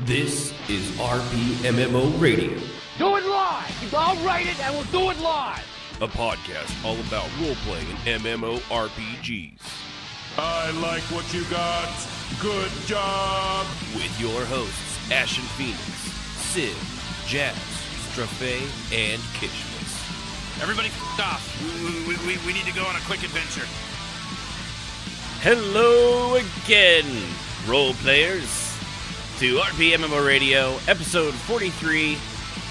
This is RPMMO Radio. Do it live! I'll write it and we'll do it live! A podcast all about role-playing and MMORPGs. I like what you got. Good job! With your hosts, Ashen Phoenix, Sid, Jazz, Strafe, and Kishmas. Everybody off. We need to go on a quick adventure. Hello again, role players, to RPMMO Radio, episode 43,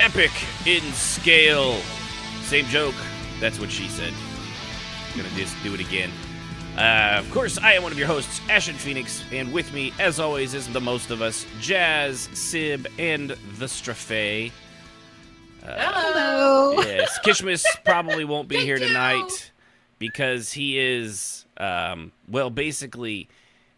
Epic in Scale. Same joke, that's what she said. I'm gonna just do it again. Of course, I am one of your hosts, Ashen Phoenix, and with me, as always, is the most of us, Jazz, Sib, and the Strafe. Hello. Yes, Kishmas probably won't be here tonight because he is, basically,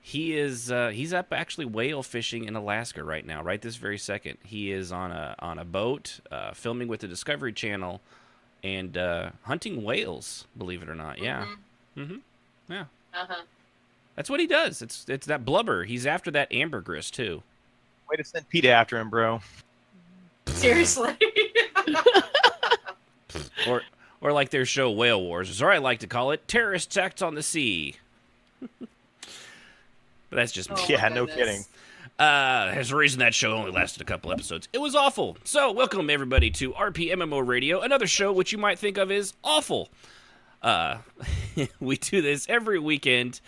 he's up actually whale fishing in Alaska right now, right this very second. He is on a boat, filming with the Discovery Channel, and hunting whales, believe it or not. Yeah. Mm-hmm. Yeah. Uh-huh. That's what he does. It's that blubber. He's after that ambergris, too. Way to send PETA after him, bro. Seriously. Or like their show Whale Wars, or I like to call it Terrorist Acts on the Sea. But that's just me. Yeah, no kidding. There's a reason that show only lasted a couple episodes. It was awful. So, welcome everybody to RPMMO Radio, another show which you might think of as awful. We do this every weekend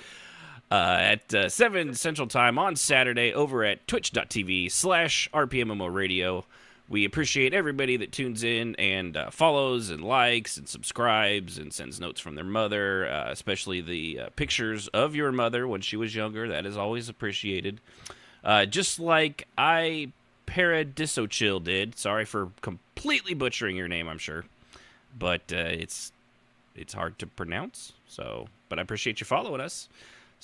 at 7 Central Time on Saturday over at twitch.tv/RPMMO Radio. We appreciate everybody that tunes in and follows and likes and subscribes and sends notes from their mother, especially the pictures of your mother when she was younger. That is always appreciated. Just like Paradisochill did. Sorry for completely butchering your name, I'm sure. But it's hard to pronounce. But I appreciate you following us.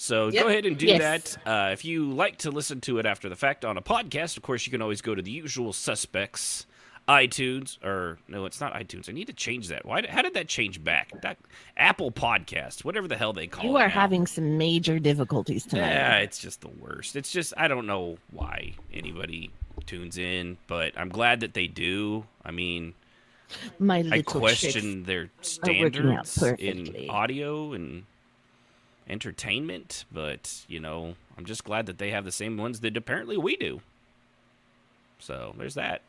So Go ahead and do that. If you like to listen to it after the fact on a podcast, of course, you can always go to the usual suspects, iTunes, or no, it's not iTunes. I need to change that. How did that change back? Apple Podcast, whatever the hell they call it. You are having some major difficulties tonight. Yeah, it's just the worst. It's just, I don't know why anybody tunes in, but I'm glad that they do. I mean, I question their standards in audio and entertainment, but I'm just glad that they have the same ones that apparently we do. So there's that.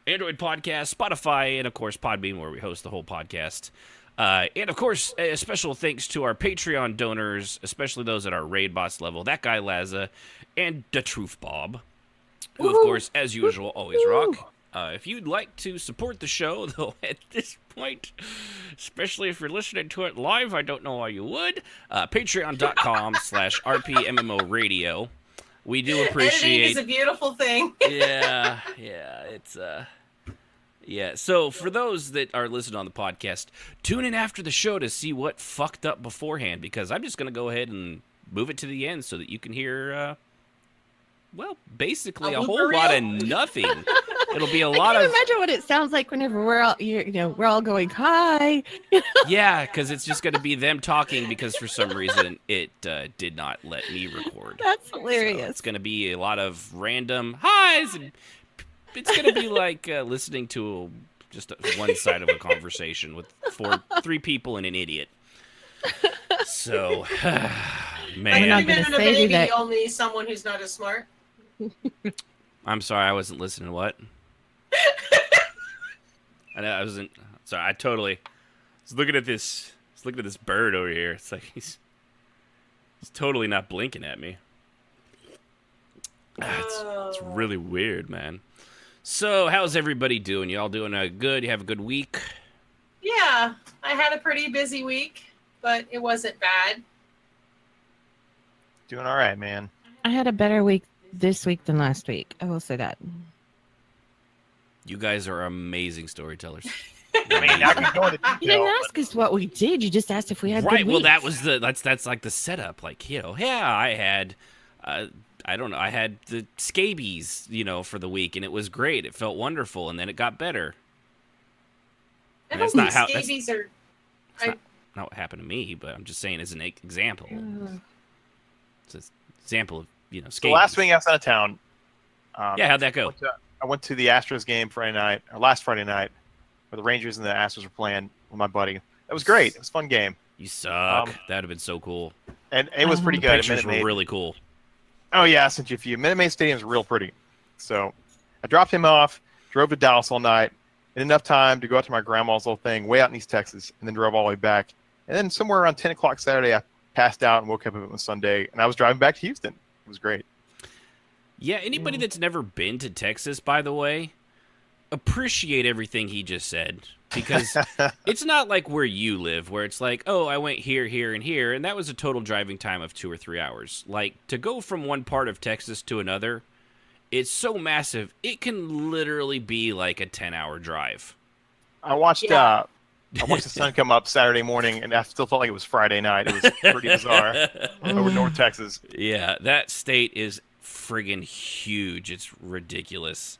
Android Podcast, Spotify, and of course Podbean, where we host the whole podcast. And of course, a special thanks to our Patreon donors, especially those at our raid boss level. That guy Laza and the Truth Bob, who of course, as usual, always rock. If you'd like to support the show, though, at this point, especially if you're listening to it live, I don't know why you would, patreon.com/RPMMO Radio. We do appreciate... Editing is a beautiful thing. Yeah, it's... Yeah, so for those that are listening on the podcast, tune in after the show to see what fucked up beforehand, because I'm just going to go ahead and move it to the end so that you can hear... basically a whole lot of nothing. It'll be a lot of... I can imagine what it sounds like whenever we're all going, hi. Yeah, because it's just going to be them talking because for some reason it did not let me record. That's hilarious. So it's going to be a lot of random highs. And it's going to be like listening to just one side of a conversation with three people and an idiot. So, man. I'm not going to say that. Only someone who's not as smart. I'm sorry, I wasn't listening. What? I wasn't. Sorry, I totally was looking at this. Looking at this bird over here. It's like he's totally not blinking at me. It's really weird, man. So, how's everybody doing? Y'all doing good? You have a good week? Yeah, I had a pretty busy week, but it wasn't bad. Doing all right, man. I had a better week this week than last week. I will say that. You guys are amazing storytellers. I mean, now we're going to detail, You didn't ask us what we did. You just asked if we had right. good Well, weeks. that was that's like the setup. Like, yeah, I had, I don't know, I had the scabies, for the week, and it was great. It felt wonderful, and then it got better. I don't think scabies are. Not what happened to me, but I'm just saying as an example. It's an example of scabies. The last week I was out of town, Yeah, how'd that go? I went to the Astros game last Friday night, where the Rangers and the Astros were playing with my buddy. That was great. It was a fun game. You suck. That'd have been so cool. And it was pretty good. Pictures were really cool. Oh, yeah, I sent you a few. Minute Maid Stadium's real pretty. So I dropped him off, drove to Dallas all night, and enough time to go out to my grandma's little thing way out in East Texas, and then drove all the way back. And then somewhere around 10 o'clock Saturday, I passed out and woke up on Sunday, and I was driving back to Houston. It was great. Yeah, anybody that's never been to Texas, by the way, appreciate everything he just said. Because it's not like where you live, where it's like, oh, I went here, here, and here, and that was a total driving time of 2 or 3 hours. Like, to go from one part of Texas to another, it's so massive, it can literally be like a 10-hour drive. I watched the sun come up Saturday morning, and I still felt like it was Friday night. It was pretty bizarre over North Texas. Yeah, that state is friggin' huge. It's ridiculous.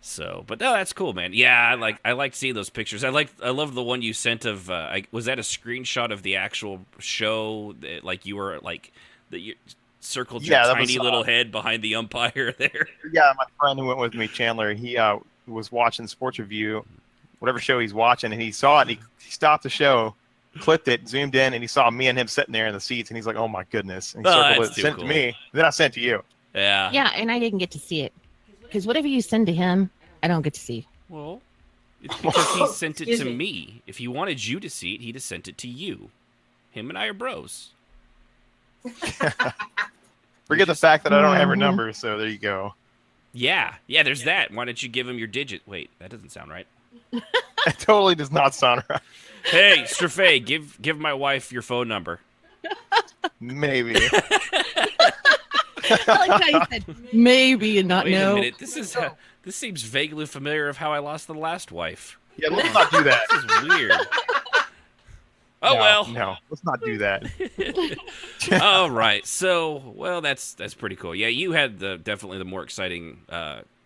So, but no, that's cool, man. Yeah, I like seeing those pictures. I love the one you sent of. Was that a screenshot of the actual show? That, like you were like that you circled your tiny little head behind the umpire there. Yeah, my friend who went with me, Chandler, he was watching Sports Review, whatever show he's watching, and he saw it. And he stopped the show, clipped it, zoomed in, and he saw me and him sitting there in the seats, and he's like, "Oh my goodness!" And he circled it, sent it to me. Then I sent it to you. Yeah. Yeah, and I didn't get to see it. Because whatever you send to him, I don't get to see. Well, it's because he sent it to me. If he wanted you to see it, he'd have sent it to you. Him and I are bros. Forget the fact that I don't have her number, so there you go. Yeah, there's that. Why don't you give him your digit? Wait, that doesn't sound right. It totally does not sound right. Hey, Strafay, give my wife your phone number. Maybe. I like how you said maybe and not Wait no. a minute. This seems vaguely familiar of how I lost the last wife. Yeah, let's not do that. This is weird. No, let's not do that. All right. So, well, that's pretty cool. Yeah, you had definitely the more exciting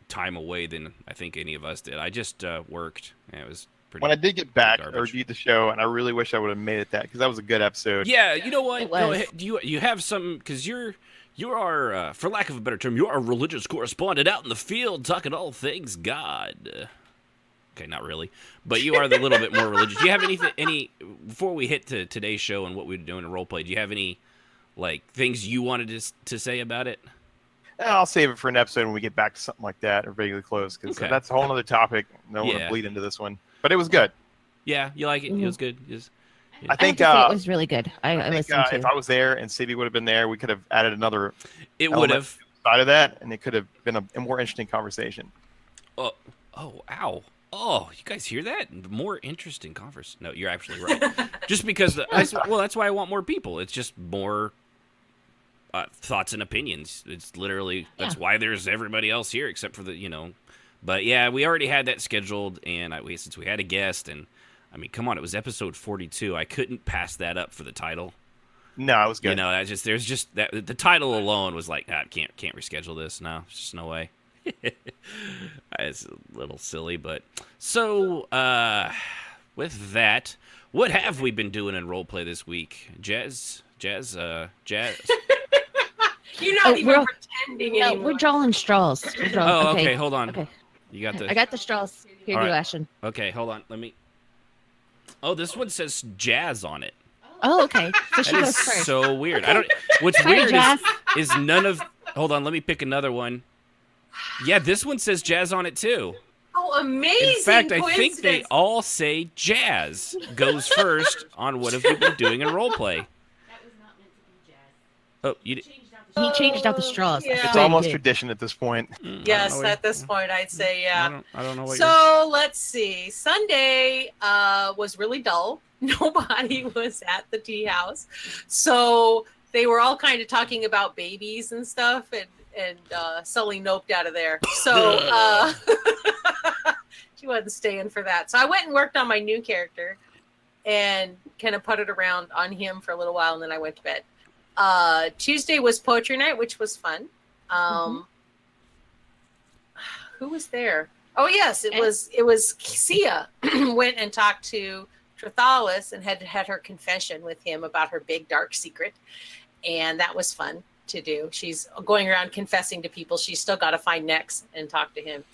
time away than I think any of us did. I just worked. And it was pretty. When I did get back, garbage. I reviewed the show, and I really wish I would have made it because that was a good episode. Yeah, you know what? It was. No, you have some because you are, for lack of a better term, you are a religious correspondent out in the field talking all things God. Okay, not really, but you are the little bit more religious. Do you have any before we hit to today's show and what we're doing in roleplay? Do you have any things you wanted to say about it? I'll save it for an episode when we get back to something like that or vaguely close because that's a whole other topic. I don't want to bleed into this one, but it was good. Yeah, you like it? Mm-hmm. It was good. I think it was really good. I listened to. If I was there and Sibi would have been there, we could have added another. It would have side of that, and it could have been a more interesting conversation. Oh, ow! Oh, you guys hear that? More interesting conversation. No, you're actually right. Just because that's why I want more people. It's just more thoughts and opinions. It's literally that's why there's everybody else here except for the. But yeah, we already had that scheduled, and since we had a guest and. I mean, come on! It was episode 42. I couldn't pass that up for the title. No, it was good. There's just that the title alone was like, I can't reschedule this. No, there's just no way. It's a little silly, but so with that, what have we been doing in roleplay this week, Jazz? You're not even pretending anymore. We're drawing straws. Okay, hold on. Okay. You got the. I got the straws. Here, you Ashton. Okay, hold on. Let me. Oh, this one says Jazz on it. Oh, okay. So she that goes is first. so weird. What's Sorry, weird Jazz. is none of. Hold on, let me pick another one. Yeah, this one says Jazz on it too. Oh, amazing! In fact, I think they all say Jazz goes first on what have we been doing in roleplay. That was not meant to be Jazz. Oh, you. He changed out the straws. Yeah. It's almost tradition at this point. Yes, at this point, I'd say yeah. I don't know what. So let's see. Sunday was really dull. Nobody was at the tea house, so they were all kind of talking about babies and stuff, and Sully noped out of there. So she wasn't staying for that. So I went and worked on my new character, and kind of putted around on him for a little while, and then I went to bed. Tuesday was poetry night, which was fun. Who was there? Oh yes, it was Sia went and talked to Trithalis and had her confession with him about her big dark secret, and that was fun. to do. She's going around confessing to people. She's still got to find Nex and talk to him.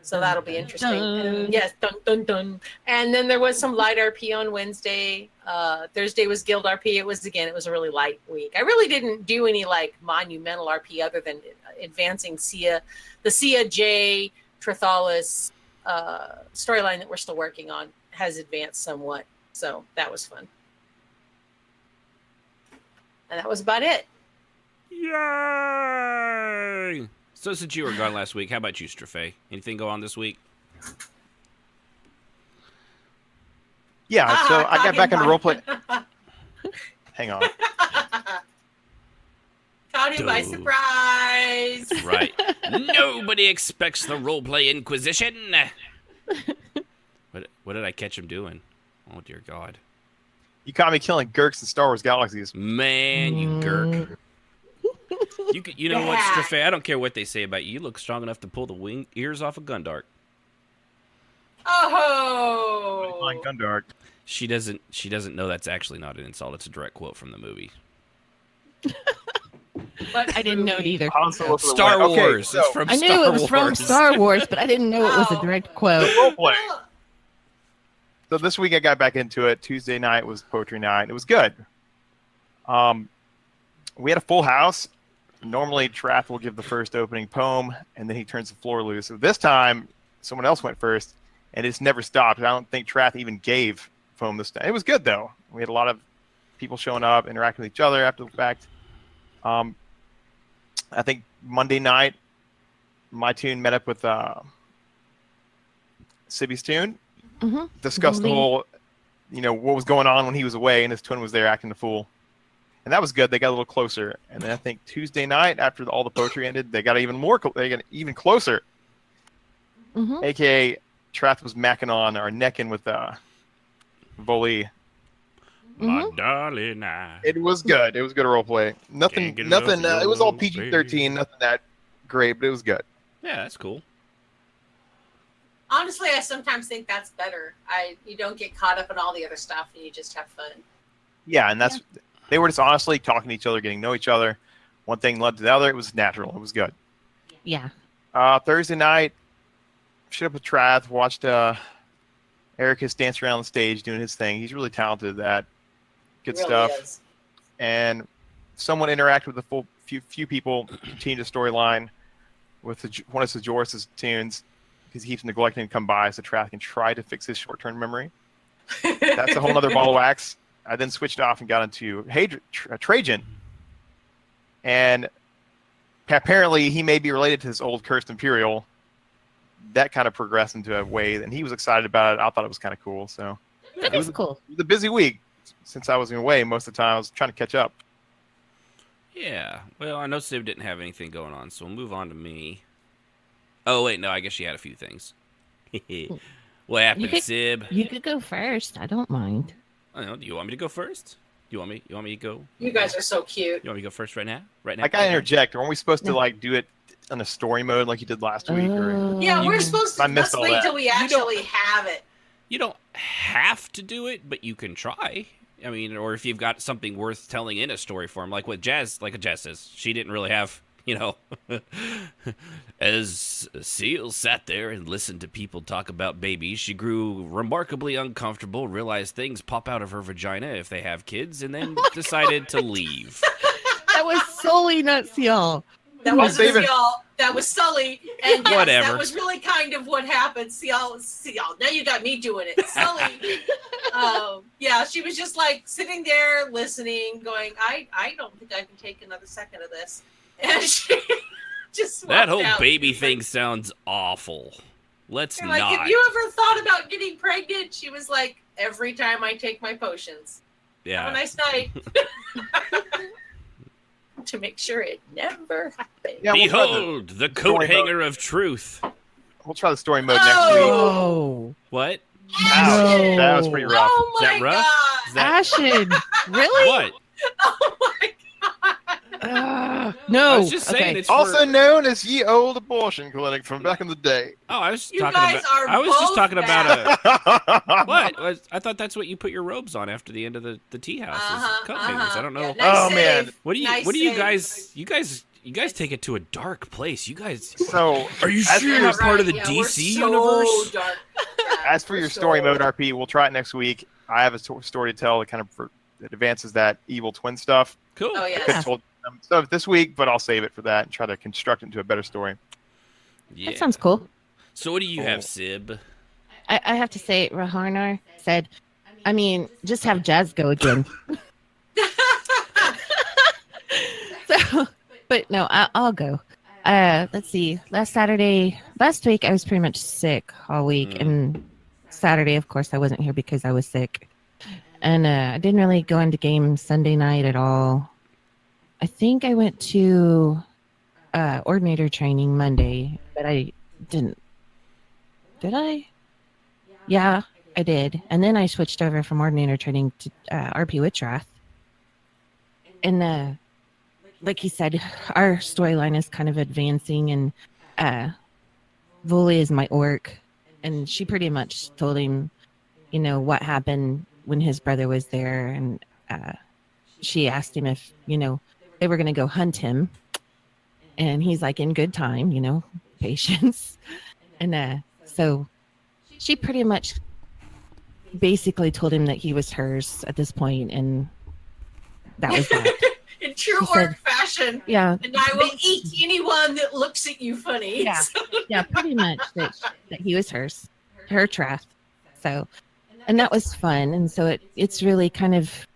So that'll be interesting. And, yes, dun dun dun. And then there was some light RP on Wednesday. Thursday was Guild RP. It was a really light week. I really didn't do any like monumental RP other than advancing the Sia J Trithalis storyline that we're still working on has advanced somewhat. So that was fun. And that was about it. Yay! So since you were gone last week, how about you, Strafe? Anything go on this week? Yeah, so I got back into roleplay. Hang on. Caught him by surprise. Right. Nobody expects the roleplay Inquisition. What did I catch him doing? Oh, dear God. You caught me killing Gurks in Star Wars Galaxies. Man, you Gurk. You know what, Strafe? I don't care what they say about you. You look strong enough to pull the ears off a Gundart. Oh. Gundart. She doesn't know that's actually not an insult. It's a direct quote from the movie. But I didn't know it either. Star Wars. Okay, so it's from I knew Star it was from Star Wars, but I didn't know it was a direct quote. Roleplay. So this week I got back into it. Tuesday night was poetry night. It was good. We had a full house. Normally, Trath will give the first opening poem, and then he turns the floor loose. So this time, someone else went first, and it's never stopped. I don't think Trath even gave poem this time. It was good, though. We had a lot of people showing up, interacting with each other after the fact. I think Monday night, my tune met up with Sibby's tune. Mm-hmm. Discussed the whole, what was going on when he was away, and his twin was there acting the fool. And that was good. They got a little closer. And then I think Tuesday night, after all the poetry ended, they got even closer. Mm-hmm. AKA, Trath was macking on or necking with Voli. My darling, It was good. It was good role play. Nothing. It was all PG-13. Nothing that great, but it was good. Yeah, that's cool. Honestly, I sometimes think that's better. You don't get caught up in all the other stuff, and you just have fun. Yeah, and they were just honestly talking to each other, getting to know each other. One thing led to the other. It was natural. It was good. Yeah. Thursday night, showed up with Trath, watched Ericus dance around the stage doing his thing. He's really talented at that. Good stuff. Is. And someone interacted with a few people, continued the storyline with one of Sejoris's tunes because he keeps neglecting to come by so Trath can try to fix his short-term memory. That's a whole other ball of wax. I then switched off and got into Trajan. And apparently he may be related to this old cursed Imperial. That kind of progressed into a way, and he was excited about it. I thought it was kind of cool. So That is cool. It was a busy week since I was away most of the time. I was trying to catch up. Yeah. Well, I know Sib didn't have anything going on, so we'll move on to me. Oh, wait, no, I guess she had a few things. What happened, Sib? You could go first. I don't mind. I don't know. Do you want me to go first? You want me to go? You guys are so cute. You want me to go first right now? Right now? I gotta interject. Weren't we supposed to do it in a story mode like you did last week? Yeah, we're supposed to. Let's wait till we actually have it. You don't have to do it, but you can try. I mean, or if you've got something worth telling in a story form, like Jazz says, she didn't really have, as Seal sat there and listened to people talk about babies, she grew remarkably uncomfortable, realized things pop out of her vagina if they have kids, and then decided to leave. That was solely not Seal. That wasn't Seal. That was Sully. And yes, whatever. That was really kind of what happened. Seal. Now you got me doing it. Sully. Yeah, she was just like sitting there listening, going, I don't think I can take another second of this. And she just that whole out. baby thing sounds awful. Let's You're not. like, have you ever thought about getting pregnant? She was like, every time I take my potions. Yeah. Have a nice night. To make sure it never happened. Yeah, Behold, the coat hanger of truth. We'll try the story mode next week. Oh. What? Ouch, that was pretty rough. Oh Is my that rough? god. Ashen. Really? What? Oh my god. No. I was just saying Okay. it's Also for... known as Ye Old Abortion Clinic from back in the day. Oh, I was You talking guys about. are I was just both talking bad. about a. What? I thought that's what you put your robes on after the end of the tea house. Is coat hangers. I don't know. Yeah, nice Oh, save. man. What do you? Nice what do you save. guys? You guys take it to a dark place. You guys. So, Are you as sure you're not Right, part of the yeah, DC we're so universe? Dark. Yeah, as for we're your so- story mode RP, we'll try it next week. I have a story to tell that kind of that advances that evil twin stuff. Cool. Oh I yeah. could have told them stuff this week, but I'll save it for that and try to construct it into a better story. Yeah. That sounds cool. So what do you Cool. have, Sib? I have to say, Raharnar said, I mean, just have Jazz go again. So, but no, I'll go. Let's see. Last week, I was pretty much sick all week. And Saturday, of course, I wasn't here because I was sick. And I didn't really go into games Sunday night at all. I think I went to ordinator training Monday, but I didn't. Did I? Yeah, I did. And then I switched over from ordinator training to RP Witchwrath. And like he said, our storyline is kind of advancing, and Voli is my orc, and she pretty much told him, what happened when his brother was there, and she asked him if, they were going to go hunt him, and he's like, in good time, patience. And so she pretty much basically told him that he was hers at this point, and that was that. In true She said- orc fashion. Yeah. And I will eat anyone that looks at you funny. Yeah. Yeah, pretty much that he was her Trath. So, and that was fun. And so it's really kind of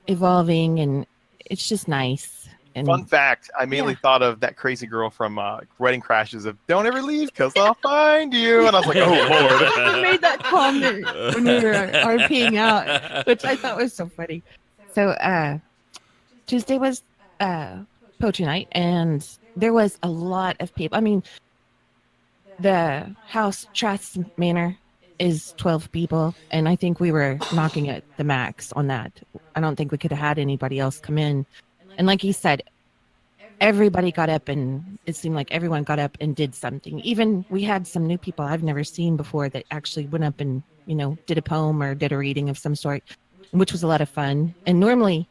evolving, and it's just nice. And Fun fact, I immediately thought of that crazy girl from Wedding Crashes of "Don't ever leave, because I'll find you," and I was like, "Oh Lord!" I made that comment when we were RPing out, which I thought was so funny. So Tuesday was poetry night, and there was a lot of people. I mean, the house Trath's Manor is 12 people, and I think we were knocking at the max on that. I don't think we could have had anybody else come in. And like he said, everybody got up, and it seemed like everyone got up and did something. Even we had some new people I've never seen before that actually went up and, did a poem or did a reading of some sort, which was a lot of fun. And normally,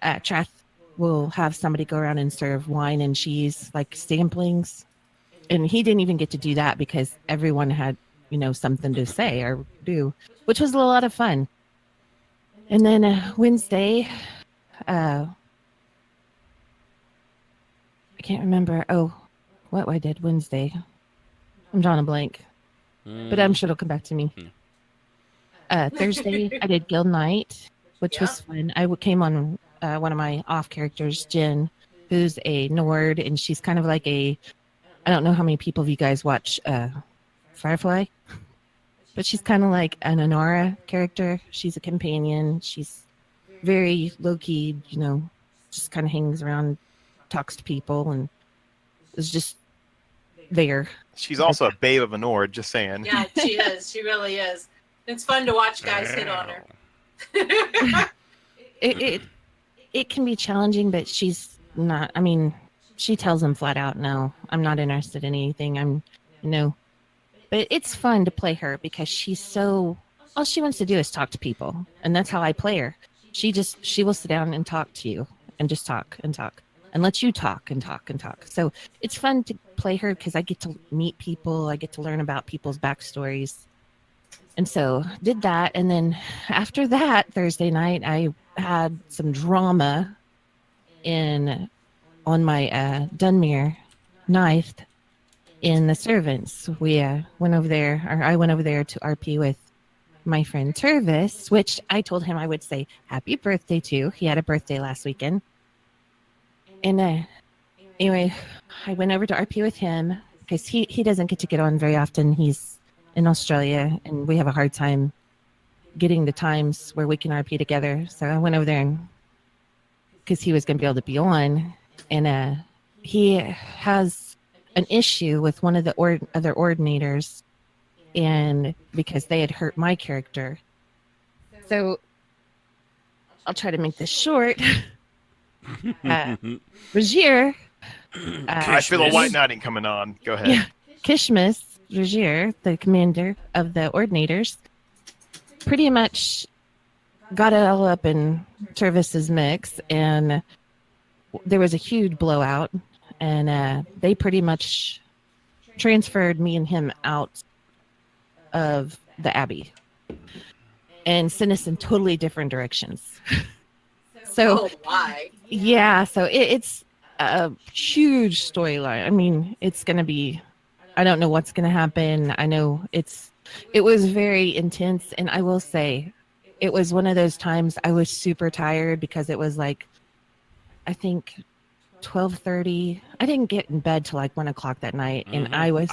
Trath will have somebody go around and serve wine and cheese, like samplings. And he didn't even get to do that because everyone had, something to say or do, which was a lot of fun. And then Wednesday, I can't remember. Oh, what I did Wednesday. I'm drawing a blank, but I'm sure it'll come back to me. Thursday, I did Guild Night, which was fun. I came on one of my off characters, Jen, who's a Nord, and she's kind of like I don't know how many people of you guys watch Firefly, but she's kind of like an Anara character. She's a companion. She's very low-key, just kind of hangs around, talks to people, and is just there. She's also a babe of a Nord, just saying. Yeah, she is. She really is. It's fun to watch guys hit on her. It can be challenging, but she's not. I mean, she tells them flat out, "No, I'm not interested in anything. But it's fun to play her because she's so. All she wants to do is talk to people, and that's how I play her. She will sit down and talk to you, and just talk and talk, and let you talk and talk and talk. So it's fun to play her because I get to meet people. I get to learn about people's backstories. And so did that. And then after that, Thursday night, I had some drama on my Dunmere ninth in the servants. We went over there, or I went over there to RP with my friend Tervis, which I told him I would say happy birthday to. He had a birthday last weekend. And anyway, I went over to RP with him because he doesn't get to get on very often. He's in Australia, and we have a hard time getting the times where we can RP together. So I went over there because he was going to be able to be on, and he has an issue with one of the other ordinators, and because they had hurt my character. So I'll try to make this short. Rogier, I feel a white knighting coming on. Go ahead. yeah, Kishmas Rogier, the commander of the Ordinators, pretty much got it all up in Tervis's mix, and there was a huge blowout, and they pretty much transferred me and him out of the Abbey and sent us in totally different directions. So, why? yeah, so it's a huge storyline. I mean, it's going to be, I don't know what's going to happen. I know it was very intense. And I will say, it was one of those times I was super tired because it was like, I think 12:30. I didn't get in bed till like 1 o'clock that night. And I was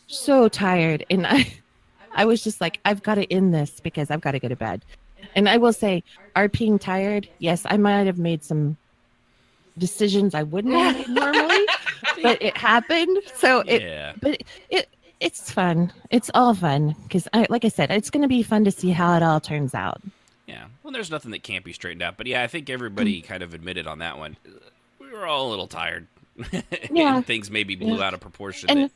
so tired. And I was just like, I've got to end this because I've got to go to bed. And I will say, RPing tired, yes, I might have made some decisions I wouldn't have made normally, but it happened. So it's fun. It's all fun because, like I said, it's going to be fun to see how it all turns out. Yeah. Well, there's nothing that can't be straightened out. But yeah, I think everybody kind of admitted on that one. We were all a little tired. Yeah. And things maybe blew out of proportion. And that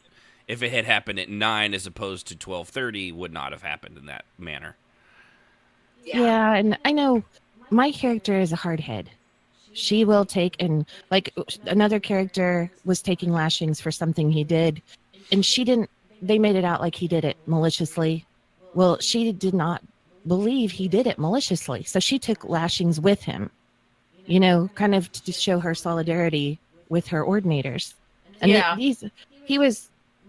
if it had happened at 9 as opposed to 12:30, would not have happened in that manner. Yeah, and I know my character is a hard head. She will take, and like another character was taking lashings for something he did, and they made it out like he did it maliciously. Well, she did not believe he did it maliciously. So she took lashings with him, kind of to show her solidarity with her Ordinators. And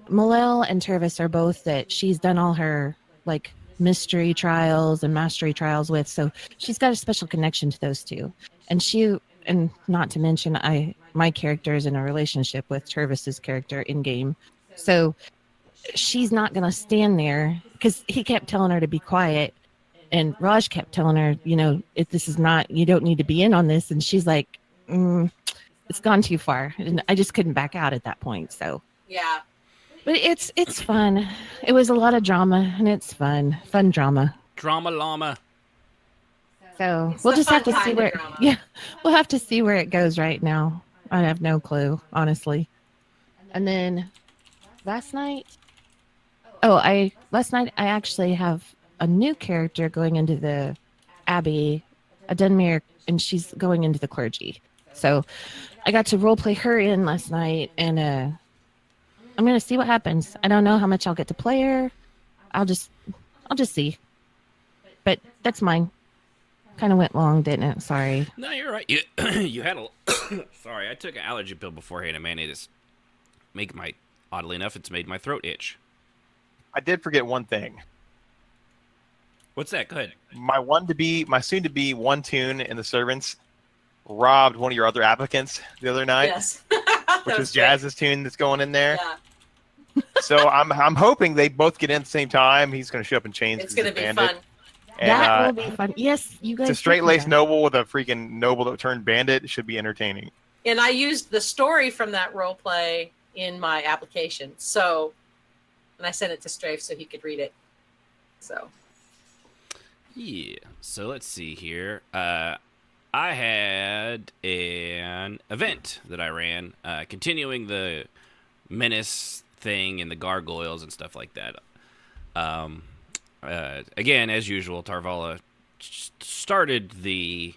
Malel and Tervis are both that she's done all her like mystery trials and mastery trials with. So she's got a special connection to those two. And not to mention my character is in a relationship with Tervis's character in game. So she's not going to stand there because he kept telling her to be quiet. And Raj kept telling her, if this is not, you don't need to be in on this. And she's like, it's gone too far. And I just couldn't back out at that point. So, yeah. But it's fun. It was a lot of drama, and it's fun drama. Drama llama. So we'll just have to see we'll have to see where it goes right now. I have no clue, honestly. And then last night I actually have a new character going into the Abbey, a Dunmere, and she's going into the clergy. So I got to role play her in last night, and I'm gonna see what happens. I don't know how much I'll get to play her. I'll just see. But that's mine. Kind of went long, didn't it? Sorry. No, you're right. You had a. Sorry, I took an allergy pill beforehand, and man, it is oddly enough, it's made my throat itch. I did forget one thing. What's that? Go ahead. My soon-to-be one tune in the Servants robbed one of your other applicants the other night. Yes. Which was Jazz's tune that's going in there. Yeah. So I'm hoping they both get in at the same time. He's going to show up in chains. It's going to be bandit. fun. And, that will be fun. Yes, you guys. It's a straight-laced noble with a freaking noble that turned bandit. It should be entertaining. And I used the story from that role play in my application. So, and I sent it to Strafe so he could read it. So. Yeah. So let's see here. I had an event that I ran, continuing the menace thing and the gargoyles and stuff like that. Again, as usual, Tarvala started the,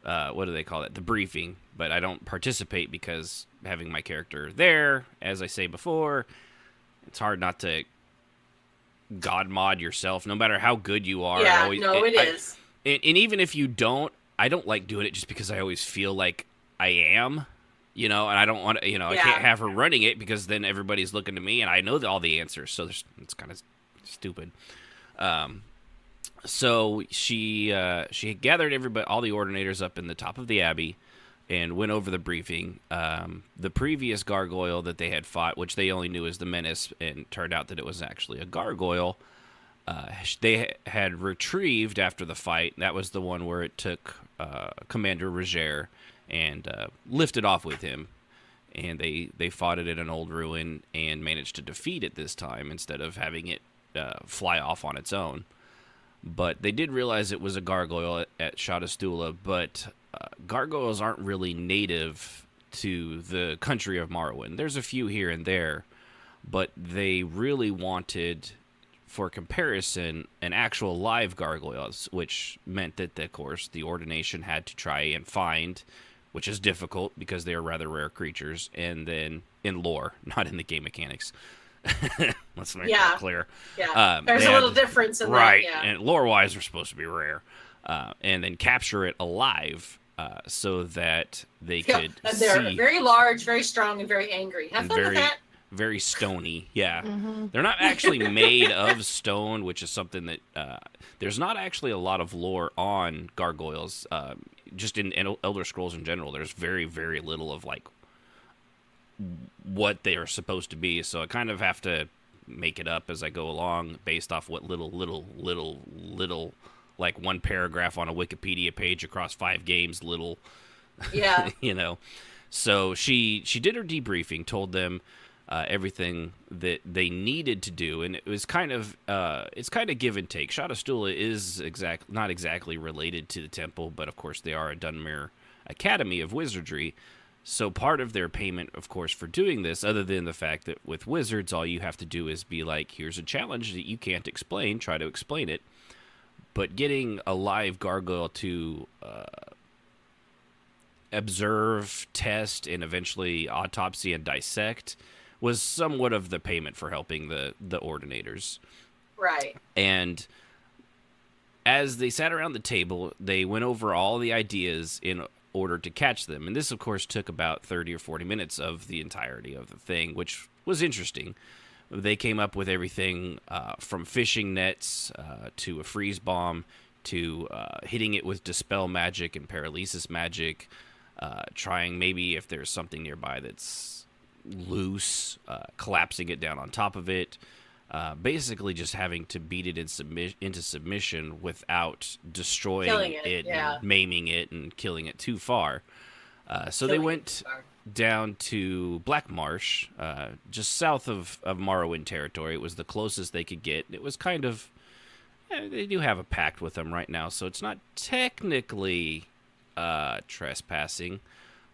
what do they call it? The briefing, but I don't participate because having my character there, as I say before, it's hard not to god mod yourself, no matter how good you are. Yeah, it is. And even if you don't, I don't like doing it just because I always feel like I am, and I don't want to, I can't have her running it because then everybody's looking to me and I know all the answers. So it's kind of stupid. So she gathered all the Ordinators up in the top of the Abbey and went over the briefing. The previous gargoyle that they had fought, which they only knew as the Menace, and turned out that it was actually a gargoyle, they had retrieved after the fight. That was the one where it took Commander Roger and lifted off with him. And they fought it in an old ruin and managed to defeat it this time instead of having it fly off on its own. But they did realize it was a gargoyle at Shadastula, but gargoyles aren't really native to the country of Morrowind. There's a few here and there, but they really wanted, for comparison, an actual live gargoyles, which meant that, of course, the Ordination had to try and find, which is difficult because they are rather rare creatures, and then in lore, not in the game mechanics. Let's make that clear. Yeah, there's a little difference in right, that. and lore-wise, they're supposed to be rare. And then capture it alive so that they could and they're see. very large, very strong, and very angry. Have fun with that. Very stony, yeah. They're not actually made of stone, which is something that there's not actually a lot of lore on gargoyles. Just in Elder Scrolls in general, there's very, very little of like what they are supposed to be. So I kind of have to make it up as I go along, based off what little, like one paragraph on a Wikipedia page across 5 games, Yeah. you know. So she did her debriefing, told them everything that they needed to do, and it was kind of it's kind of give and take. Shadowstula is not exactly related to the temple, but of course they are a Dunmer Academy of Wizardry. So part of their payment, of course, for doing this, other than the fact that with wizards, all you have to do is be like, here's a challenge that you can't explain, try to explain it. But getting a live gargoyle to observe, test, and eventually autopsy and dissect was somewhat of the payment for helping the ordinators. Right. And as they sat around the table, they went over all the ideas in order to catch them. And this, of course, took about 30 or 40 minutes of the entirety of the thing, which was interesting. They came up with everything from fishing nets to a freeze bomb to hitting it with dispel magic and paralysis magic, trying maybe if there's something nearby that's loose, collapsing it down on top of it, basically just having to beat it into submission without destroying it and maiming it and killing it too far. So they went down to Black Marsh, just south of Morrowind territory. It was the closest they could get. It was kind of... they do have a pact with them right now, so it's not technically trespassing.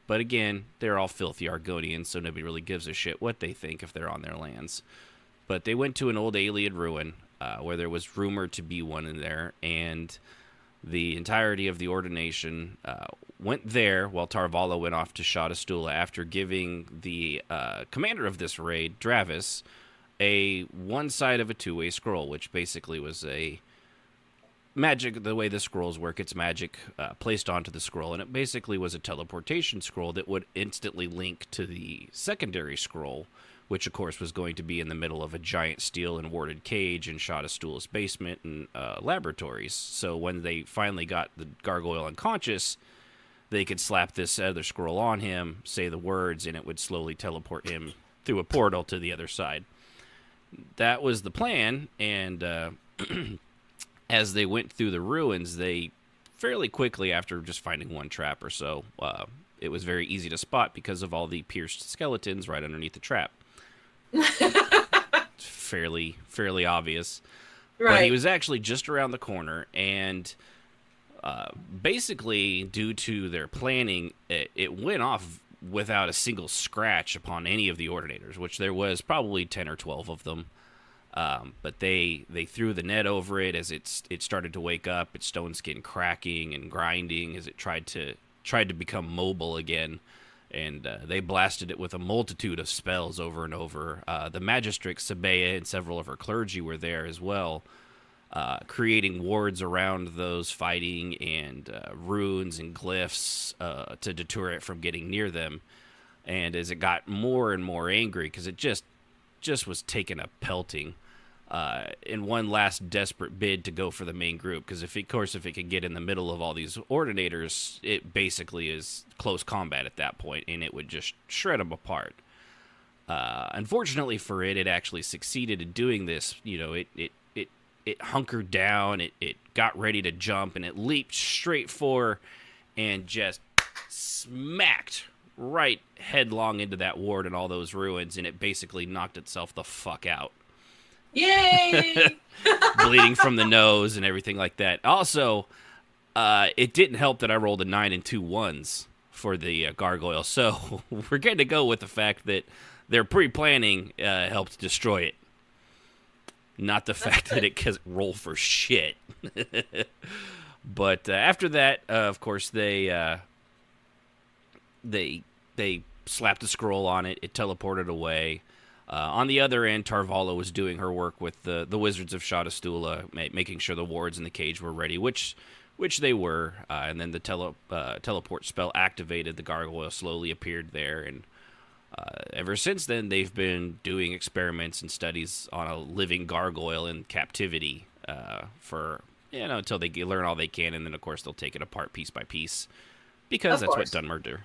But again, they're all filthy Argonians, so nobody really gives a shit what they think if they're on their lands. But they went to an old Ayleid ruin, where there was rumored to be one in there, and the entirety of the Ordination went there while Tarvala went off to Shadowstula after giving the commander of this raid, Dravis, one side of a two-way scroll, which basically was a magic. The way the scrolls work, it's magic placed onto the scroll, and it basically was a teleportation scroll that would instantly link to the secondary scroll, which of course was going to be in the middle of a giant steel and warded cage in Shadowstula's basement and laboratories. So when they finally got the gargoyle unconscious, they could slap this other scroll on him, say the words, and it would slowly teleport him through a portal to the other side. That was the plan, and as they went through the ruins, they fairly quickly, after just finding one trap or so, it was very easy to spot because of all the pierced skeletons right underneath the trap. fairly obvious. Right. But he was actually just around the corner, and basically, due to their planning, it went off without a single scratch upon any of the Ordinators, which there was probably 10 or 12 of them. But they threw the net over it as it started to wake up, its stone skin cracking and grinding as it tried to become mobile again. And they blasted it with a multitude of spells over and over. The Magistrix, Sabea, and several of her clergy were there as well, creating wards around those fighting and runes and glyphs to deter it from getting near them. And as it got more and more angry, because it just was taking a pelting, in one last desperate bid to go for the main group, because if it could get in the middle of all these Ordinators, it basically is close combat at that point, and it would just shred them apart. Unfortunately for it actually succeeded in doing this. You know, it hunkered down, it got ready to jump, and it leaped straight for and just smacked right headlong into that ward and all those ruins, and it basically knocked itself the fuck out. Yay! Bleeding from the nose and everything like that. Also, It didn't help that I rolled a 9 and 2 1s for the gargoyle. So we're going to go with the fact that their pre-planning helped destroy it. Not the fact that it can't roll for shit. But after that, of course, they slapped a scroll on it. It teleported away. On the other end, Tarvala was doing her work with the Wizards of Shadastula, making sure the wards in the cage were ready, which they were. And then the teleport spell activated. The gargoyle slowly appeared there, and ever since then, they've been doing experiments and studies on a living gargoyle in captivity for until they learn all they can, and then of course they'll take it apart piece by piece because that's what Dunmer do.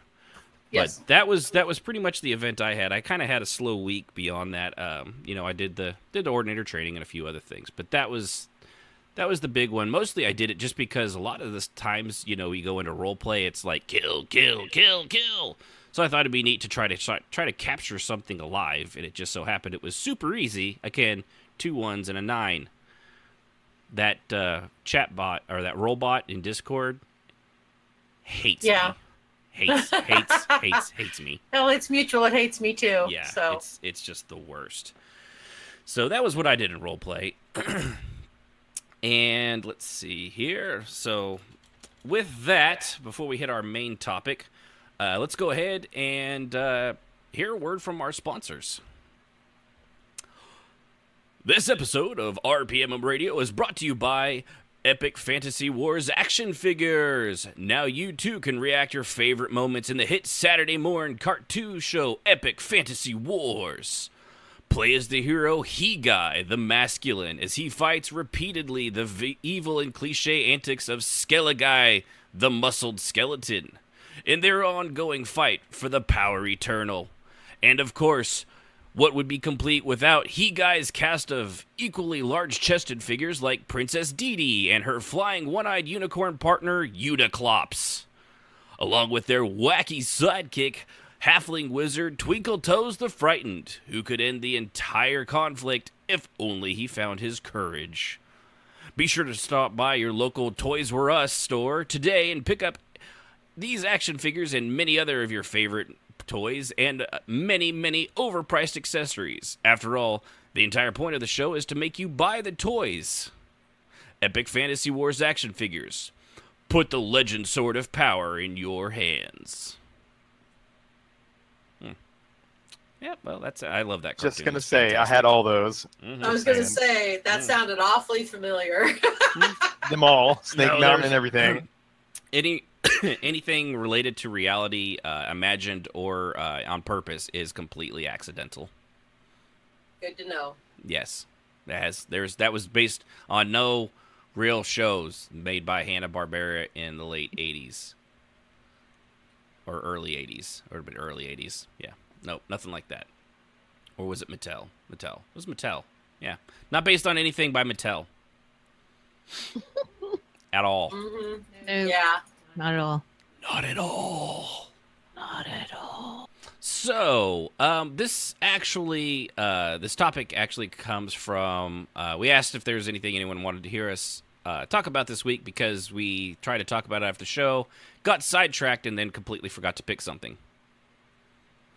Yes. But that was pretty much the event I had. I kind of had a slow week beyond that. I did the ordinator training and a few other things, but that was the big one. Mostly I did it just because a lot of the times, we go into role play, it's like kill, kill, kill, kill. So I thought it'd be neat to try to capture something alive, and it just so happened it was super easy. Again, 2 1s and a 9. That chat bot or that roll bot in Discord hates me. Hates me. Hell, it's mutual. It hates me too. Yeah, so it's just the worst. So that was what I did in roleplay. And let's see here. So with that, before we hit our main topic, let's go ahead and hear a word from our sponsors. This episode of RPMM Radio is brought to you by Epic Fantasy Wars action figures. Now you too can react your favorite moments in the hit Saturday morning cartoon show Epic Fantasy Wars. Play as the hero He-Guy, the masculine, as he fights repeatedly the evil and cliche antics of Skeleguy, the muscled skeleton, in their ongoing fight for the power eternal. And of course, what would be complete without He-Guy's cast of equally large-chested figures like Princess Dee and her flying one-eyed unicorn partner, Eudaclops, along with their wacky sidekick, halfling wizard Twinkle Toes the Frightened, who could end the entire conflict if only he found his courage. Be sure to stop by your local Toys R Us store today and pick up these action figures and many other of your favorite toys and many, many overpriced accessories. After all, the entire point of the show is to make you buy the toys. Epic Fantasy Wars action figures. Put the legend sword of power in your hands. Yeah, well, I love that cartoon. Just going to say, I had all those. I was going to say, that sounded awfully familiar. Them all. Snake Mountain and everything. Anything related to reality, imagined or on purpose, is completely accidental. Good to know. Yes, that was based on no real shows made by Hanna-Barbera in the late '80s or early '80s, or early '80s. Yeah, nope, nothing like that. Or was it Mattel? It was Mattel. Yeah, not based on anything by Mattel at all. Mm-hmm. No. Yeah. Not at all. Not at all. Not at all. So, this topic actually comes from, we asked if there's anything anyone wanted to hear us talk about this week because we tried to talk about it after the show, got sidetracked, and then completely forgot to pick something.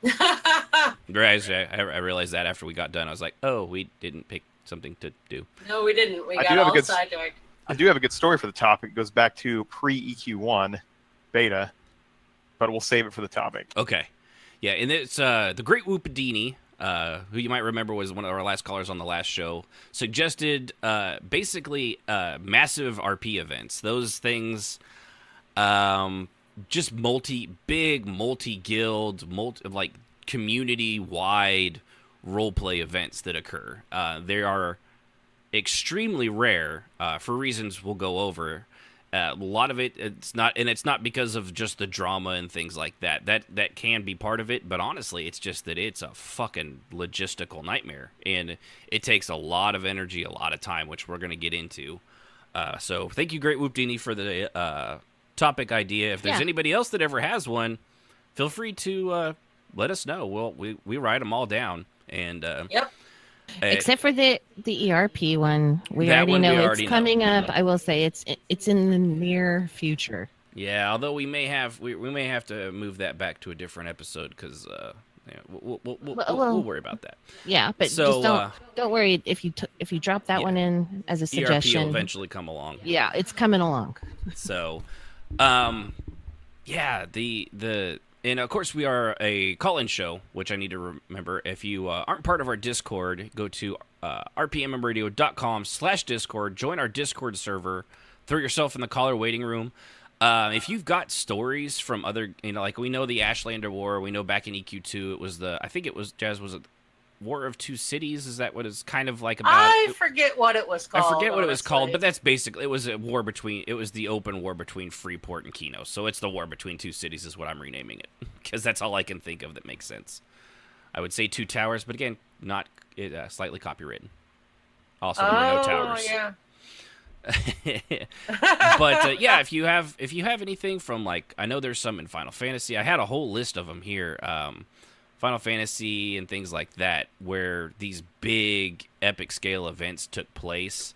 I realized that after we got done. I was like, oh, we didn't pick something to do. No, we didn't. We got all sidetracked. I do have a good story for the topic. It goes back to pre-EQ1 beta, but we'll save it for the topic. Okay. Yeah, and it's the Great Whoopadini, who you might remember was one of our last callers on the last show, suggested basically massive RP events. Those things, just multi-guild, like community-wide roleplay events that occur. They are extremely rare for reasons we'll go over. A lot of it's not because of just the drama and things like that. That can be part of it, but honestly, it's just that it's a fucking logistical nightmare, and it takes a lot of energy, a lot of time, which we're going to get into. So thank you, Great Whoopdini, for the topic idea. If there's anybody else that ever has one, feel free to let us know. We write them all down, and yep. Except for the ERP one, we That already one know we it's already know. coming up. I will say it's in the near future. Yeah, although we may have to move that back to a different episode because yeah, we'll worry about that. Yeah, but So, just don't worry if you drop that one in as a ERP suggestion. will eventually come along. Yeah, it's coming along. So, yeah, and of course we are a call-in show, which I need to remember. If you aren't part of our Discord, go to rpmradio.com/Discord. Join our Discord server. Throw yourself in the caller waiting room. If you've got stories from other, like we know the Ashlander War, we know back in EQ2 it was Jazz, was it War of Two Cities? Is that what it's kind of like about? I forget what it was called. I forget what it was called, but that's basically, it was the open war between Freeport and Kino. So it's the war between two cities is what I'm renaming it, because that's all I can think of that makes sense. I would say Two Towers, but again, not slightly copywritten. Also, there were no towers. Yeah. But yeah, if you have anything from, like, I know there's some in Final Fantasy. I had a whole list of them here. Final Fantasy and things like that, where these big epic scale events took place.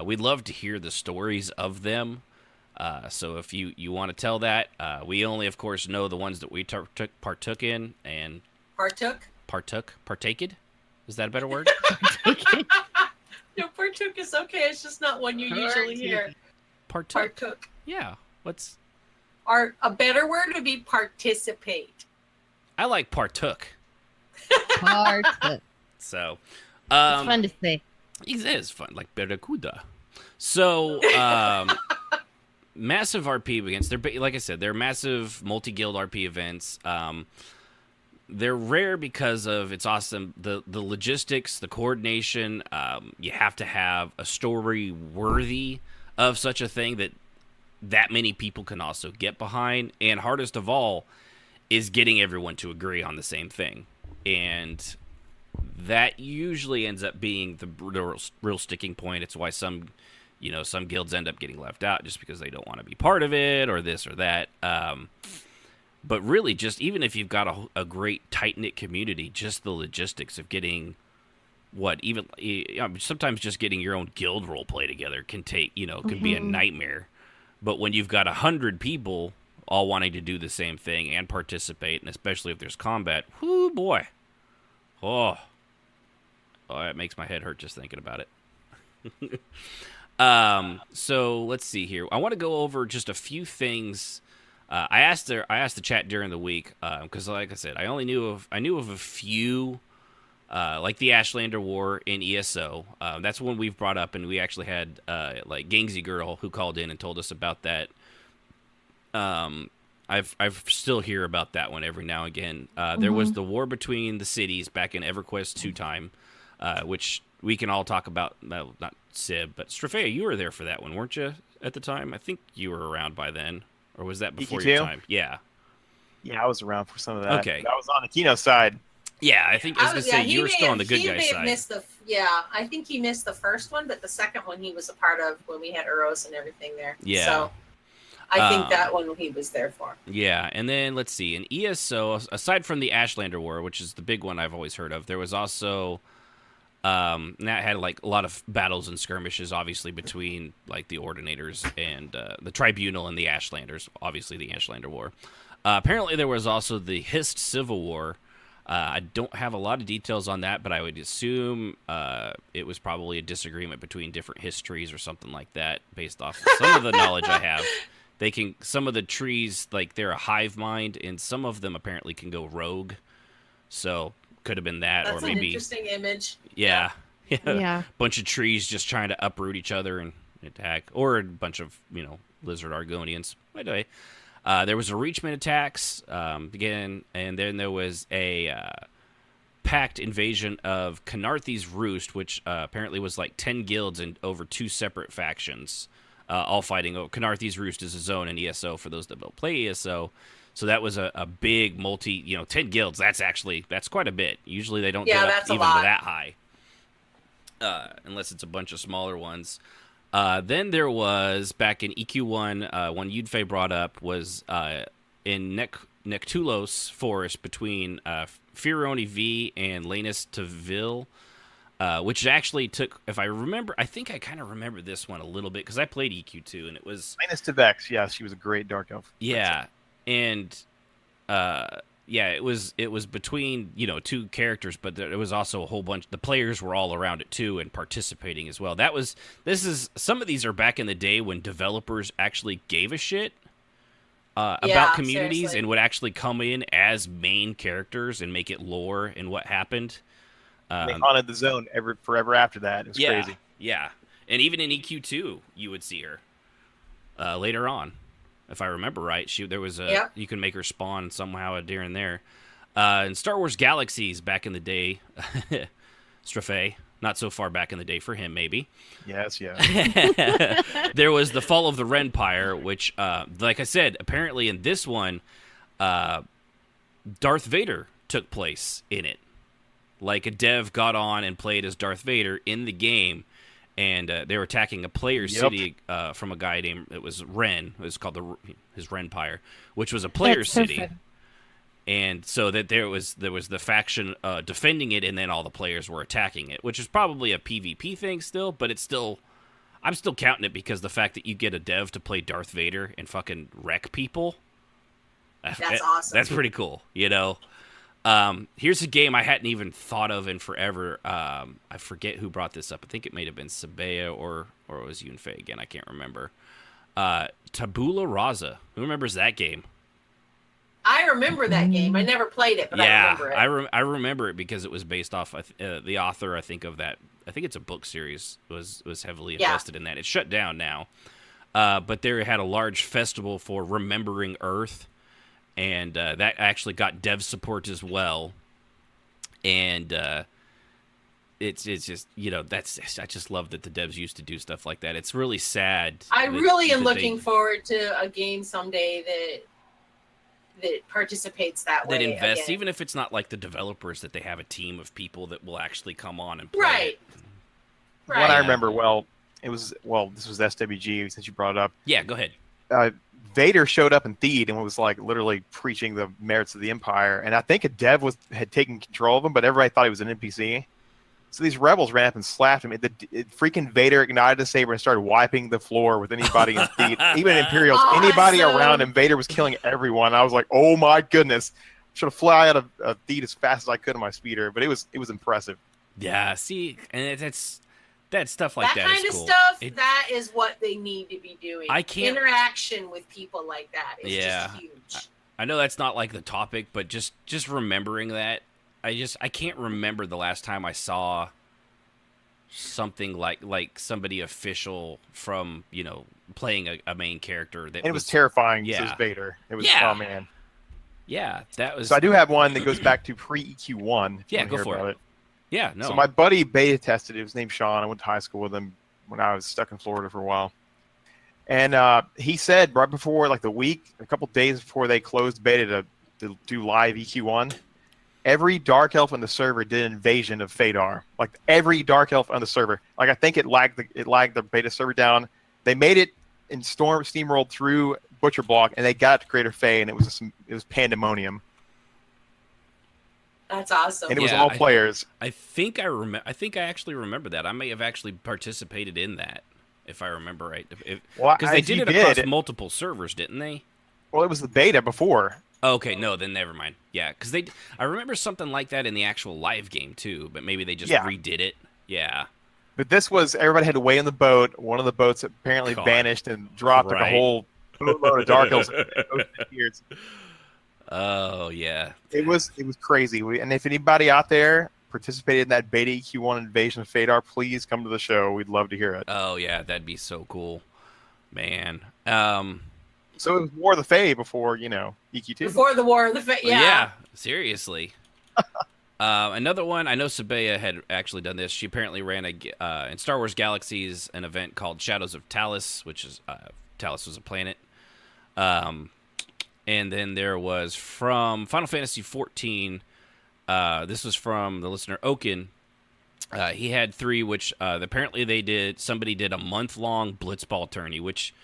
We'd love to hear the stories of them. So if you want to tell that, we only, of course, know the ones that we partook in and partaked. Is that a better word? No, partook is okay. It's just not one you usually hear. Partook. Yeah. A better word would be participate. I like partook. Partook. So, it's fun to say. It is fun, like Beracuda. So, massive RP events. They're, like I said, they're massive multi-guild RP events. They're rare because of, it's awesome, the logistics, the coordination. You have to have a story worthy of such a thing that many people can also get behind. And hardest of all is getting everyone to agree on the same thing. And that usually ends up being the real sticking point. It's why some guilds end up getting left out just because they don't want to be part of it or this or that. But really, just even if you've got a great tight-knit community, just the logistics of getting sometimes just getting your own guild role play together can be a nightmare. But when you've got 100 people all wanting to do the same thing and participate, and especially if there's combat, whoo boy, it makes my head hurt just thinking about it. So let's see here. I want to go over just a few things. I asked the chat during the week because, like I said, I knew of a few, like the Ashlander War in ESO. That's one we've brought up, and we actually had like Gangsy Girl who called in and told us about that. I've still hear about that one every now and again. There was the war between the cities back in EverQuest 2 time, which we can all talk about. No, not Sib, but Strafea, you were there for that one, weren't you, at the time? I think you were around by then. Or was that before your time? Yeah. Yeah, I was around for some of that. Okay. I was on the Kino side. Yeah, I think I was going to say you were still on the good guy side. I think he missed the first one, but the second one he was a part of when we had Uros and everything there. Yeah. So I think that one he was there for. Yeah, and then let's see. In ESO, aside from the Ashlander War, which is the big one I've always heard of, there was also and that had like a lot of battles and skirmishes, obviously, between like the Ordinators and the Tribunal and the Ashlanders, obviously the Ashlander War. Apparently there was also the Hist Civil War. I don't have a lot of details on that, but I would assume it was probably a disagreement between different histories or something like that, based off some of the knowledge I have. Some of the trees, like, they're a hive mind, and some of them apparently can go rogue. So could have been that. That's or maybe an interesting image. Yeah. Yeah. Bunch of trees just trying to uproot each other and attack, or a bunch of lizard Argonians. Anyway, there was a Reachman attacks again, and then there was a packed invasion of Canarthy's Roost, which apparently was like 10 guilds and over 2 separate factions, all fighting. Canarthy's Roost is a zone in ESO for those that don't play ESO. So that was a big 10 guilds. That's quite a bit. Usually they don't get up even to that high, unless it's a bunch of smaller ones. Then there was, back in EQ1, one Yudfei brought up, was in Nectulos Forest between Fironi V and Lanus Tavil. which actually took, if I remember, I think I kind of remember this one a little bit because I played EQ2 and it was Minus to Vex. Yeah, she was a great Dark Elf. yeah, and yeah, it was between two characters, but it was also a whole bunch. The players were all around it too and participating as well. Some of these are back in the day when developers actually gave a shit about communities seriously. and would actually come in as main characters and make it lore and what happened. They haunted the zone forever after that. It was crazy. Yeah, and even in EQ2, you would see her later on, if I remember right. There was you can make her spawn somehow during there. In Star Wars Galaxies back in the day, Strafe, not so far back in the day for him, maybe. Yes. There was the Fall of the Renpire, which, like I said, apparently in this one, Darth Vader took place in it. Like a dev got on and played as Darth Vader in the game, and they were attacking a player city from a guy named, it was Ren. It was called his Renpire, which was a player city. And so that there was the faction defending it, and then all the players were attacking it, which is probably a PvP thing still, but I'm still counting it because the fact that you get a dev to play Darth Vader and fucking wreck people. That's awesome. That's pretty cool, Here's a game I hadn't even thought of in forever. I forget who brought this up. I think it may have been Sabea or it was Yunfei again. I can't remember. Tabula Rasa. Who remembers that game? I remember that game. I never played it, but I remember it. I remember it because it was based off the author. I think of that. I think it's a book series. Was heavily invested in that. It's shut down now, but they had a large festival for remembering Earth. And that actually got dev support as well, and it's just I just love that the devs used to do stuff like that. It's really sad. I really am looking forward to a game someday that participates that way. That invests, again. even if it's not like the developers, that they have a team of people that will actually come on and play right. it. Right. What I remember this was SWG since you brought it up. Yeah, go ahead. Vader showed up in Theed and was like literally preaching the merits of the Empire, and I think a dev had taken control of him, but everybody thought he was an NPC. So these rebels ran up and slapped him. Freaking Vader ignited a saber and started wiping the floor with anybody in Theed, even Imperials, anybody around him. Vader was killing everyone. I was like, oh my goodness! Should have fly out of Theed as fast as I could on my speeder, but it was impressive. Yeah, see, and that stuff like that kind is of cool. stuff, that is what they need to be doing. Interaction with people like that is just huge. I know that's not like the topic, but just remembering that, I can't remember the last time I saw something like somebody official from playing a main character that. And it was terrifying. Yeah, as Vader. It was oh man. Yeah, that was. So I do have one that goes back to pre-EQ1. Yeah, go for it. Yeah, no. So my buddy beta tested it. His name's Sean. I went to high school with him when I was stuck in Florida for a while. And he said right before, like a couple days before they closed beta to do live EQ1, every Dark Elf on the server did an invasion of Fadar. Like every Dark Elf on the server. Like I think it lagged the beta server down. They made it in steamrolled through Butcher Block, and they got to Greater Fey, and it was pandemonium. That's awesome. And it was all players. I think I actually remember that. I may have actually participated in that, if I remember right. Because they did it across multiple servers, didn't they? Well, it was the beta before. Okay, no, then never mind. Yeah, because I remember something like that in the actual live game too, but maybe they just redid it. Yeah. But this was, everybody had to wait on the boat. One of the boats apparently vanished and dropped like a whole boatload of Dark Elves. Oh yeah, it was crazy. And if anybody out there participated in that beta EQ1 invasion of Fadar, please come to the show. We'd love to hear it. Oh yeah, that'd be so cool, man. So it was War of the Fae before EQ2. Before the War of the Fae, yeah. Yeah, seriously. Another one, I know Sabea had actually done this. She apparently ran in Star Wars Galaxies an event called Shadows of Talos, which is Talos was a planet. And then there was from Final Fantasy XIV. This was from the listener Oaken. He had 3, which apparently somebody did a month-long Blitzball tourney, which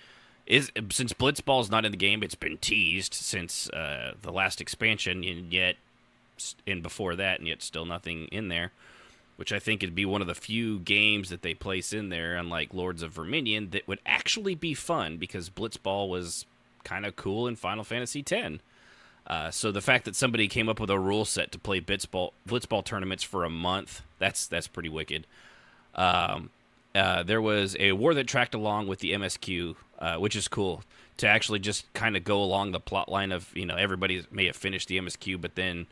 is, since Blitzball's not in the game, it's been teased since the last expansion, and before that, and yet still nothing in there. which I think would be one of the few games that they place in there, unlike Lords of Verminion, that would actually be fun because Blitzball was kind of cool in Final Fantasy X. So the fact that somebody came up with a rule set to play Blitzball tournaments for a month, that's pretty wicked. There was a war that tracked along with the MSQ, which is cool, to actually just kind of go along the plot line of, everybody may have finished the MSQ, but then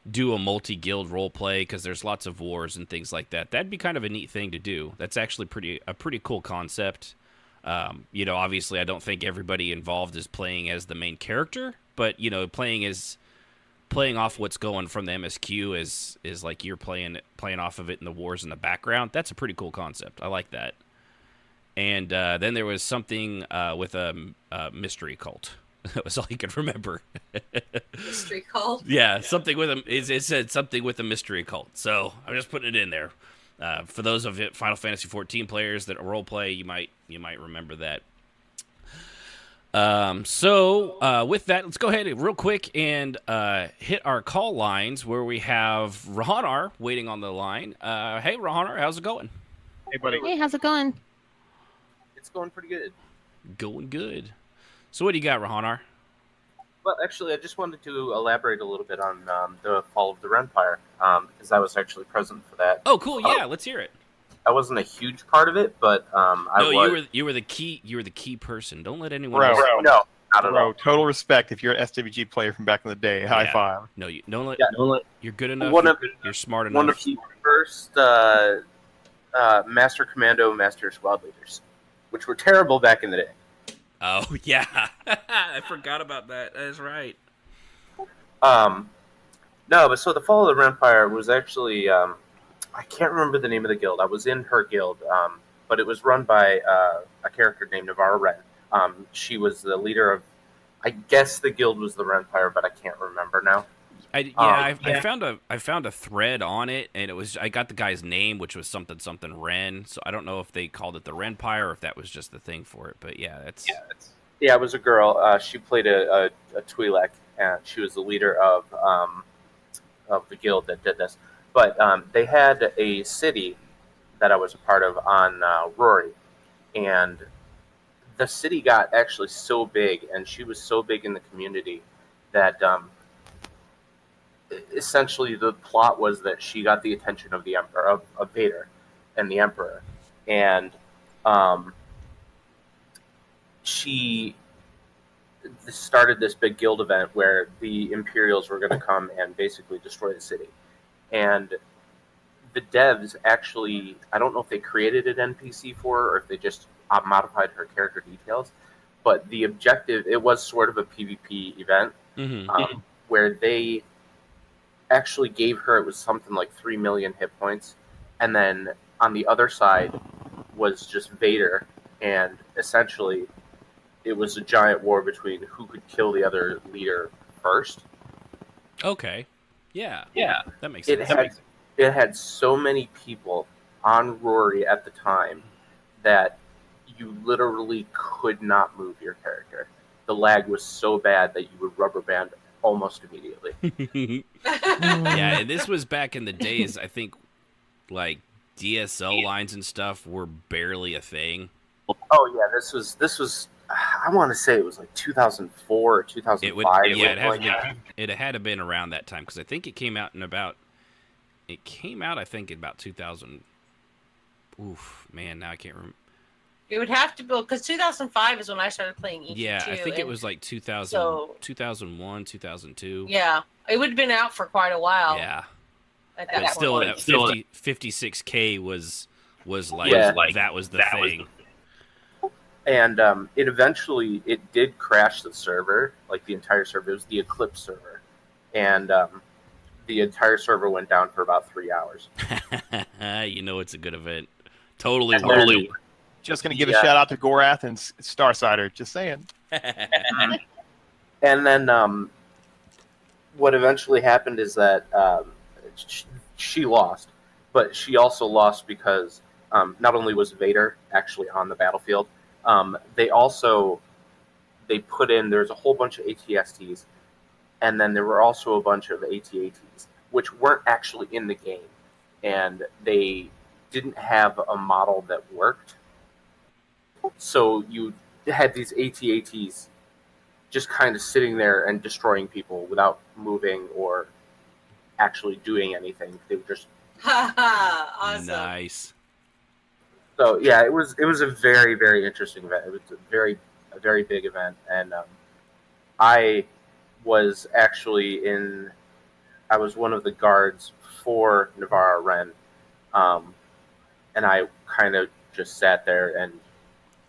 do a multi-guild role play because there's lots of wars and things like that. That'd be kind of a neat thing to do. That's actually a pretty cool concept. Obviously I don't think everybody involved is playing as the main character, but playing off what's going from the MSQ is like you're playing off of it in the wars in the background. That's a pretty cool concept. I like that. And then there was something with a mystery cult. That was all you could remember. Mystery cult? Yeah, something with it said something with a mystery cult. So I'm just putting it in there. For those of it Final Fantasy 14 players that role play, you might remember that. So with that, let's go ahead real quick and hit our call lines where we have Rahanar waiting on the line. Hey, Rahanar, how's it going? Hey, buddy. Hey, how's it going? It's going pretty good. Going good. So what do you got, Rahanar? Well, actually, I just wanted to elaborate a little bit on the fall of the Renfire, because I was actually present for that. Oh, cool. Yeah, let's hear it. I wasn't a huge part of it, but you were the key person. Don't let anyone Bro, else... No, not at all. Total respect if you're an SWG player from back in the day. High five. No, you don't let. Yeah, don't let. You're good enough. You're smart enough. One of the first Master Commando, Master Squad leaders, which were terrible back in the day. Oh yeah, I forgot about that. That is right. No, but so the fall of the Renfire was actually I can't remember the name of the guild. I was in her guild, but it was run by a character named Navarra Ren. She was the leader of, I guess the guild was the Renfire, but I can't remember now. I found a thread on it, and I got the guy's name, which was something Ren. So I don't know if they called it the Renpire or if that was just the thing for it. But yeah, it was a girl. She played a Twi'lek, and she was the leader of the guild that did this. But they had a city that I was a part of on Rory, and the city got actually so big, and she was so big in the community that essentially the plot was that she got the attention of the Emperor, of Vader and the Emperor, and she started this big guild event where the Imperials were going to come and basically destroy the city. And the devs actually, I don't know if they created an NPC for her or if they just modified her character details, but the objective, it was sort of a PvP event, where they actually gave her, it was something like 3 million hit points, and then on the other side was just Vader, and essentially it was a giant war between who could kill the other leader first. Okay. Yeah. That makes sense. It had so many people on Rory at the time that you literally could not move your character. The lag was so bad that you would rubber band almost immediately. Yeah, and this was back in the days, I think, like DSL lines and stuff were barely a thing. Oh yeah, this was I want to say it was like 2004 or 2005. It had to been around that time because I think it came out in about 2000. Oof, man, now I can't remember. It would have to be because 2005 is when I started playing ET2. Yeah, I think it was like 2000, 2001, 2002. Yeah, it would have been out for quite a while. Yeah, at that still point. that 56K was like that was the thing. And it eventually did crash the server, like the entire server. It was the Eclipse server, and the entire server went down for about 3 hours. You know, it's a good event. Totally. Just going to give a shout out to Gorath and Starsider. Just saying. And then what eventually happened is that she lost, but she also lost because not only was Vader actually on the battlefield, they put in, there's a whole bunch of ATSTs, and then there were also a bunch of AT-ATs, which weren't actually in the game. and they didn't have a model that worked. So you had these AT-ATs just kind of sitting there and destroying people without moving or actually doing anything. They were just awesome. Nice. So yeah, it was a very, very interesting event. It was a very big event, and I was actually I was one of the guards for Navarra Ren, and I kind of just sat there and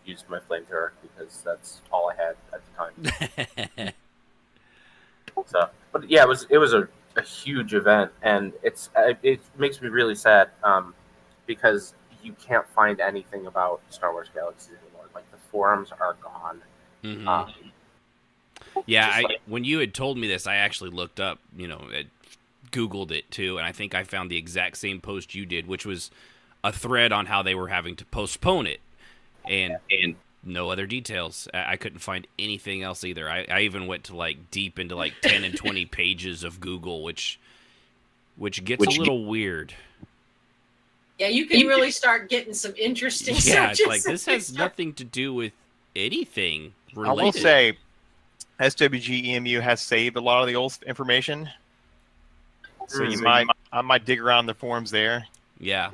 used my flamethrower because that's all I had at the time. So, but yeah, it was a huge event, and it makes me really sad because you can't find anything about Star Wars Galaxies anymore. Like the forums are gone. Mm-hmm. Yeah, when you had told me this, I actually looked up, Googled it too, and I think I found the exact same post you did, which was a thread on how they were having to postpone it, and no other details. I couldn't find anything else either. I even went to deep into 10 and 20 pages of Google, which gets a little weird. Yeah, you can really start getting some interesting searches. Yeah, it's this has nothing to do with anything related. I will say, SWG EMU has saved a lot of the old information, so I might dig around the forums there. Yeah.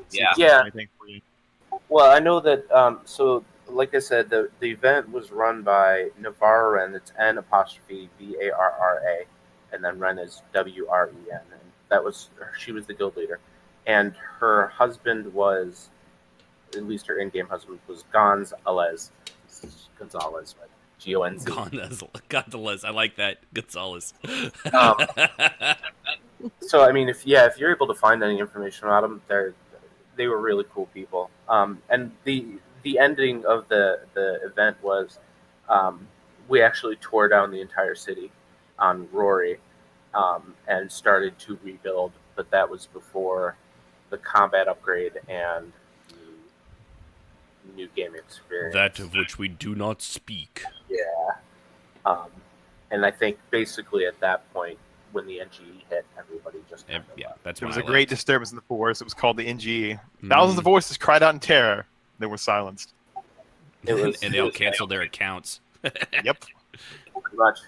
Well, I know that. So, like I said, the event was run by Navarra Ren. It's N''Varra, and then Ren is WREN, and she was the guild leader, and her husband was, at least her in-game husband was Gonzalez, but Gonz. Gonzalez. I like that. Gonzalez. So, I mean, if you're able to find any information about them, they were really cool people. And the ending of the event was we actually tore down the entire city on Rory and started to rebuild, but that was before the combat upgrade and new game experience. That of which we do not speak. Yeah. And I think basically at that point, when the NGE hit, everybody just that's there was a great disturbance in the force. It was called the NGE. Thousands of voices cried out in terror. They were silenced. And they all canceled their accounts. Yep. Pretty much.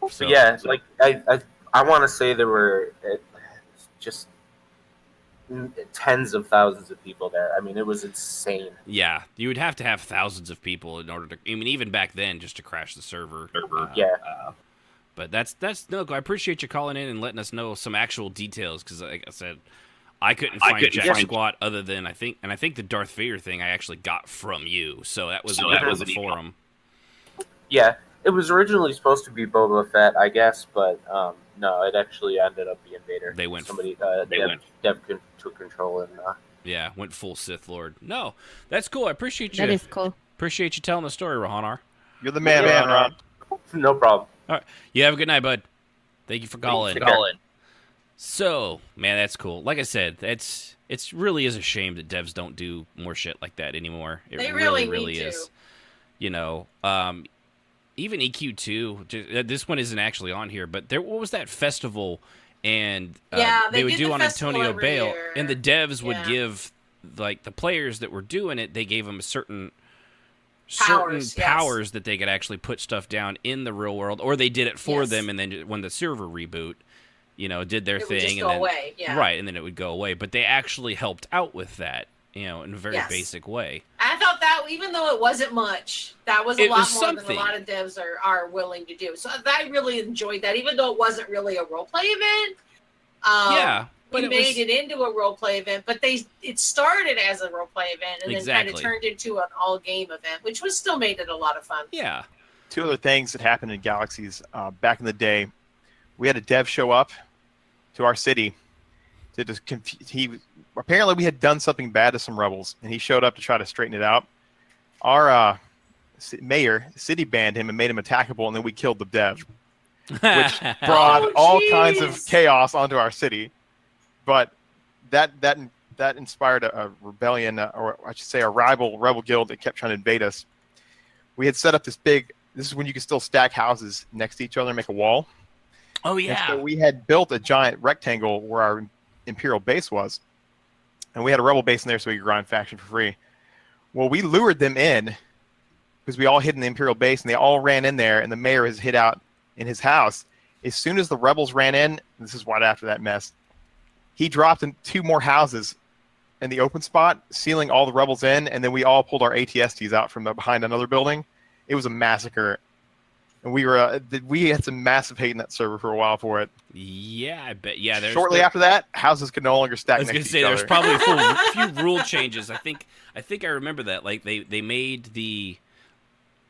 So yeah, I want to say there were just tens of thousands of people there. I mean, it was insane. Yeah, you would have to have thousands of people in order to. I mean, even back then, just to crash the server. But that's no. I appreciate you calling in and letting us know some actual details because, like I said, I couldn't find jack squat other than I think the Darth Vader thing I actually got from you. So that was the forum. Yeah, it was originally supposed to be Boba Fett, I guess, but no, it actually ended up being Vader. They went. Dev took control and. Yeah, went full Sith Lord. No, that's cool. I appreciate you. That is cool. Appreciate you telling the story, Rohanar. You're the man, Ron. No problem. All right. You have a good night, bud. Thank you for calling. So, man, that's cool. Like I said, it's really is a shame that devs don't do more shit like that anymore. It really is. Even EQ2, this one isn't actually on here, but what was that festival? And they would do on Antonio Bale, and the devs would give the players that were doing it, they gave them certain powers that they could actually put stuff down in the real world, or they did it for them, and then when the server reboot, did their thing, and then away. Yeah. Right, and then it would go away. But they actually helped out with that, in a very basic way. I thought that, even though it wasn't much, that was a lot more than a lot of devs are willing to do. So I really enjoyed that, even though it wasn't really a roleplay event. But it made it into a roleplay event, but it started as a roleplay event and then kind of turned into an all-game event, which still made it a lot of fun. Yeah. Two other things that happened in Galaxies back in the day. We had a dev show up to our city. Apparently we had done something bad to some rebels, and he showed up to try to straighten it out. Our mayor, city banned him and made him attackable, and then we killed the dev, which brought all kinds of chaos onto our city. But that inspired a rebellion, or I should say a rival rebel guild that kept trying to invade us. We had set up this is when you can still stack houses next to each other and make a wall. Oh, yeah. And so we had built a giant rectangle where our Imperial base was, and we had a rebel base in there, so we could grind faction for free. Well, we lured them in because we all hid in the Imperial base, and they all ran in there, and the mayor has hid out in his house. As soon as the rebels ran in, this is right after that mess, he dropped in 2 more houses in the open spot, sealing all the rebels in, and then we all pulled our ATSTs out from behind another building. It was a massacre, and we had some massive hate in that server for a while for it. Yeah, I bet. Yeah, shortly after that, houses could no longer stack. I was next gonna to say each there's other. probably a few rule changes. I think I remember that. Like they made the.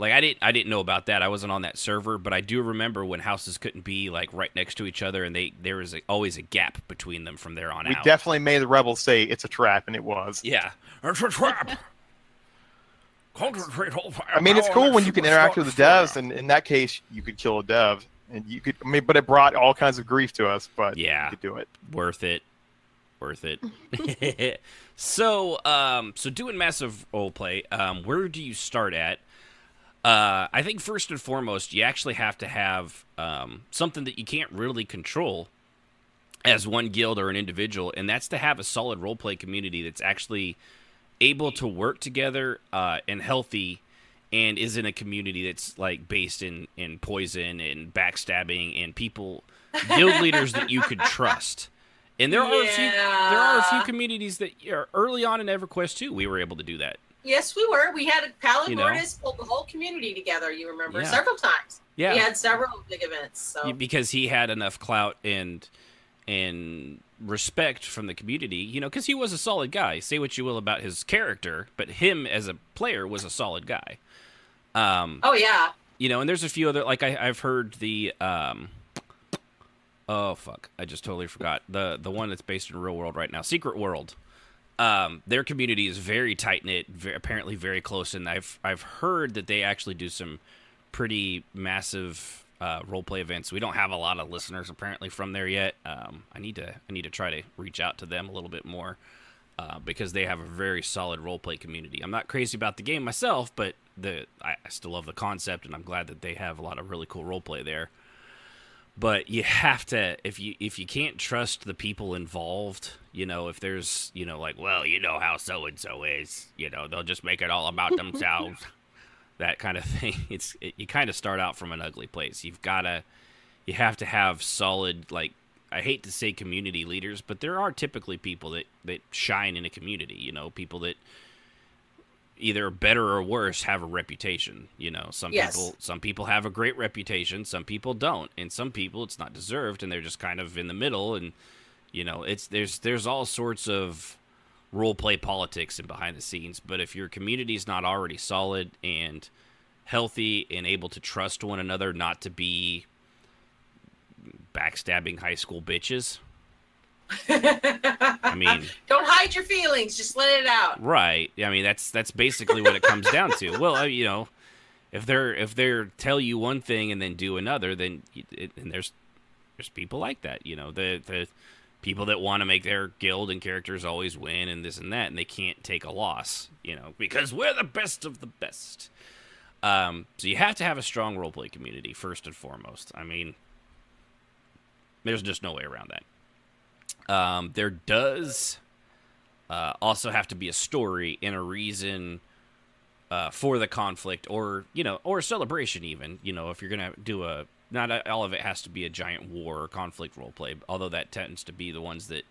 Like I didn't know about that. I wasn't on that server, but I do remember when houses couldn't be like right next to each other, and there was always a gap between them from there on out. We definitely made the rebels say it's a trap, and it was. Yeah, it's a trap. I mean, it's cool when you can interact with the devs, and in that case, you could kill a dev, and you could. I mean, but it brought all kinds of grief to us. But yeah, you could do it. Worth it. So doing massive roleplay. Where do you start at? I think first and foremost, you actually have to have something that you can't really control as one guild or an individual, and that's to have a solid roleplay community that's actually able to work together and healthy, and is in a community that's like based in poison and backstabbing and people, guild leaders that you could trust. And there are a few communities that are early on in EverQuest 2 we were able to do that. Yes, we were. We had Paladin Mortis pulled the whole community together. You remember several times. Yeah, we had several big events. So because he had enough clout and respect from the community, because he was a solid guy. Say what you will about his character, but him as a player was a solid guy. Oh yeah. And there's a few other I've heard the oh fuck, I just totally forgot the one that's based in real world right now, Secret World. Their community is very tight knit, apparently very close, and I've heard that they actually do some pretty massive roleplay events. We don't have a lot of listeners apparently from there yet. I need to try to reach out to them a little bit more because they have a very solid roleplay community. I'm not crazy about the game myself, but I still love the concept, and I'm glad that they have a lot of really cool roleplay there. But you have to, if you can't trust the people involved, if there's, how so-and-so is, they'll just make it all about themselves, that kind of thing. You kind of start out from an ugly place. You have to have solid, I hate to say community leaders, but there are typically people that shine in a community, people that either better or worse have a reputation. Some people have a great reputation, some people don't, and some people it's not deserved, and they're just kind of in the middle. And there's all sorts of role play politics and behind the scenes. But if your community is not already solid and healthy and able to trust one another, not to be backstabbing high school bitches. I mean, don't hide your feelings, just let it out. Right. I mean, that's basically what it comes down to. Well, if they're tell you one thing and then do another, then and there's people like that. The people that want to make their guild and characters always win and this and that, and they can't take a loss. Because we're the best of the best. So you have to have a strong roleplay community first and foremost. I mean, there's just no way around that. There does also have to be a story and a reason for the conflict, or a celebration even. If you're gonna do not all of it has to be a giant war or conflict roleplay, although that tends to be the ones that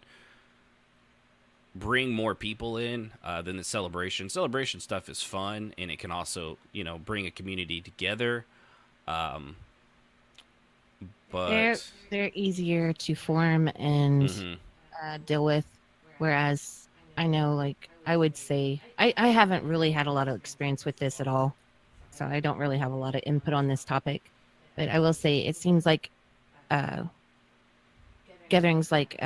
bring more people in than the celebration. Celebration stuff is fun, and it can also bring a community together. But they're easier to form and deal with, whereas I know, I would say I haven't really had a lot of experience with this at all, so I don't really have a lot of input on this topic. But I will say it seems like gatherings like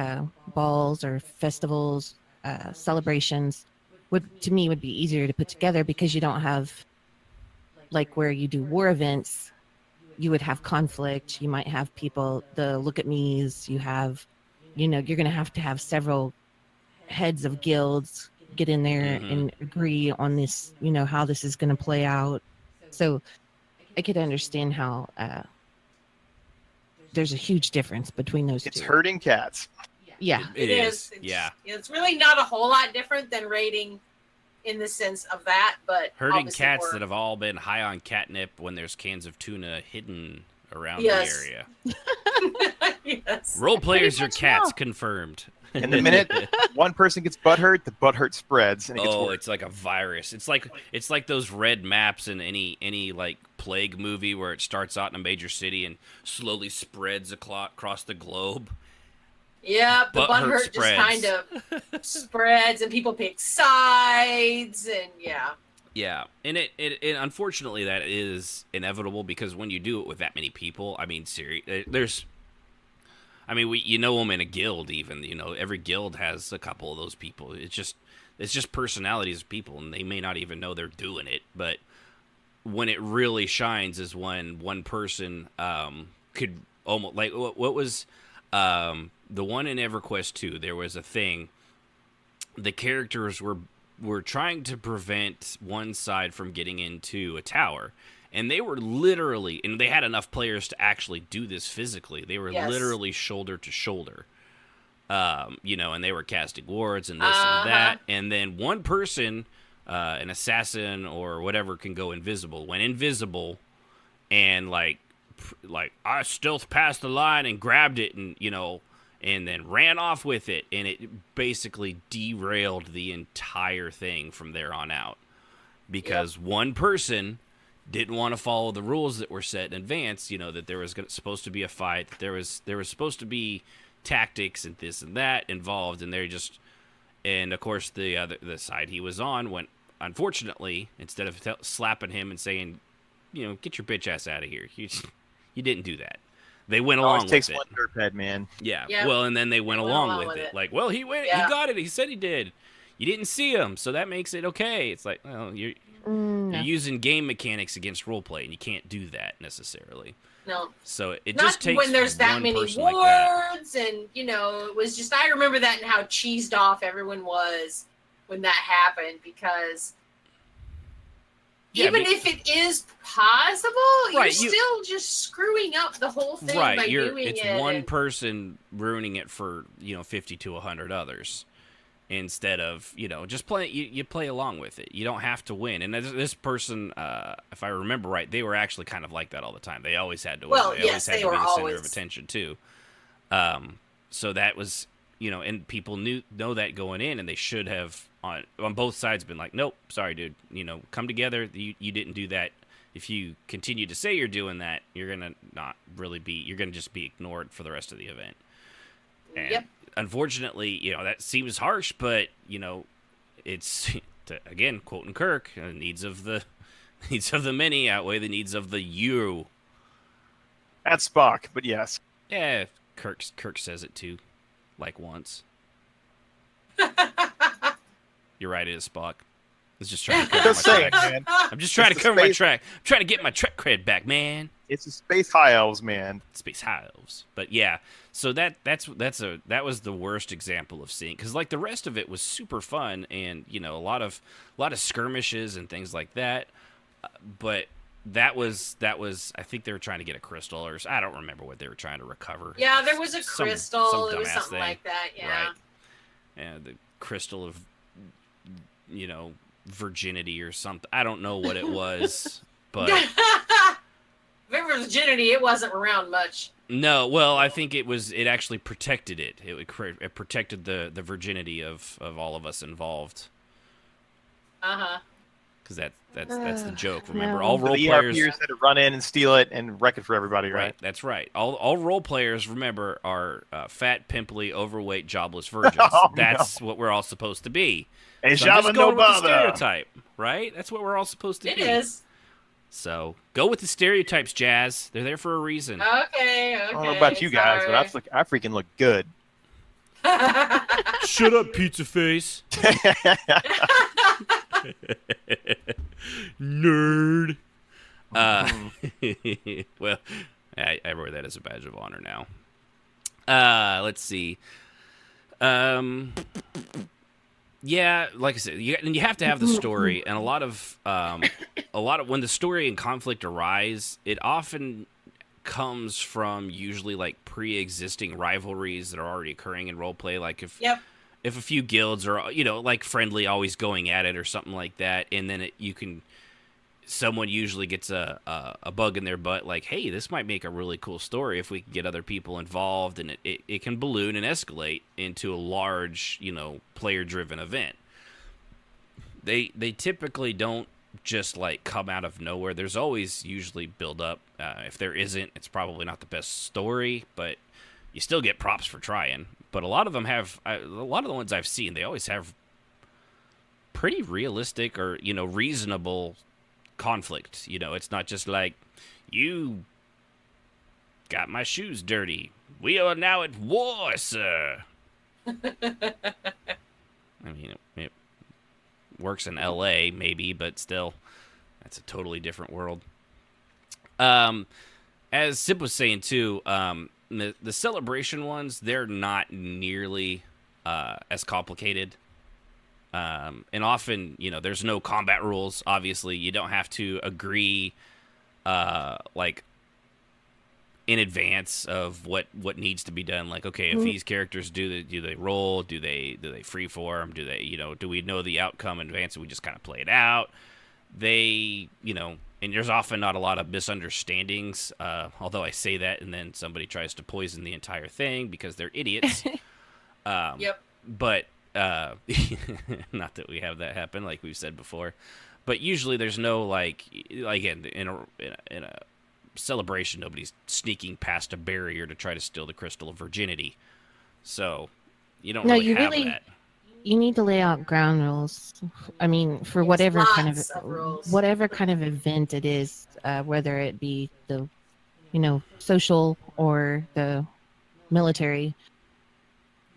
balls or festivals, celebrations would be easier to put together, because you don't have where you do war events. You would have conflict. You might have people, the look at me's. You have, you're going to have several heads of guilds get in there and agree on this, how this is going to play out. So I could understand how there's a huge difference between those two. It's herding cats. Yeah. It is. It's really not a whole lot different than raiding in the sense of that, but herding cats that have all been high on catnip when there's cans of tuna hidden around the area. Yes. Role players are cats, confirmed. And the minute one person gets butthurt, the butthurt spreads, and it gets worse. It's like a virus. It's like those red maps in any like plague movie where it starts out in a major city and slowly spreads across the globe. Yeah, the butthurt just kind of spreads, and people pick sides, and yeah. Yeah, and it unfortunately that is inevitable because when you do it with that many people, I mean, we them in a guild even. Every guild has a couple of those people. It's just personalities of people, and they may not even know they're doing it. But when it really shines is when one person could almost like what was the one in EverQuest 2. There was a thing. The characters were trying to prevent one side from getting into a tower. And they were literally, and they had enough players to actually do this physically. They were literally shoulder to shoulder, and they were casting wards and this and that. And then one person, an assassin or whatever, can go invisible. Went invisible, and like I stealth past the line and grabbed it, and and then ran off with it, and it basically derailed the entire thing from there on out because one person didn't want to follow the rules that were set in advance, that there was supposed to be a fight, that there was supposed to be tactics and this and that involved, and of course the side he was on went, unfortunately, instead of slapping him and saying, get your bitch ass out of here, you didn't do that. They went along with it. It takes one dirtbag, man. Yeah. Well, and then they went along with it. Like, well, he got it. He said he did. You didn't see him, so that makes it okay. It's like, well, you're using game mechanics against roleplay, and you can't do that necessarily. No. So it not just takes when there's that one many person words, like that. and it was just, I remember that and how cheesed off everyone was when that happened, because even if it is possible, you're still just screwing up the whole thing by doing it. It's one person ruining it for 50 to 100 others. Instead of, just play, you play along with it. You don't have to win. And this person, if I remember right, they were actually kind of like that all the time. They always had to win. Well, they always had to be the center of attention, too. So that was, and people know that going in, and they should have, on both sides, been like, nope, sorry, dude. Come together. You didn't do that. If you continue to say you're doing that, you're going to not really be, you're going to just be ignored for the rest of the event. And unfortunately, that seems harsh, but it's again quoting Kirk: the needs of the many outweigh the needs of the you. That's Spock, but yes. Yeah, Kirk says it too, like once. You're right, it is Spock. I was just trying to cover my tracks. Man. I'm just trying to cover my track. I'm trying to get my trek cred back, man. It's the space high elves, man. Space high elves, but yeah. So that was the worst example of seeing, because like the rest of it was super fun and a lot of skirmishes and things like that, but that was I think they were trying to get a crystal, or I don't remember what they were trying to recover. Yeah, there was a crystal. It was something thing. like that. Yeah. Right. Yeah, the crystal of virginity or something. I don't know what it was, but virginity, it wasn't around much. No, well, I think it actually protected it. It protected the virginity of all of us involved. Because that's the joke. Remember, all role players had to run in and steal it and wreck it for everybody, right? That's right. All role players, remember, are fat, pimply, overweight, jobless virgins. That's what we're all supposed to be. Hey, so I'm just going with the stereotype, right? That's what we're all supposed to be. It is. So go with the stereotypes, Jazz. They're there for a reason. Okay. I don't know about you guys, but I freaking look good. Shut up, pizza face. Nerd. Well, I wear that as a badge of honor now. Let's see. Yeah, like I said, you have to have the story, and a lot of when the story and conflict arise, it often comes from usually like pre-existing rivalries that are already occurring in roleplay. Like if a few guilds are, you know, like friendly, always going at it or something like that, and then someone usually gets a bug in their butt, like, hey, this might make a really cool story if we can get other people involved, and it can balloon and escalate into a large, you know, player-driven event. They typically don't just like come out of nowhere. There's always usually build up. If there isn't, it's probably not the best story, but you still get props for trying. But a lot of them have, a lot of the ones I've seen, they always have pretty realistic or, you know, reasonable conflict. You know, it's not just like, you got my shoes dirty. We are now at war, sir. I mean, it works in LA maybe, but still, that's a totally different world. As Sip was saying too, the celebration ones, they're not nearly as complicated. And often, you know, there's no combat rules. Obviously, you don't have to agree like in advance of what needs to be done. Like, okay, if these characters do they roll? Do they freeform? Do they, you know, do we know the outcome in advance and we just kind of play it out? They, you know, and there's often not a lot of misunderstandings. Although I say that and then somebody tries to poison the entire thing because they're idiots. But not that we have that happen, like we've said before. But usually there's no like in a celebration, nobody's sneaking past a barrier to try to steal the crystal of virginity. So you don't really have that. You need to lay out ground rules. I mean, for whatever kind of event it is, whether it be the, you know, social or the military.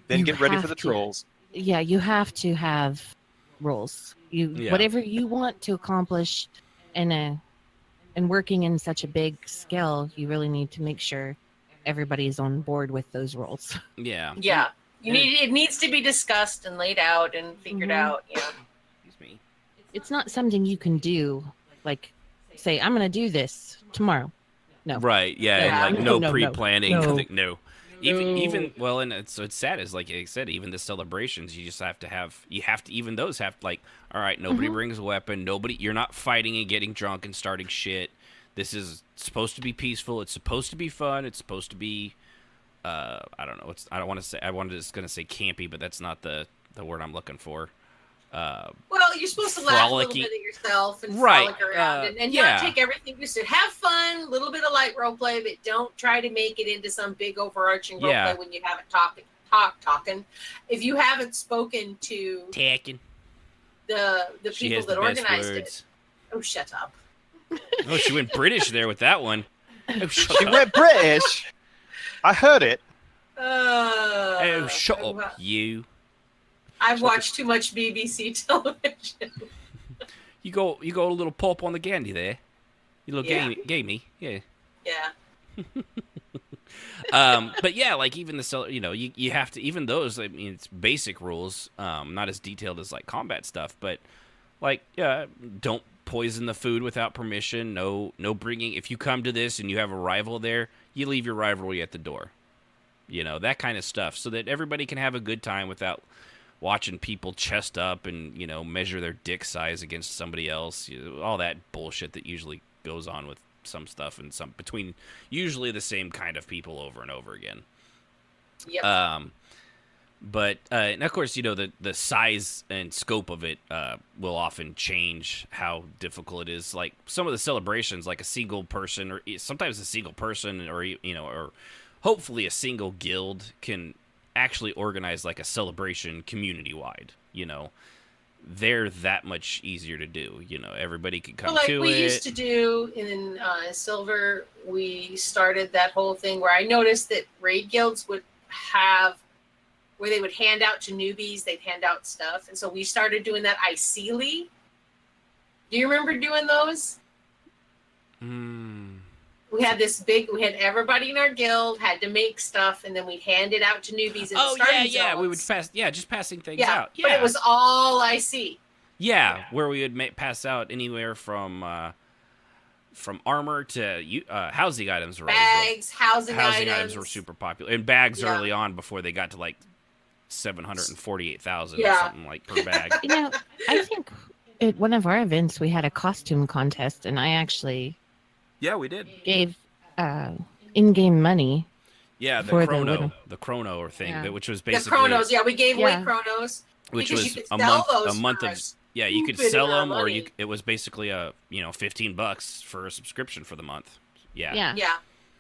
Then get ready for the trolls. Yeah, you have to have rules. Whatever you want to accomplish and working in such a big scale, you really need to make sure everybody's on board with those rules. Yeah. It needs to be discussed and laid out and figured out. Yeah. Excuse me. It's not something you can do, like, say, I'm going to do this tomorrow. No. Right. Yeah. And like no pre-planning. No. Nothing. No. Even well, and it's sad is like I said, even the celebrations, you just have to even those have like, all right, nobody brings a weapon, you're not fighting and getting drunk and starting shit. This is supposed to be peaceful. It's supposed to be fun. It's supposed to be, I don't know. I wanted to say campy, but that's not the word I'm looking for. Well, you're supposed to laugh a little bit at yourself and frolic around and not take everything. Just have fun, a little bit of light role play, but don't try to make it into some big overarching role play when you haven't talking. If you haven't spoken to the people that organized it. Oh, shut up. Oh, she went British there with that one. Oh, she went British. I heard it. Oh, shut up, you. I've watched too much BBC television. You go a little pop on the Gandhi there. You little gamey. Yeah. Yeah. But yeah, like even you have to, even those, I mean, it's basic rules, not as detailed as like combat stuff, but like, don't poison the food without permission. No bringing, if you come to this and you have a rival there, you leave your rivalry at the door. You know, that kind of stuff, so that everybody can have a good time without watching people chest up and, you know, measure their dick size against somebody else. All that bullshit that usually goes on with some stuff and some between usually the same kind of people over and over again. Yep. But and of course, you know, the size and scope of it will often change how difficult it is. Like some of the celebrations, like a single person, or sometimes a single person, or you know, or hopefully a single guild can actually organize like a celebration community wide. You know, they're that much easier to do. You know, everybody can come to it. Like we used to do in Silver, we started that whole thing where I noticed that raid guilds would have where they would hand out to newbies, they'd hand out stuff. And so we started doing that Iceli. Do you remember doing those? We had everybody in our guild had to make stuff, and then we'd hand it out to newbies. In we would just passing things out. Yeah, but it was all IC. Yeah, where we would pass out anywhere from from armor to housing items were bags, housing items were super popular, and bags early on before they got to like 748,000 or something like per bag. I think at one of our events we had a costume contest, and I actually we did gave in-game money. Yeah, the chrono or thing, which was basically the chronos. Yeah, we gave away chronos, which was a month of. Yeah, you could sell them, or it was basically a $15 for a subscription for the month. Yeah,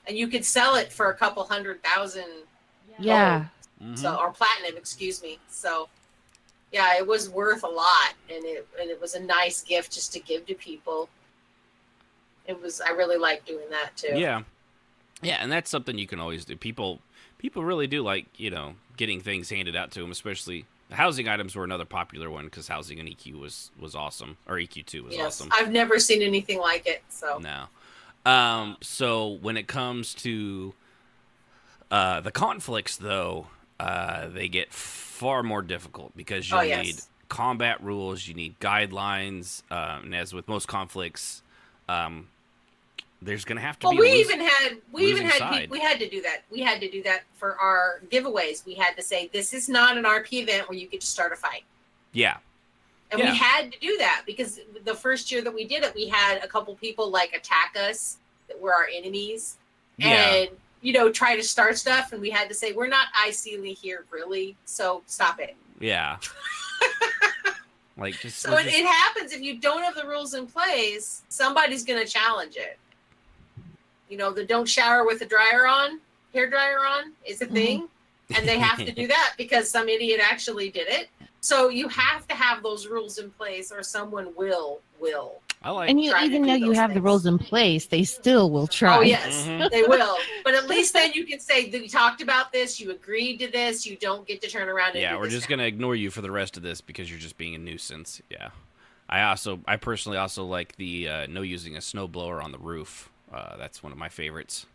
and you could sell it for a couple 100,000. Yeah, so or platinum, excuse me. So, yeah, it was worth a lot, and it was a nice gift just to give to people. I really like doing that too. Yeah, and that's something you can always do. People really do like getting things handed out to them, especially. The housing items were another popular one because housing and EQ was awesome, or EQ2 was awesome. I've never seen anything like it. So no. So when it comes to the conflicts, though, they get far more difficult because you need combat rules, you need guidelines, and as with most conflicts, there's going to have to be. We had to do that. We had to do that for our giveaways. We had to say this is not an RP event where you get to start a fight. Yeah. And we had to do that because the first year that we did it, we had a couple people attack us that were our enemies and try to start stuff, and we had to say we're not IC'ly here really, so stop it. Yeah. It happens if you don't have the rules in place, somebody's going to challenge it. The don't shower with a hair dryer on is a thing. And they have to do that because some idiot actually did it. So you have to have those rules in place or someone will. And even though you have the rules in place, they still will try. Oh, yes, they will. But at least then you can say, we talked about this, you agreed to this, you don't get to turn around and we're just going to ignore you for the rest of this because you're just being a nuisance. Yeah. I personally also like the no using a snowblower on the roof. That's one of my favorites.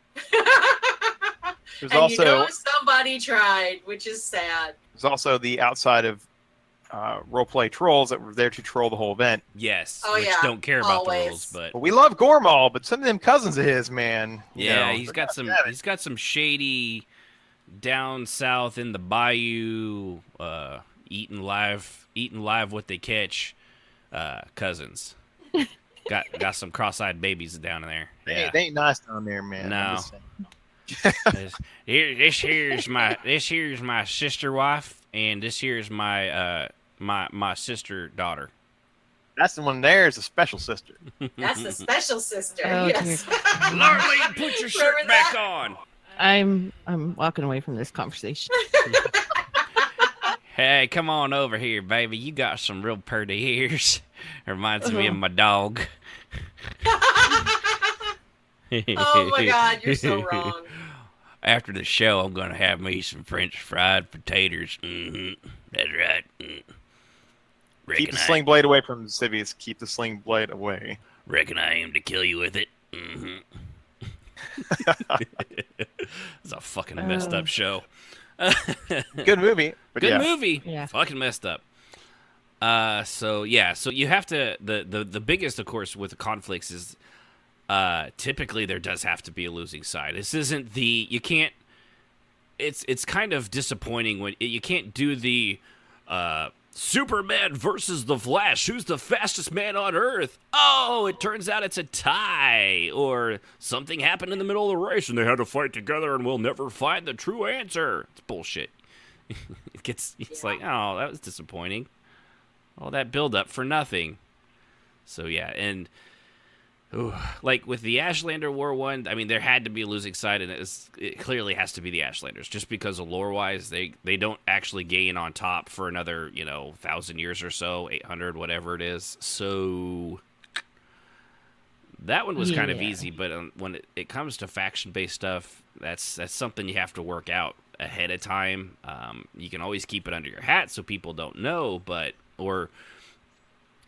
There's also somebody tried, which is sad. There's also the outside of roleplay trolls that were there to troll the whole event. Yes, which don't care about the rules, but we love Gormal, but some of them cousins of his, man. He's got some shady down south in the bayou, eating live what they catch, cousins. Got some cross-eyed babies down in there. Yeah. They ain't nice down there, man. No. This here's my sister wife, and this here's my my sister daughter. That's the one there is a special sister. That's the special sister. Oh, yes. Larley, put your shirt back on. I'm walking away from this conversation. Hey, come on over here, baby. You got some real pretty ears. Reminds me of my dog. Oh my God, you're so wrong. After the show, I'm gonna have me some French fried potatoes. That's right. Keep the sling blade away from Civius. Keep the sling blade away. Reckon I aim to kill you with it. It's a fucking messed up show. Good movie. But Good movie. Yeah. Fucking messed up. So you have to the biggest, of course, with the conflicts is typically there does have to be a losing side. This isn't you can't. It's kind of disappointing when you can't do the Superman versus the Flash. Who's the fastest man on Earth? Oh, it turns out it's a tie, or something happened in the middle of the race and they had to fight together, and we'll never find the true answer. It's bullshit. It's like, oh, that was disappointing. All that build up for nothing. So yeah, and like with the Ashlander War one, I mean, there had to be a losing side, and it clearly has to be the Ashlanders, just because of lore-wise, they don't actually gain on top for another 1,000 years or so, 800, whatever it is. So that one was kind of easy, but when it comes to faction-based stuff, that's something you have to work out ahead of time. You can always keep it under your hat so people don't know, but or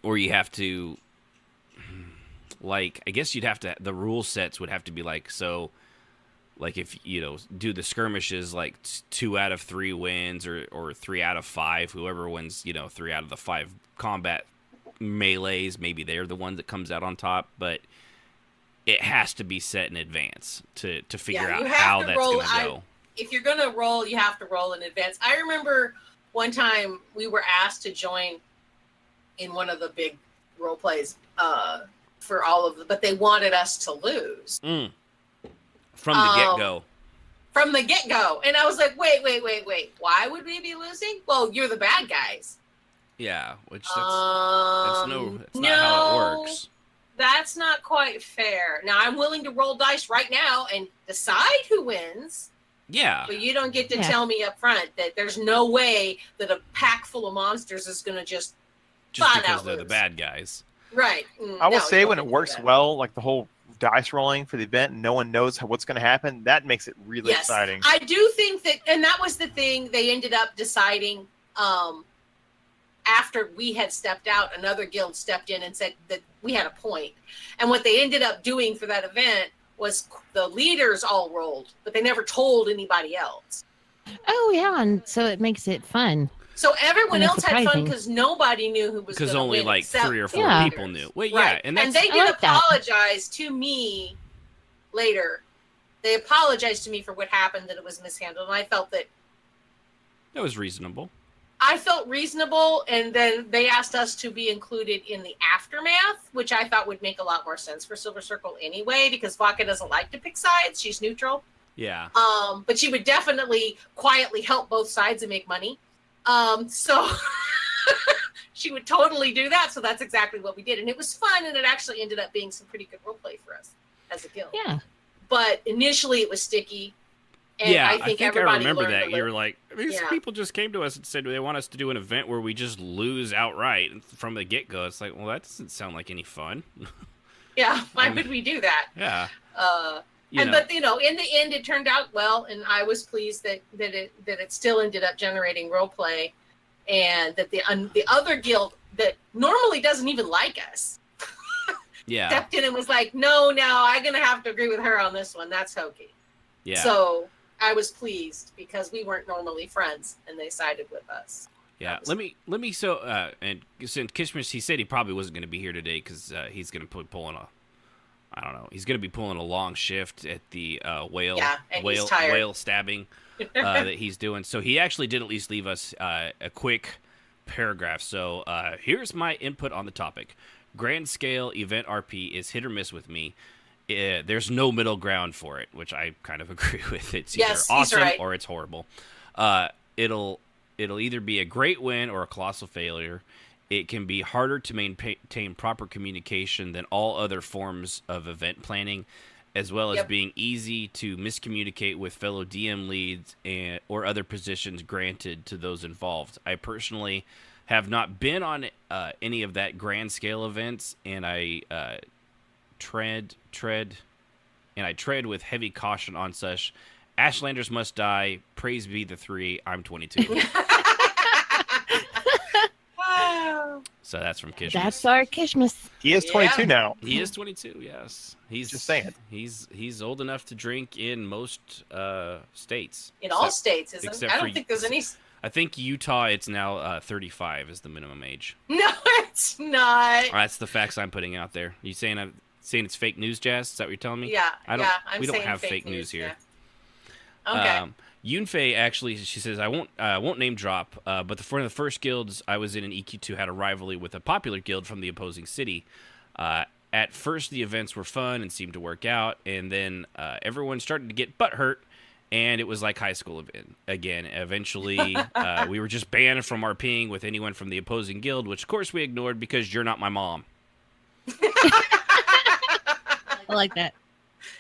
you have to. Like, I guess you'd have to, the rule sets would have to be like, so, like, if, do the skirmishes, like, 2 out of 3 wins, or 3 out of 5, whoever wins, 3 out of the 5 combat melees, maybe they're the one that comes out on top, but it has to be set in advance to figure Yeah, out you have how to that's roll. going to go. If you're gonna roll, you have to roll in advance. I remember one time we were asked to join in one of the big role plays for all of them, but they wanted us to lose From the get-go. From the get-go, and I was like, wait. Why would we be losing? Well, you're the bad guys. Yeah, which that's not how it works. That's not quite fair. Now, I'm willing to roll dice right now and decide who wins. Yeah. But you don't get to tell me up front that there's no way that a pack full of monsters is going to just because they're the bad guys. Right. I will say when it works well, like the whole dice rolling for the event, and no one knows what's going to happen, that makes it really exciting. I do think that, and that was the thing they ended up deciding after we had stepped out, another guild stepped in and said that we had a point. And what they ended up doing for that event was the leaders all rolled, but they never told anybody else. Oh, yeah, and so it makes it fun. So everyone And else had fun surprising. because nobody knew who was going to win. Because only like except 3 or 4 Yeah. people knew. Well, yeah, Right. and And that's, they did like that. apologize to me later. They apologized to me for what happened, that it was mishandled. And I felt that that was reasonable. I felt reasonable, and then they asked us to be included in the aftermath, which I thought would make a lot more sense for Silver Circle anyway, because Vodka doesn't like to pick sides. She's neutral. Yeah. But she would definitely quietly help both sides and make money. So she would totally do that. So that's exactly what we did. And it was fun, and it actually ended up being some pretty good role play for us as a guild. Yeah. But initially it was sticky. And yeah, I think everybody remember learned that. to You live. were like, these people just came to us and said they want us to do an event where we just lose outright from the get-go. It's like, well, that doesn't sound like any fun. Yeah, why would we do that? Yeah. But in the end, it turned out well, and I was pleased that it still ended up generating role play, and that the other guild that normally doesn't even like us stepped in and was like, no, I'm gonna have to agree with her on this one. That's hokey. Yeah. So I was pleased because we weren't normally friends, and they sided with us. Yeah, let me and since Kishmish, he said he probably wasn't going to be here today because he's going to be pulling he's going to be pulling a long shift at the whale stabbing that he's doing. So he actually did at least leave us a quick paragraph. So here's my input on the topic. Grand scale event RP is hit or miss with me. There's no middle ground for it, which I kind of agree with. It's either awesome or it's horrible. It'll either be a great win or a colossal failure. It can be harder to maintain proper communication than all other forms of event planning, as well as being easy to miscommunicate with fellow DM leads or other positions granted to those involved. I personally have not been on any of that grand scale events, and I tread with heavy caution on such. Ashlanders must die. Praise be the 3. I'm 22. So that's from Kishmas. That's our Kishmas. He is 22 now. He is 22. Yes, he's just saying. He's old enough to drink in most states. In all states, isn't it? I don't think there's any. I think Utah, it's now 35 is the minimum age. No, it's not. That's the facts I'm putting out there. You saying it's fake news, Jazz? Is that what you're telling me? Yeah. We don't have fake news here. Yeah. Okay. Yunfei actually, she says, I won't name drop, but one of the first guilds I was in EQ2 had a rivalry with a popular guild from the opposing city. At first, the events were fun and seemed to work out, and then everyone started to get butthurt, and it was like high school again. Eventually, we were just banned from RPing with anyone from the opposing guild, which of course we ignored because you're not my mom. I like that.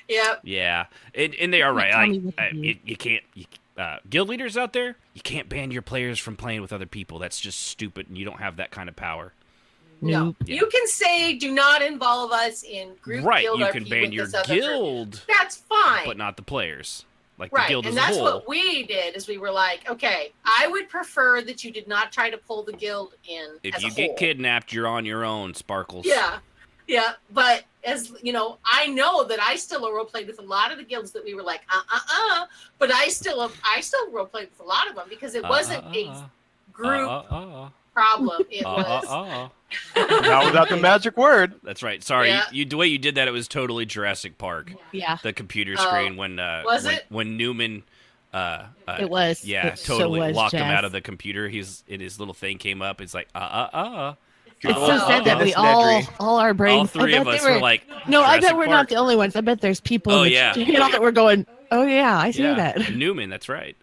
Yep. Yeah, and they are right. You can't. Guild leaders out there, you can't ban your players from playing with other people. That's just stupid, and you don't have that kind of power. No, you can say do not involve us in group guild you RP can ban with your this other guild. group. That's fine, but not the players. Like right, the guild and as a that's whole. what we did. Is we were like, okay, I would prefer that you did not try to pull the guild in. If as you a get whole. kidnapped, you're on your own, Sparkles. Yeah, but as you know, I know that I still role played with a lot of the guilds that we were like, but I still role played with a lot of them because it wasn't a group problem. It was Not without the magic word. That's right. Sorry, Yeah. the way you did that, it was totally Jurassic Park. Yeah, The computer screen when Was it? when Newman it was. yeah, It so totally was, locked him Jess. out of the computer. His little thing came up. It's like It's so sad that we Dennis Nedry. all our brains. all three I of bet us they were like, no, I bet Jurassic we're Park. not the only ones. I bet there's people Oh, in the yeah. channel that were going, oh yeah, I see Yeah, that. Newman. That's right.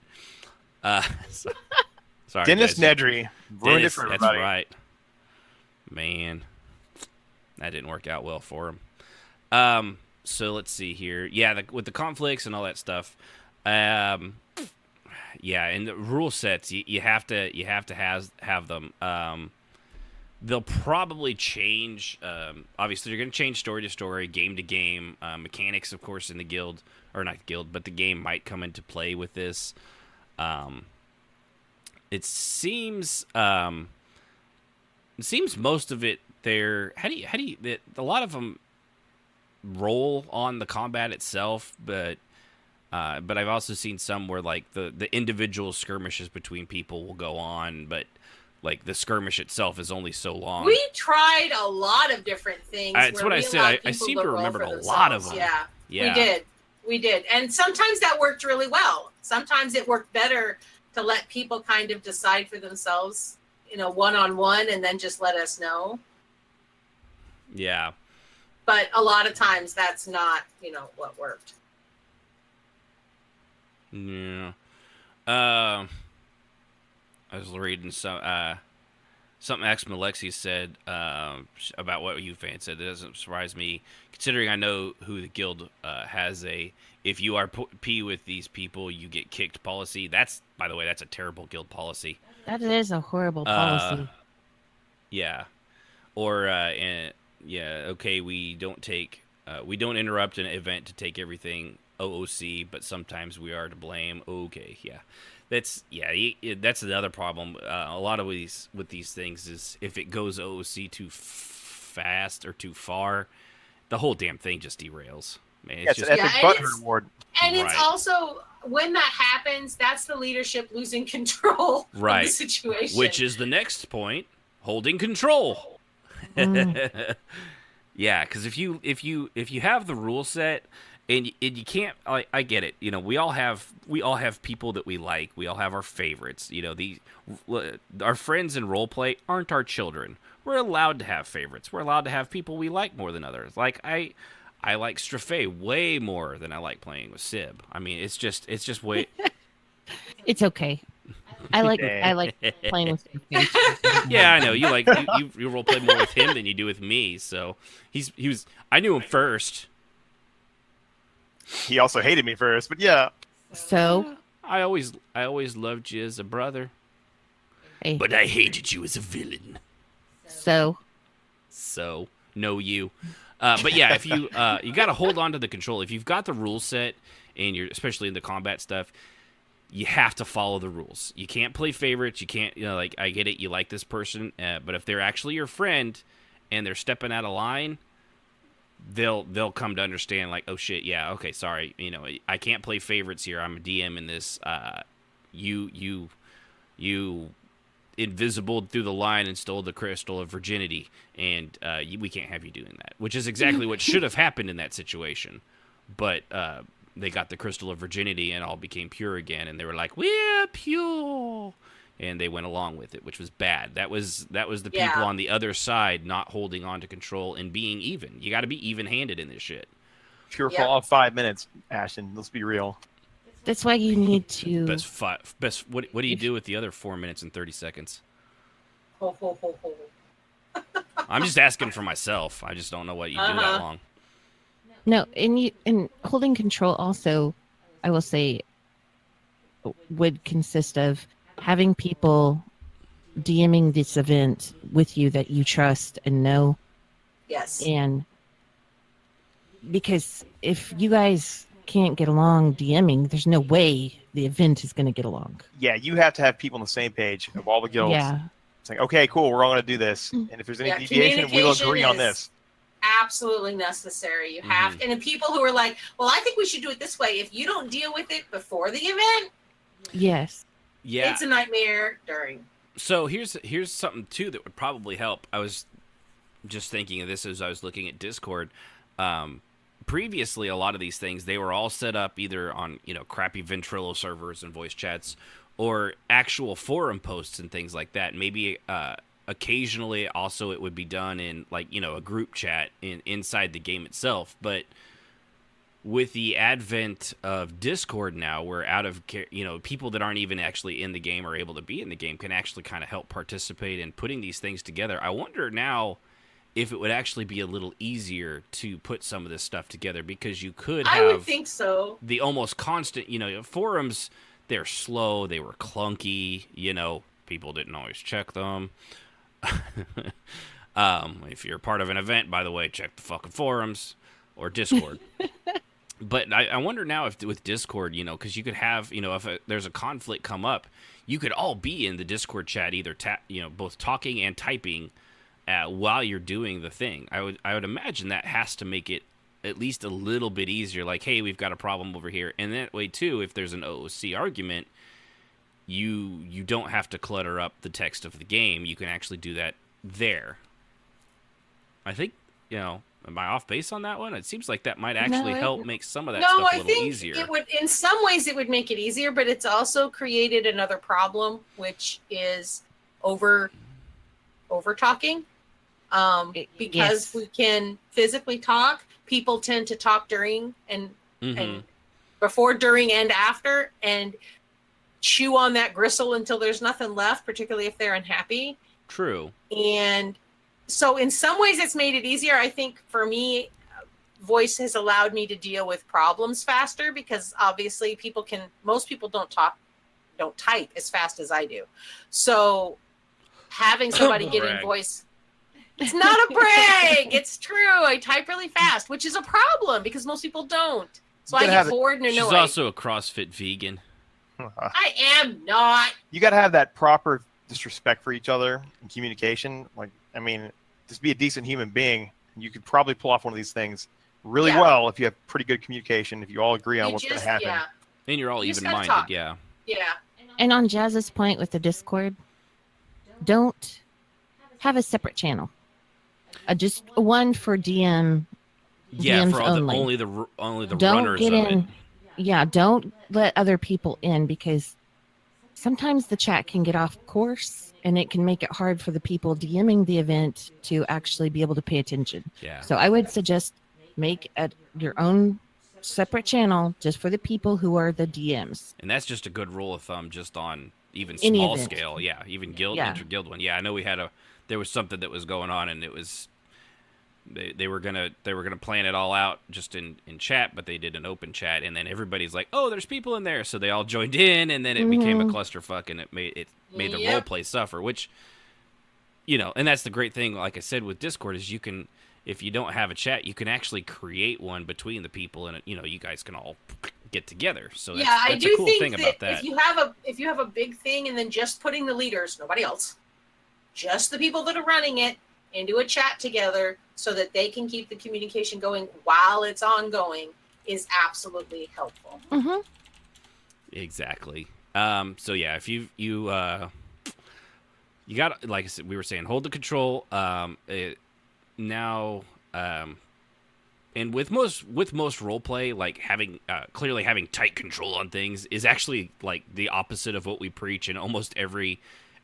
Sorry, Dennis guys. Nedry ruined it for That's everybody. right. Man, that didn't work out well for him. So let's see here. Yeah, with the conflicts and all that stuff. Yeah, and the rule sets, you have to have them. They'll probably change. Obviously, they're going to change story to story, game to game. Mechanics, of course, in the guild, or not guild, but the game might come into play with this. It seems most of it there. How do you? A lot of them roll on the combat itself, but I've also seen some where like the individual skirmishes between people will go on, but like the skirmish itself is only so long. We tried a lot of different things. That's where what I we said. allowed I people seem to roll remember for a lot of themselves. them. Yeah, we did, and sometimes that worked really well. Sometimes it worked better to let people kind of decide for themselves, one-on-one, and then just let us know. Yeah. But a lot of times that's not, what worked. Yeah. I was reading something Alexi said about what you fans said. It doesn't surprise me, considering I know who the guild has a if you are P with these people, you get kicked policy. By the way, that's a terrible guild policy. That is a horrible policy. Yeah. Or, okay, we don't interrupt an event to take everything OOC, but sometimes we are to blame. Okay, yeah. That's the other problem. A lot of with these things is if it goes OOC too fast or too far, the whole damn thing just derails. Man, It's an epic button reward. And Right. it's also, when that happens, that's the leadership losing control of the situation. Which is the next point, holding control. Yeah, because if you have the rule set and you can't, I get it. We all have people that we like. We all have our favorites. Our friends in roleplay aren't our children. We're allowed to have favorites. We're allowed to have people we like more than others. Like I like Strafe way more than I like playing with Sib. I mean, it's just way. It's okay. I like playing with Steve. Yeah, I know you role play more with him than you do with me. So he was. I knew him first. He also hated me first, but yeah. So I always loved you as a brother, hey, but I hated you as a villain. So know you. But yeah, if you got to hold on to the control. If you've got the rule set and you're especially in the combat stuff, you have to follow the rules. You can't play favorites. You can't, like, I get it. You like this person, but if they're actually your friend and they're stepping out of line, they'll come to understand, like, oh shit, yeah, okay, sorry, I can't play favorites here. I'm a DM in this. You invisible through the line and stole the crystal of virginity, and we can't have you doing that. Which is exactly what should have happened in that situation, but they got the crystal of virginity and all became pure again, and they were like, we're pure, and they went along with it, which was bad. That was the people on the other side not holding on to control and being even. You got to be even-handed in this shit. Pure fall of 5 minutes, Ashton. Let's be real. that's why you need to. What do you do with the other 4 minutes and 30 seconds? Ho, ho, ho, ho. I'm just asking for myself. I just don't know what you do that long. No, and holding control also, I will say, would consist of having people DMing this event with you that you trust and know. Yes. And because if you guys can't get along DMing, there's no way the event is going to get along. Yeah, you have to have people on the same page of all the guilds. Yeah. It's like, okay, cool, we're all going to do this. And if there's any deviation, we'll agree on this. Absolutely necessary. You have to, and the people who are like, well, I think we should do it this way. If you don't deal with it before the event, yes, yeah, it's a nightmare during. So here's something too that would probably help. I was just thinking of this as I was looking at Discord. Previously, a lot of these things, they were all set up either on, crappy Ventrilo servers and voice chats, or actual forum posts and things like that. Maybe occasionally also it would be done in a group chat inside the game itself. But with the advent of Discord now, where people that aren't even actually in the game or able to be in the game can actually kind of help participate in putting these things together. I wonder now if it would actually be a little easier to put some of this stuff together, because you could have, I would think so, the almost constant, forums, they're slow, they were clunky, people didn't always check them. If you're part of an event, by the way, check the fucking forums or Discord. But I wonder now if with Discord, because you could have, if there's a conflict come up, you could all be in the Discord chat, either both talking and typing while you're doing the thing. I would imagine that has to make it at least a little bit easier. Like, hey, we've got a problem over here, and that way too, if there's an OOC argument, you don't have to clutter up the text of the game. You can actually do that there. I think, am I off base on that one? It seems like that might actually help make some of that stuff a little easier. No, I think it would, in some ways it would make it easier, but it's also created another problem, which is over talking. Because we can physically talk, people tend to talk during and before, during, and after, and chew on that gristle until there's nothing left, particularly if they're unhappy. True. And so in some ways it's made it easier. I think for me, voice has allowed me to deal with problems faster, because obviously most people don't type as fast as I do. So having somebody get in voice, it's not a brag. It's true. I type really fast, which is a problem because most people don't. So I get bored and annoyed. She's also a CrossFit vegan. I am not. You got to have that proper disrespect for each other and communication. Just be a decent human being. You could probably pull off one of these things really well if you have pretty good communication, if you all agree on what's going to happen. Yeah. And you're all even-minded, yeah. Yeah. And on Jazz's point with the Discord, don't have a separate channel. Just one for DMs for only the don't runners get of in. it. Yeah, don't let other people in, because sometimes the chat can get off course and it can make it hard for the people DMing the event to actually be able to pay attention. Yeah. So I would suggest make your own separate channel just for the people who are the DMs. And that's just a good rule of thumb, just on even Any small event. scale. Yeah, even inter-guild one. Yeah, I know there was something that was going on, and it was they were gonna plan it all out just in chat, but they did an open chat, and then everybody's like, oh, there's people in there, so they all joined in, and then it became a clusterfuck, and it made the role play suffer, which, and that's the great thing, like I said, with Discord, is you can, if you don't have a chat, you can actually create one between the people, and you guys can all get together. So that's, I do a cool think thing about that. If you have a big thing, and then just putting the leaders, nobody else, just the people that are running it, into a chat together so that they can keep the communication going while it's ongoing is absolutely helpful. Mm-hmm. Exactly. So yeah, if you got, like I said, we were saying, hold the control. Now, and with most role play, like clearly having tight control on things is actually like the opposite of what we preach in almost every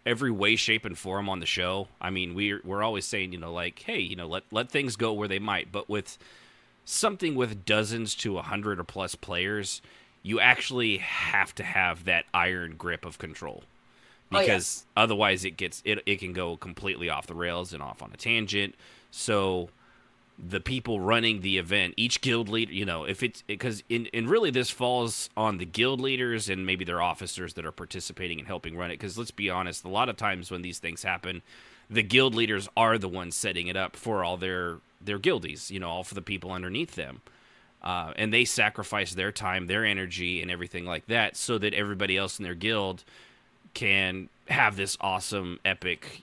way, shape, and form on the show. I mean, we're always saying, hey, let things go where they might. But with something with dozens to 100 or plus players, you actually have to have that iron grip of control, because otherwise it can go completely off the rails and off on a tangent. So the people running the event, each guild leader, because really this falls on the guild leaders and maybe their officers that are participating and helping run it. Because let's be honest, a lot of times when these things happen, the guild leaders are the ones setting it up for all their guildies, all for the people underneath them. And they sacrifice their time, their energy, and everything like that so that everybody else in their guild can have this awesome, epic,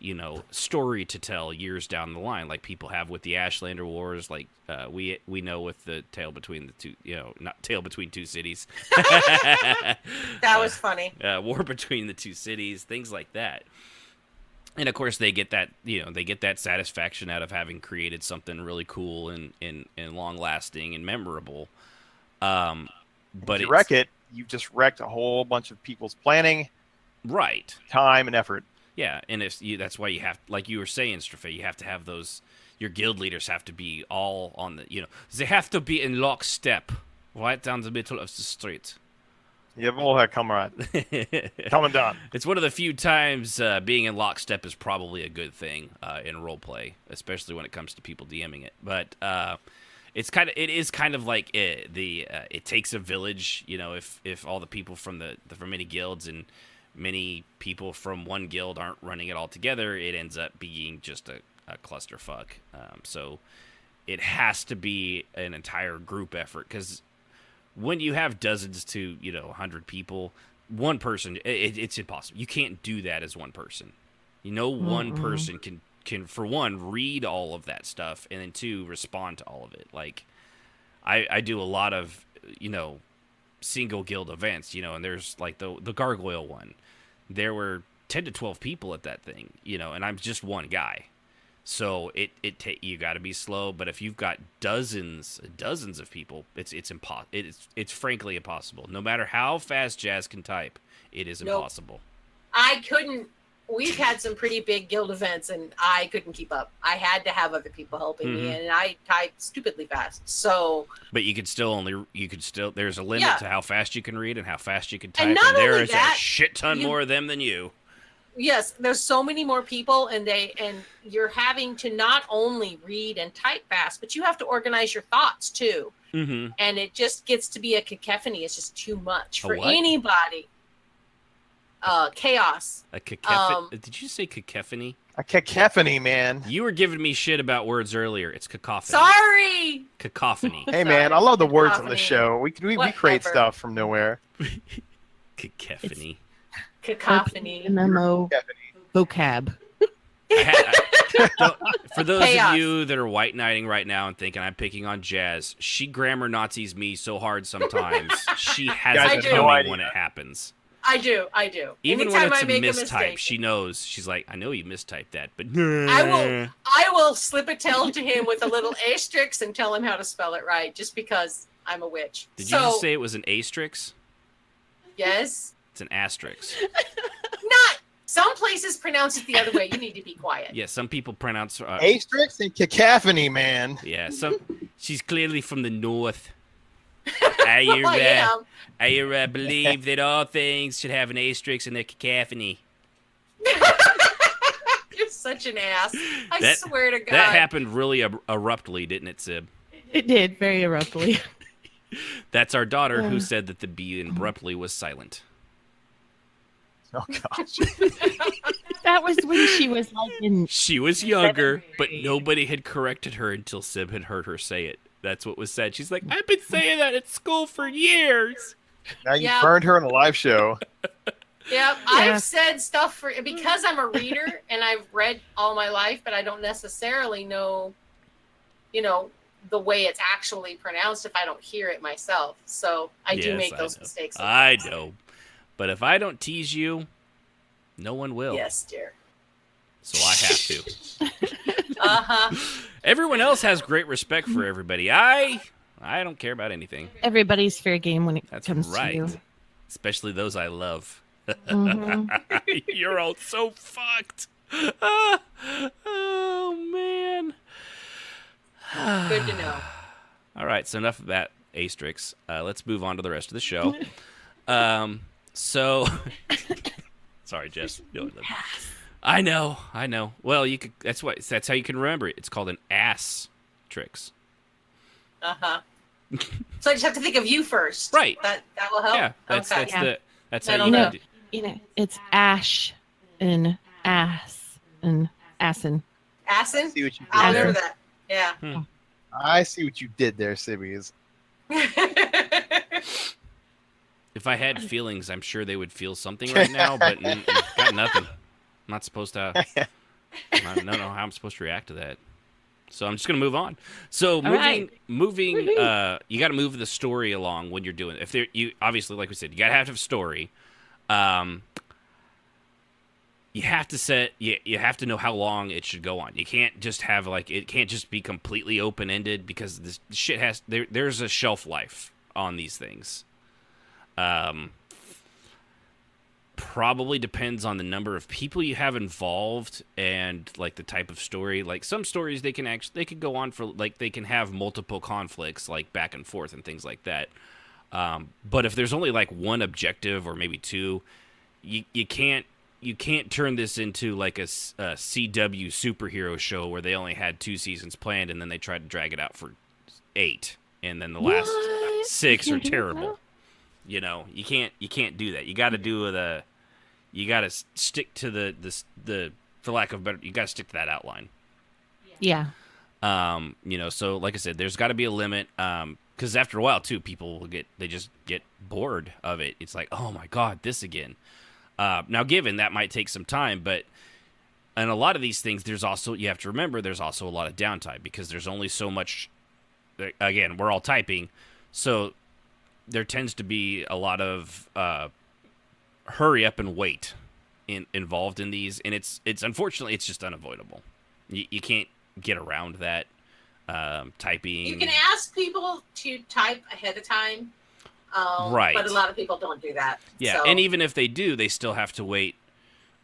story to tell years down the line, like people have with the Ashlander Wars, like we know with the Tale Between the Two, not Tale Between Two Cities. That was funny. War Between the Two Cities, things like that. And of course, they get that they get that satisfaction out of having created something really cool and long lasting and memorable. But if you wreck it, you've just wrecked a whole bunch of people's planning, right? Time and effort. Yeah, and that's why you have, like you were saying, Strafe, you have to have those. Your guild leaders have to be all on the, they have to be in lockstep, right down the middle of the street. You've all had comrade. Come and done. It's one of the few times being in lockstep is probably a good thing in roleplay, especially when it comes to people DMing it. But it is kind of like it takes a village. If all the people from many guilds and many people from one guild aren't running it all together, it ends up being just a clusterfuck. So it has to be an entire group effort, because when you have dozens to 100 people, one person, it's impossible. You can't do that as one person. One person can for one read all of that stuff, and then two, respond to all of it. Like I do a lot of single guild events, and there's like the gargoyle one. There were 10 to 12 people at that thing, and I'm just one guy. So you got to be slow, but if you've got dozens of people, it's frankly impossible. No matter how fast Jazz can type, it is impossible. I couldn't. We've had some pretty big guild events, and I couldn't keep up. I had to have other people helping me, and I type stupidly fast. So, but you could still there's a limit to how fast you can read and how fast you can type, and there is a shit ton more of them than you. Yes, there's so many more people, and you're having to not only read and type fast, but you have to organize your thoughts too. Mm-hmm. And it just gets to be a cacophony. It's just too much for anybody. Chaos. A cacophony? Did you say cacophony? A cacophony, man. You were giving me shit about words earlier. It's cacophony. Sorry. Cacophony. Hey, man, I love the words on the show. We create stuff from nowhere. Cacophony. Cacophony. MMO vocab. For those of you that are white knighting right now and thinking I'm picking on Jazz, she grammar Nazis me so hard sometimes. She has it coming when it happens. I do. Even anytime when it's I make a mistype, mistake, she knows. She's like, I know you mistyped that, but I will slip a tell to him with a little asterisk and tell him how to spell it right, just because I'm a witch. Did you just say it was an asterisk? Yes. It's an asterisk. Not. Some places pronounce it the other way. You need to be quiet. Yeah, some people pronounce asterisk and cacophony, man. Yeah, she's clearly from the north. I believe that all things should have an asterisk in their cacophony. You're such an ass. I swear to God. That happened really abruptly, didn't it, Sib? It did, very abruptly. That's our daughter who said that the B in abruptly was silent. Oh, gosh. That was when she was like She was younger, but nobody had corrected her until Sib had heard her say it. That's what was said. She's like, I've been saying that at school for years. Now you burned her in a live show. Yeah, I've said stuff because I'm a reader and I've read all my life, but I don't necessarily know, the way it's actually pronounced if I don't hear it myself. So I do make those mistakes. I know. But if I don't tease you, no one will. Yes, dear. So I have to. Uh-huh. Everyone else has great respect for everybody. I don't care about anything. Everybody's fair game when it comes to you. Especially those I love. Mm-hmm. You're all so fucked. Oh, man. Good to know. All right, so enough about asterisks. Let's move on to the rest of the show. Sorry, Jess. I know. Well, you could. That's how you can remember it. It's called an ass tricks. Uh-huh. So I just have to think of you first. Right. That will help. Yeah. That's how you do. It's ash and ass and assin. Assin? See what you did I'll there. remember that. Yeah. I see what you did there, Sibbies. If I had feelings, I'm sure they would feel something right now, but got nothing. I'm not supposed to. I don't know how I'm supposed to react to that. So I'm just gonna move on. So moving. You got to move the story along when you're doing it. You obviously, like we said, you got to have a story. you have to set you have to know how long it should go on. You can't just have like it can't just be completely open ended because this shit has there's a shelf life on these things. Probably depends on the number of people you have involved and like the type of story. Like some stories they could go on for like they can have multiple conflicts like back and forth and things like that. But if there's only like one objective or maybe two, you can't turn this into like a CW superhero show where they only had 2 seasons planned and then they tried to drag it out for 8 and then the last 6 are terrible. You know, you can't do that. You got to you got to stick to the for lack of better, you got to stick to that outline. Yeah. You know, so like I said, there's got to be a limit. Because after a while too, people will just get bored of it. It's like, oh my god, this again. Now, given that might take some time, but in a lot of these things, you have to remember there's also a lot of downtime because there's only so much. Again, we're all typing, so there tends to be a lot of hurry up and wait involved in these, and it's unfortunately it's just unavoidable. You can't get around that. Typing. You can ask people to type ahead of time. Right. But a lot of people don't do that. Yeah, so. And even if they do, they still have to wait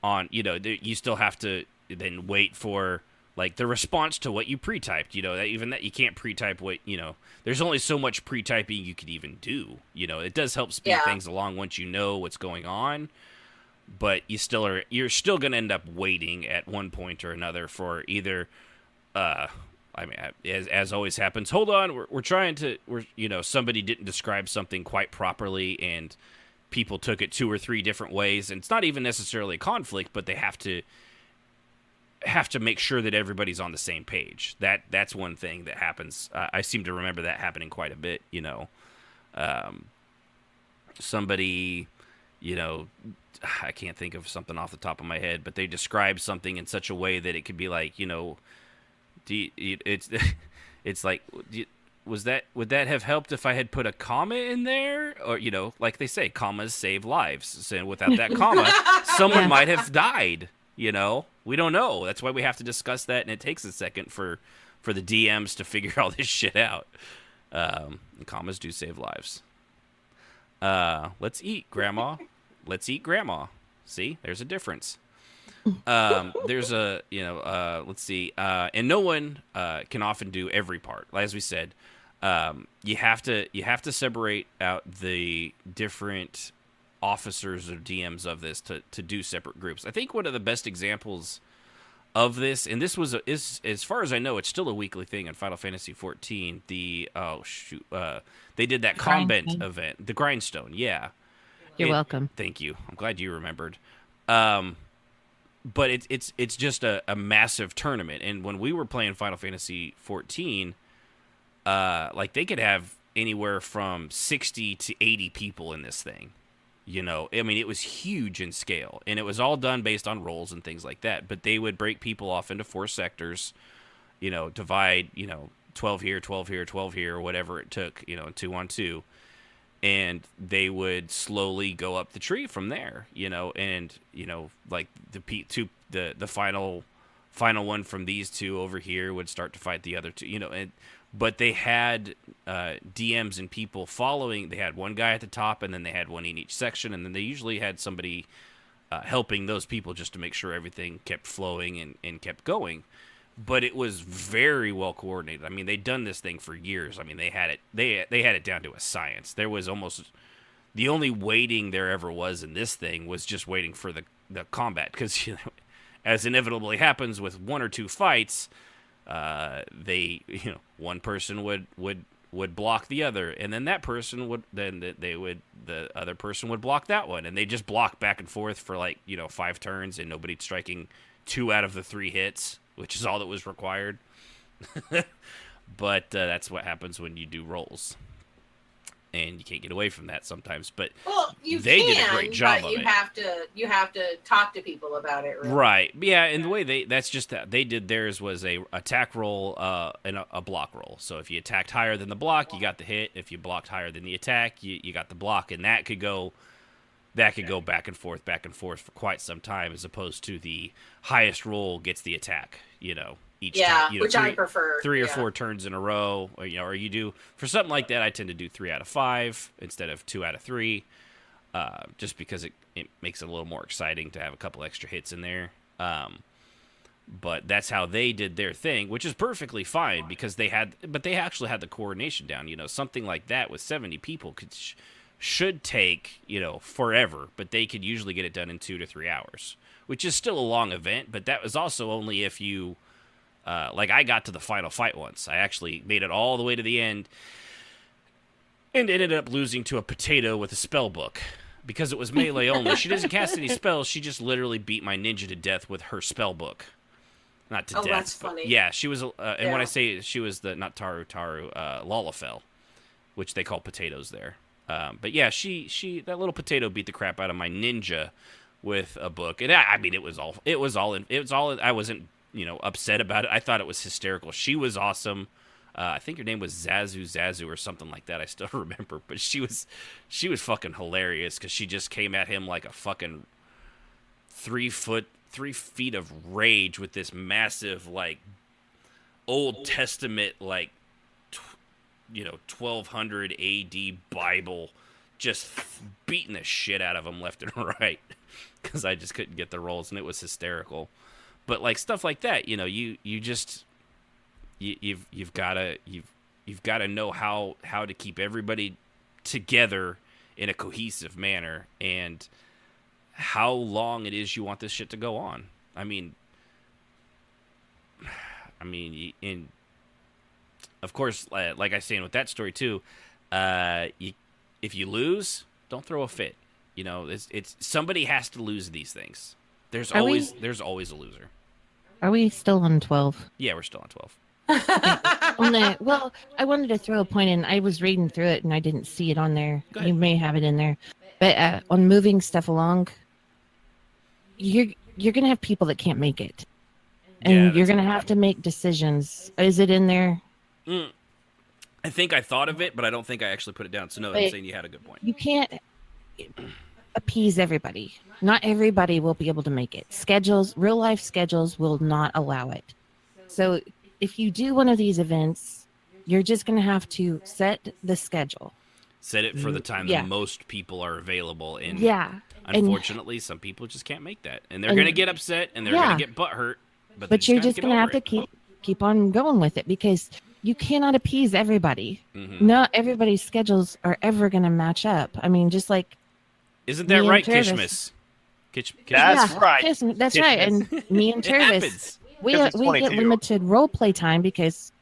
on, you still have to then wait for, like, the response to what you pre-typed. That you can't pre-type what, there's only so much pre-typing you could even do. It does help speed things along once you know what's going on, but you're still going to end up waiting at one point or another for either, as always happens, hold on, we're trying to, somebody didn't describe something quite properly and people took it 2 or 3 different ways. And it's not even necessarily a conflict, but they have to make sure that everybody's on the same page. That's one thing that happens. I seem to remember that happening quite a bit, somebody, I can't think of something off the top of my head, but they describe something in such a way that it could be like, it's like, would that have helped if I had put a comma in there? Or, like they say, commas save lives. So without that comma, someone might have died, We don't know. That's why we have to discuss that, and it takes a second for the DMs to figure all this shit out. Commas do save lives. Let's eat, Grandma. Let's eat, Grandma. See? There's a difference. There's let's see, and no one can often do every part. As we said, you have to separate out the different officers or DMs of this to do separate groups. I think one of the best examples of this, and this is as far as I know, it's still a weekly thing in Final Fantasy XIV. They did that convent event, the Grindstone. Yeah, you're welcome. Thank you. I'm glad you remembered. But it's just a massive tournament. And when we were playing Final Fantasy XIV, like they could have anywhere from 60 to 80 people in this thing. It was huge in scale, and it was all done based on roles and things like that. But they would break people off into 4 sectors, divide, 12 here, 12 here, 12 here, or whatever it took, 2 on 2. And they would slowly go up the tree from there, and like the final one from these 2 over here would start to fight the other 2, but they had DMs and people following. They had one guy at the top, and then they had one in each section, and then they usually had somebody helping those people just to make sure everything kept flowing and kept going. But it was very well coordinated. I mean, they'd done this thing for years. I mean, they had it down to a science. There was almost the only waiting there ever was in this thing was just waiting for the combat, because as inevitably happens with 1 or 2 fights, one person would block the other, and then that person would the other person would block that one, and they just block back and forth for 5 turns, and nobody striking 2 out of the 3 hits, which is all that was required. But that's what happens when you do rolls. And you can't get away from that sometimes. But they did a great job of it. You have to talk to people about it, really. Right. Yeah, and the way they did theirs was a attack roll and a block roll. So if you attacked higher than the block, you got the hit. If you blocked higher than the attack, you got the block. And that that could go back and forth for quite some time, as opposed to the highest roll gets the attack. Each time. Which I prefer. 3 or 4 turns in a row, or you do for something like that. I tend to do 3 out of 5 instead of 2 out of 3, just because it makes it a little more exciting to have a couple extra hits in there. But that's how they did their thing, which is perfectly fine because they actually had the coordination down. Something like that with 70 people should take, forever, but they could usually get it done in 2 to 3 hours, which is still a long event. But that was also only if you, like I got to the final fight once. I actually made it all the way to the end and ended up losing to a potato with a spell book. Because it was melee only. She doesn't cast any spells. She just literally beat my ninja to death with her spell book. Not to death. Oh, that's funny. Yeah, she was, and when I say she was not Taru, Lalafell, which they call potatoes there. But yeah, that little potato beat the crap out of my ninja with a book. And I mean, I wasn't, upset about it. I thought it was hysterical. She was awesome. I think her name was Zazu or something like that. I still remember, but she was fucking hilarious because she just came at him like a fucking 3 feet of rage with this massive like Old Testament 1200 AD Bible, just beating the shit out of him left and right because I just couldn't get the rolls and it was hysterical. But like stuff like that, you've got to know how to keep everybody together in a cohesive manner and how long it is you want this shit to go on. I mean, of course, like I was saying with that story too, if you lose, don't throw a fit. It's somebody has to lose these things. There's always a loser. Are we still on 12? Yeah, we're still on 12. Well, I wanted to throw a point in. I was reading through it and I didn't see it on there. You may have it in there, but on moving stuff along, you're gonna have people that can't make it, and you're gonna have to make decisions. Is it in there? I think I thought of it, but I don't think I actually put it down. So no, I'm saying you had a good point. You can't appease everybody. Not everybody will be able to make it. Real life schedules will not allow it. So if you do one of these events, you're just going to have to set the schedule. Set it for the time that most people are available. And unfortunately, some people just can't make that. And they're going to get upset and they're going to get butthurt. But you're just going to have to keep on going with it because you cannot appease everybody. Mm-hmm. Not everybody's schedules are ever going to match up. I mean, just like... Isn't that right, Kishmas? That's right. That's right. And me and Tervis... We get limited role play time because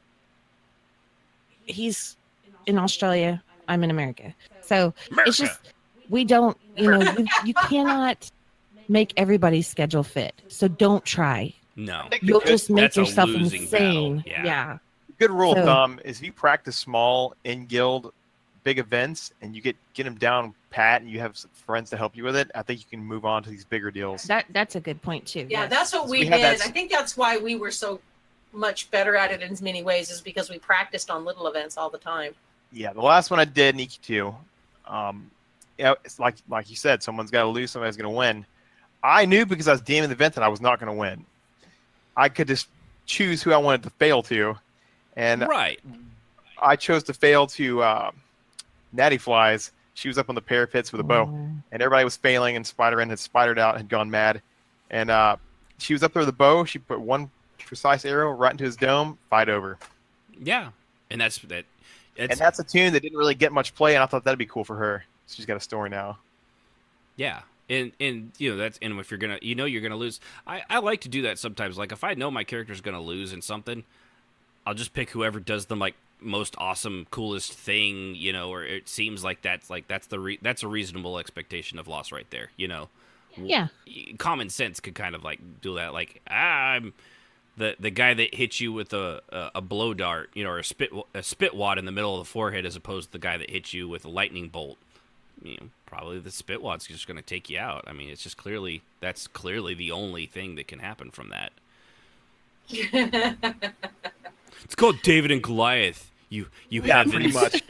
he's in Australia, I'm in America. So it's just we don't, you cannot make everybody's schedule fit. So don't try. No, you'll just make yourself insane. Yeah. Good rule of thumb is if you practice small in guild big events and you get them down pat and you have some friends to help you with it, I think you can move on to these bigger deals. That's a good point too. Yeah, that's what we did. I think that's why we were so much better at it in many ways, is because we practiced on little events all the time. Yeah, the last one I did, Nikki 2, it's like you said, someone's got to lose, somebody's going to win. I knew because I was DMing the event that I was not going to win. I could just choose who I wanted to fail to, and I chose to fail to Natty Flies. She was up on the parapets with a bow, and everybody was failing, and Spider-Man had spidered out and had gone mad. And she was up there with a bow. She put one precise arrow right into his dome, fight over. Yeah, and that's a tune that didn't really get much play, and I thought that'd be cool for her. She's got a story now. Yeah, and that's, and if you're gonna, you're gonna lose. I like to do that sometimes. Like if I know my character's gonna lose in something, I'll just pick whoever does the most awesome, coolest thing, or it seems like that's a reasonable expectation of loss right there. Yeah. Common sense could kind of do that. Like I'm the guy that hits you with a blow dart, or a spit wad in the middle of the forehead, as opposed to the guy that hits you with a lightning bolt. Probably the spit wad's just going to take you out. I mean, it's just that's clearly the only thing that can happen from that. It's called David and Goliath. You have pretty much.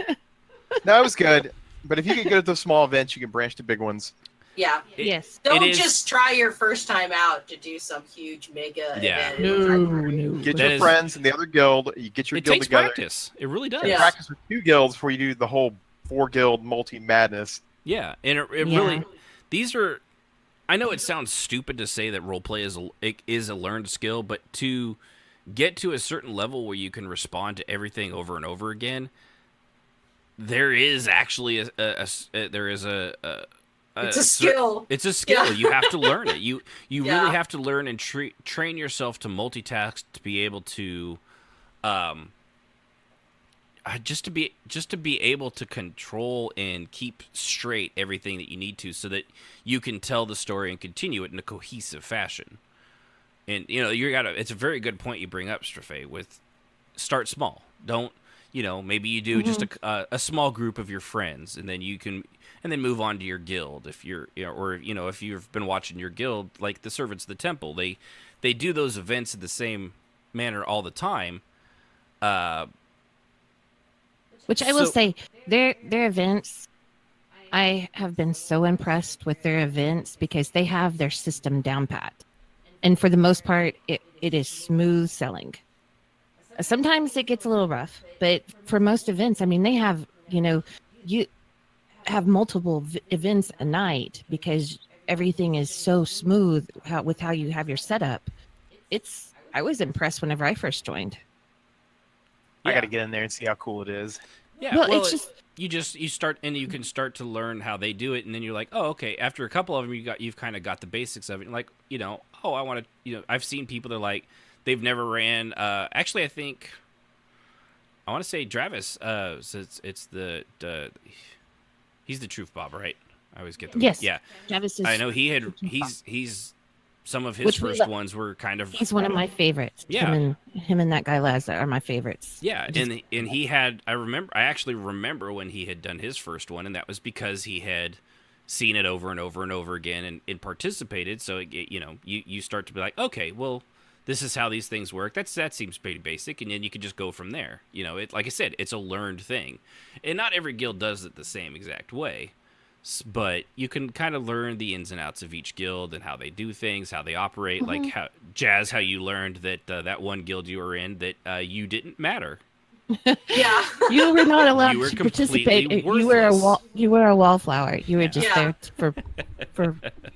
No, it was good. But if you get good at those small events, you can branch to big ones. Yeah. Yes. Don't just try your first time out to do some huge mega event. No. Get your friends in the other guild. You get your It guild takes together. practice. It really does. Yeah. Practice with 2 guilds before you do the whole 4 guild multi madness. Yeah, and it really, these are. I know it sounds stupid to say that roleplay is a learned skill, but to get to a certain level where you can respond to everything over and over again, there is actually it's a skill. It's a skill. You have to learn it. You Yeah. really have to learn and train yourself to multitask, to be able to, just to be able to control and keep straight everything that you need to, so that you can tell the story and continue it in a cohesive fashion. And it's a very good point you bring up, Strafe, with start small. Don't, maybe you do just a small group of your friends, and then then move on to your guild. If you're, if you've been watching your guild, like the Servants of the Temple, they do those events in the same manner all the time. Which I will say, their events, I have been so impressed with their events because they have their system down pat. And for the most part, it is smooth selling. Sometimes it gets a little rough, but for most events, I mean, they have, you have multiple events a night because everything is so smooth with how you have your setup. I was impressed whenever I first joined. I got to get in there and see how cool it is. Yeah, well it's just you start, and you can start to learn how they do it, and then you're like, oh, okay. After a couple of them, you've kind of got the basics of it. Like, oh, I want to, I've seen people that are like, they've never ran. Actually, I think I want to say Travis. So it's the he's the Truth Bob, right? I always get them. Yes. Yeah. Travis is. I know he's some of his first ones were kind of. He's one of my favorites. Yeah. Him and that guy Laz are my favorites. Yeah, and he had. I actually remember when he had done his first one, and that was because he had seen it over and over and over again and participated. So you start to be like, okay, well, this is how these things work. That seems pretty basic, and then you can just go from there. Like I said, it's a learned thing, and not every guild does it the same exact way. But you can kind of learn the ins and outs of each guild and how they do things, how they operate. Like how you learned that that one guild you were in, that you didn't matter. Yeah, you were not allowed to participate. Worthless. You were a wallflower. You were just there for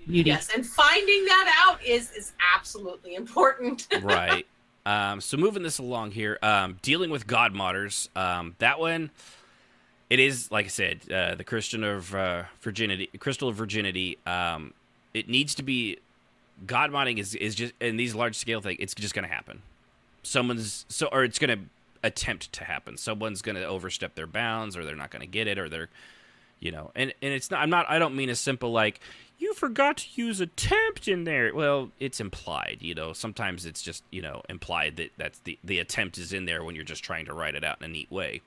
beauty. Yes, and finding that out is absolutely important. Right. So moving this along here, dealing with god modders. That one. It is, like I said, the Crystal of Virginity. It needs to be, God modding is just, in these large scale things, it's just going to happen. Or it's going to attempt to happen. Someone's going to overstep their bounds, or they're not going to get it, or they're, and it's not, I don't mean a simple like, you forgot to use attempt in there. Well, it's implied, sometimes it's just, implied that that's the attempt is in there when you're just trying to write it out in a neat way.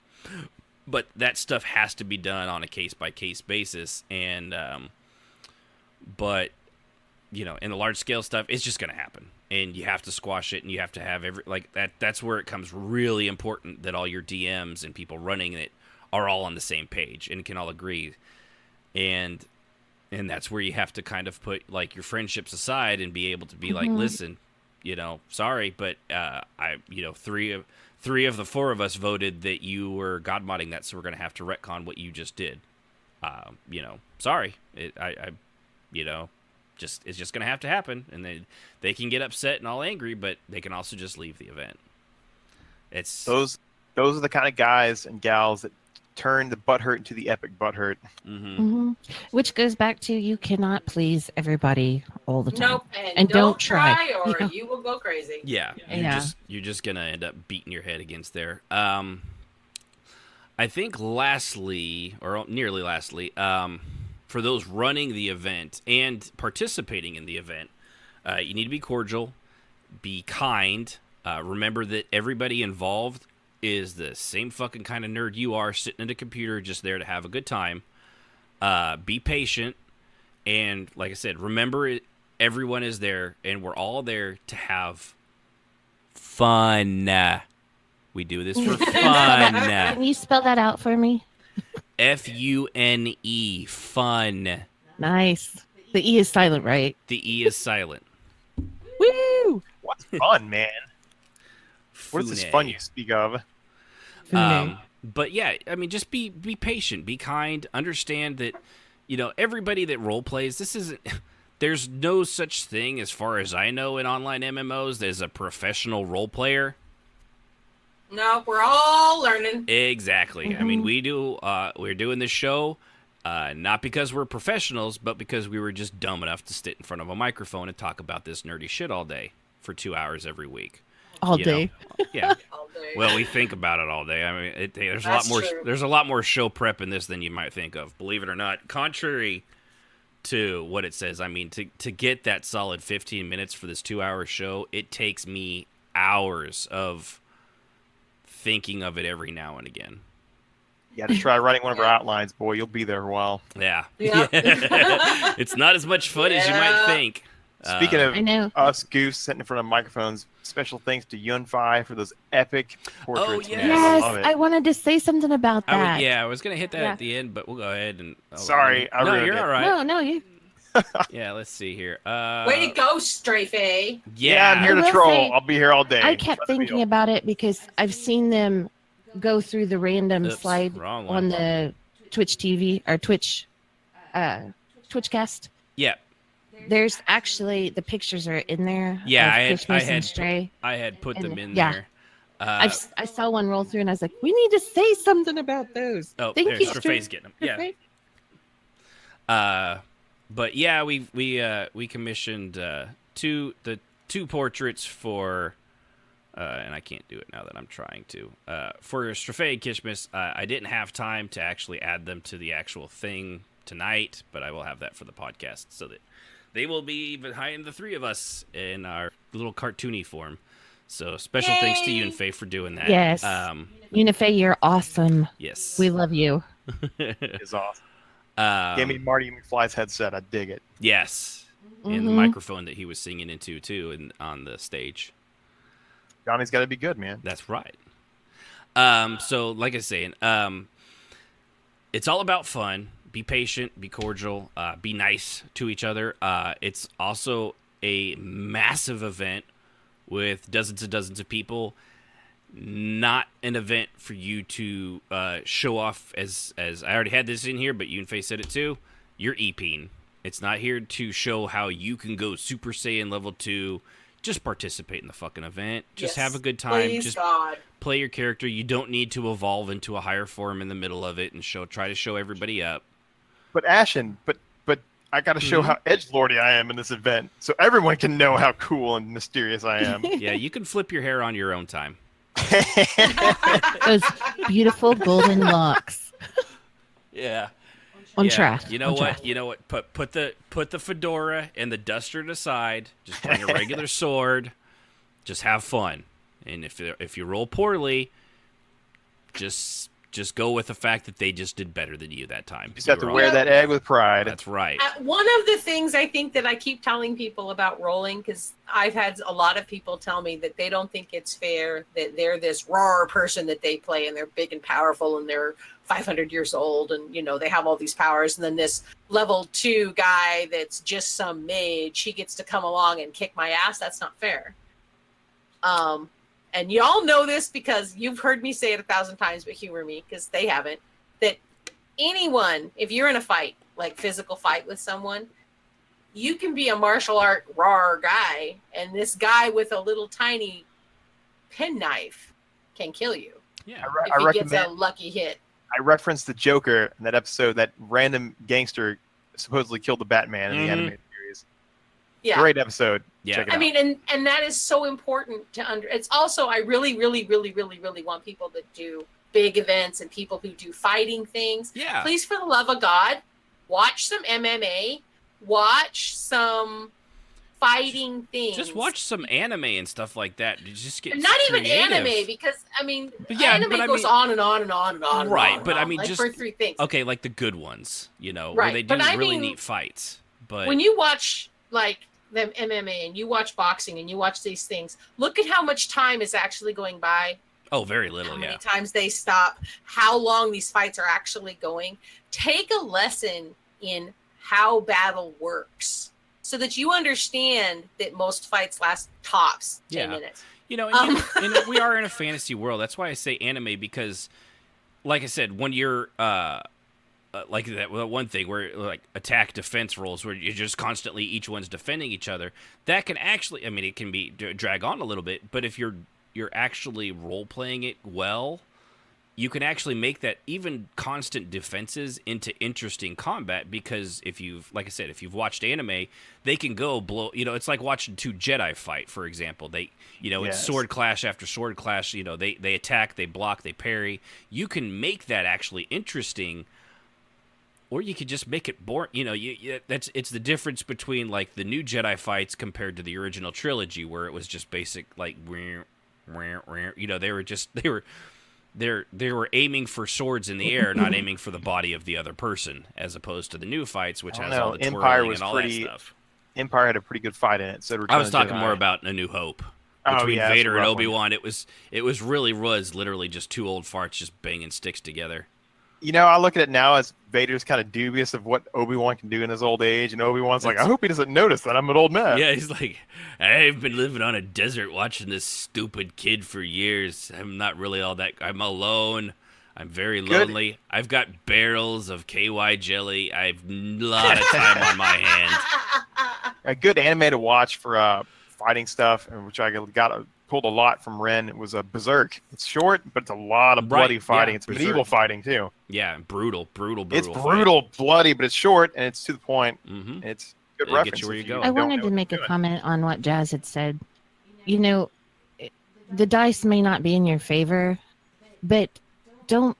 But that stuff has to be done on a case-by-case basis, and but in the large-scale stuff, it's just going to happen, and you have to squash it, and you have to have that's where it comes really important that all your DMs and people running it are all on the same page and can all agree, and that's where you have to kind of put like your friendships aside and be able to be like, listen, sorry, but three of the 4 of us voted that you were god modding that, so we're going to have to retcon what you just did. Sorry. It's just going to have to happen, and they can get upset and all angry, but they can also just leave the event. It's those are the kind of guys and gals that turn the butthurt into the epic butthurt. Which goes back to, you cannot please everybody all the time. Nope, and don't try, or you will go crazy. Yeah, you're just gonna end up beating your head against there. I think lastly, or nearly lastly, for those running the event and participating in the event, you need to be cordial, be kind. Remember that everybody involved is the same fucking kind of nerd you are, sitting at a computer just there to have a good time. Be patient, and like I said, remember everyone is there, and we're all there to have fun. We do this for fun. Can you spell that out for me? Fune, fun. Nice. The E is silent, right? The E is silent. Woo! What's fun, man? What is this Fune. fun you speak of? But yeah, I mean, just be patient, be kind, understand that, everybody that role plays, this isn't. There's no such thing, as far as I know, in online MMOs as a professional role player. No, we're all learning. Exactly. I mean, we're doing this show not because we're professionals, but because we were just dumb enough to sit in front of a microphone and talk about this nerdy shit all day for 2 hours every week. All day. Yeah. All day. Well, we think about it all day. I mean, there's a lot That's more. true. There's a lot more show prep in this than you might think of. Believe it or not. Contrary to what it says, I mean, to get that solid 15 minutes for this 2-hour show, it takes me hours of thinking of it every now and again. You got to try writing one of our outlines, boy. You'll be there a while. Yeah. Yeah. It's not as much fun as you might think. Speaking of I know. us goofs sitting in front of microphones, special thanks to Yunfi for those epic portraits. yeah. man. Yes, I love it. I wanted to say something about that. I was gonna hit that Yeah. at the end, but we'll go ahead and. Sorry, I no, ruined you're it. all right. No, you. Yeah, let's see here. Way to go, Strafe. Yeah, I'm here I to will troll. say, I'll be here all day. I kept thinking about it because I've seen them go through the random Oops, slide wrong on one. the Twitch TV or Twitchcast. Yeah, There's actually the pictures are in there. Yeah, of I Christmas had- and Stray. I had put And them in yeah. there. I saw one roll through and I was like, we need to say something about those. Oh, Thank there's you, Strafe's getting them. Yeah. But yeah, we commissioned two portraits for, and I can't do it now that I'm trying to. For Strafe and Kishmis, I didn't have time to actually add them to the actual thing tonight, but I will have that for the podcast so that they will be behind the three of us in our little cartoony form. So special thanks to you and Faye for doing that. Yes. Unife, you're awesome. Yes. We love you. It's awesome. Give me Marty McFly's headset. I dig it. Yes. And the Mhm. microphone that he was singing into too, and on the stage. Johnny's got to be good, man. That's right. So like I was saying, it's all about fun. Be patient, be cordial, be nice to each other. It's also a massive event with dozens and dozens of people. Not an event for you to show off as I already had this in here, but you and Faye said it too. You're EPing. It's not here to show how you can go Super Saiyan level 2. Just participate in the fucking event. Just Yes. have a good time. Please, Just God. play your character. You don't need to evolve into a higher form in the middle of it and try to show everybody up. But Ashen, but I got to show how edgelordy I am in this event, so everyone can know how cool and mysterious I am. Yeah, you can flip your hair on your own time. Those beautiful golden locks Yeah. on track. You know on what? track. You know what? Put the fedora and the duster aside. Just bring a regular sword. Just have fun. And if you roll poorly, just go with the fact that they just did better than you that time. Just have to You were wear all- that egg with pride. That's right. One of the things I think that I keep telling people about rolling, because I've had a lot of people tell me that they don't think it's fair that they're this raw person that they play and they're big and powerful and they're 500 years old and, they have all these powers. And then this level 2 guy that's just some mage, he gets to come along and kick my ass. That's not fair. And y'all know this because you've heard me say it 1,000 times, but humor me because they haven't. That anyone, if you're in a fight, like physical fight with someone, you can be a martial art raw guy, and this guy with a little tiny penknife can kill you Yeah. if he gets a lucky hit. I referenced the Joker in that episode. That random gangster supposedly killed the Batman in the animated series. Yeah. Great episode. Yeah. Check it I out. mean, and that is so important to it's also, I really, really, really, really, really want people that do big events and people who do fighting things. Yeah. Please, for the love of God, watch some MMA, watch some fighting things. Just watch some anime and stuff like that. You just get Not even creative. anime, because But yeah, anime but I goes mean- on and on and on and on. Right, and on but and I on, mean, like just for 3 things. okay, like the good ones, where Right, they do but I really mean, neat fights. But When you watch like the MMA and you watch boxing and you watch these things, look at how much time is actually going by. oh, very little, How yeah. many times they stop, how long these fights are actually going. Take a lesson in how battle works, so that you understand that most fights last tops 10 minutes. You know, and we are in a fantasy world. That's why I say anime, because, like I said, when you're like that one thing where like attack defense roles where you're just constantly each one's defending each other, that can actually, I mean, it can be drag on a little bit, but if you're actually role playing it well, you can actually make that even constant defenses into interesting combat, because if you've, like I said, if you've watched anime, they can go blow, you know, it's like watching two Jedi fight, for example. They, you know, it's sword clash after sword clash, you know, they attack, they block, they parry. You can make that actually interesting, or you could just make it boring. You know, it's the difference between like the new Jedi fights compared to the original trilogy, where it was just basic like, you know, they were aiming for swords in the air, not aiming for the body of the other person, as opposed to the new fights, which has all the twirling and all that stuff. Empire had a pretty good fight in it. So I was talking more about A New Hope. Between Vader and Obi-Wan, it was literally just two old farts just banging sticks together. You know, I look at it now as Vader's kind of dubious of what Obi-Wan can do in his old age, and Obi-Wan's like, I hope he doesn't notice that I'm an old man. Yeah, he's like, I've been living on a desert watching this stupid kid for years. I'm not really all that. I'm alone. I'm very lonely. I've got barrels of KY jelly. I've a lot of time on my hands. A good anime to watch for fighting stuff, which I pulled a lot from Ren. It was a Berserk. It's short, but it's a lot of bloody fighting. It's medieval fighting too. Yeah, brutal. It's brutal, bloody, but it's short and it's to the point. Mm-hmm. It's good reference. Get you where you go. I wanted to make a comment on what Jazz had said. You know, the dice may not be in your favor, but don't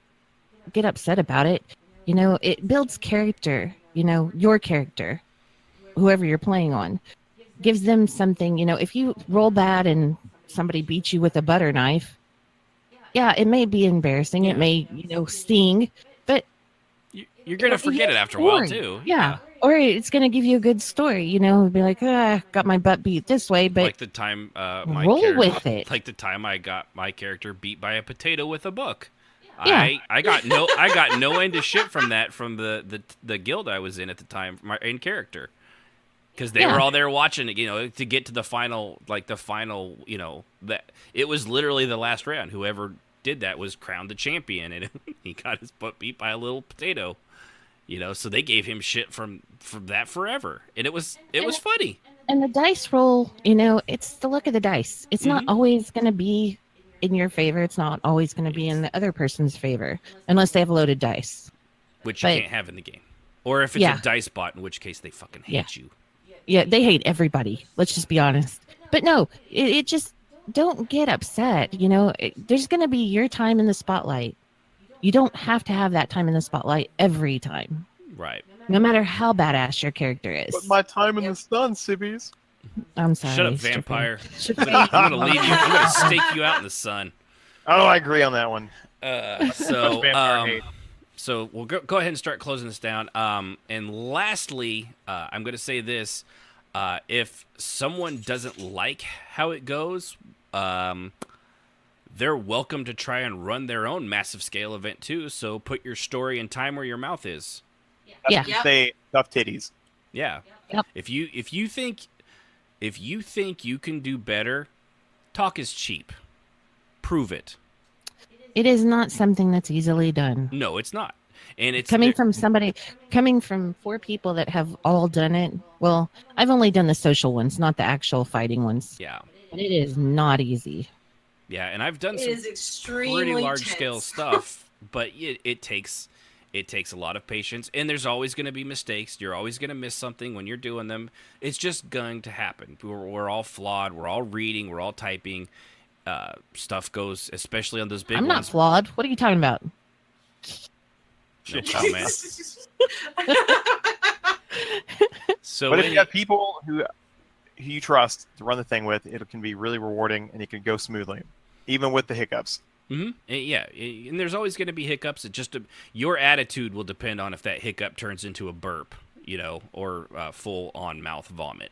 get upset about it. You know, it builds character. You know, your character, whoever you're playing on, gives them something. You know, if you roll bad and somebody beats you with a butter knife, it may be embarrassing. It may, you know, sting, but you're gonna forget it after a while too. Yeah, or it's gonna give you a good story. You know, be like, got my butt beat this way, but like the time with it. Like the time I got my character beat by a potato with a book. Yeah. I got no end of shit from that from the guild I was in at the time, my in character. Because they were all there watching it, you know, to get to the final, you know, that it was literally the last round. Whoever did that was crowned the champion, and he got his butt beat by a little potato, you know. So they gave him shit from that forever, and it was funny. And the dice roll, you know, it's the luck of the dice. It's not always going to be in your favor. It's not always going to be in the other person's favor, unless they have loaded dice, which you can't have in the game, or if it's a dice bot, in which case they fucking hate you. Yeah, they hate everybody. Let's just be honest. But no, it just, don't get upset. You know, there's going to be your time in the spotlight. You don't have to have that time in the spotlight every time. Right. No matter how badass your character is. But my time in the sun, Sibbies. I'm sorry. Shut up, vampire. I'm going to leave you. I'm going to stake you out in the sun. Oh, I agree on that one. So we'll go ahead and start closing this down. And lastly, I'm going to say this. If someone doesn't like how it goes, they're welcome to try and run their own massive scale event too. So put your story and time where your mouth is. Say tough titties. Yeah. Yep. If you think you can do better, talk is cheap. Prove it. It is not something that's easily done. No, it's not. And it's coming from 4 people that have all done it. Well, I've only done the social ones, not the actual fighting ones. Yeah. But it is not easy. Yeah, and I've done some extremely pretty large scale stuff, but it takes a lot of patience, and there's always going to be mistakes. You're always going to miss something when you're doing them. It's just going to happen. We're all flawed. We're all reading. We're all typing. Stuff goes, especially on those big ones. I'm not flawed. What are you talking about? No comment. So, but if you have people who you trust to run the thing with, it can be really rewarding and it can go smoothly, even with the hiccups. Mm-hmm. Yeah, and there's always going to be hiccups. It just your attitude will depend on if that hiccup turns into a burp, you know, or full on mouth vomit.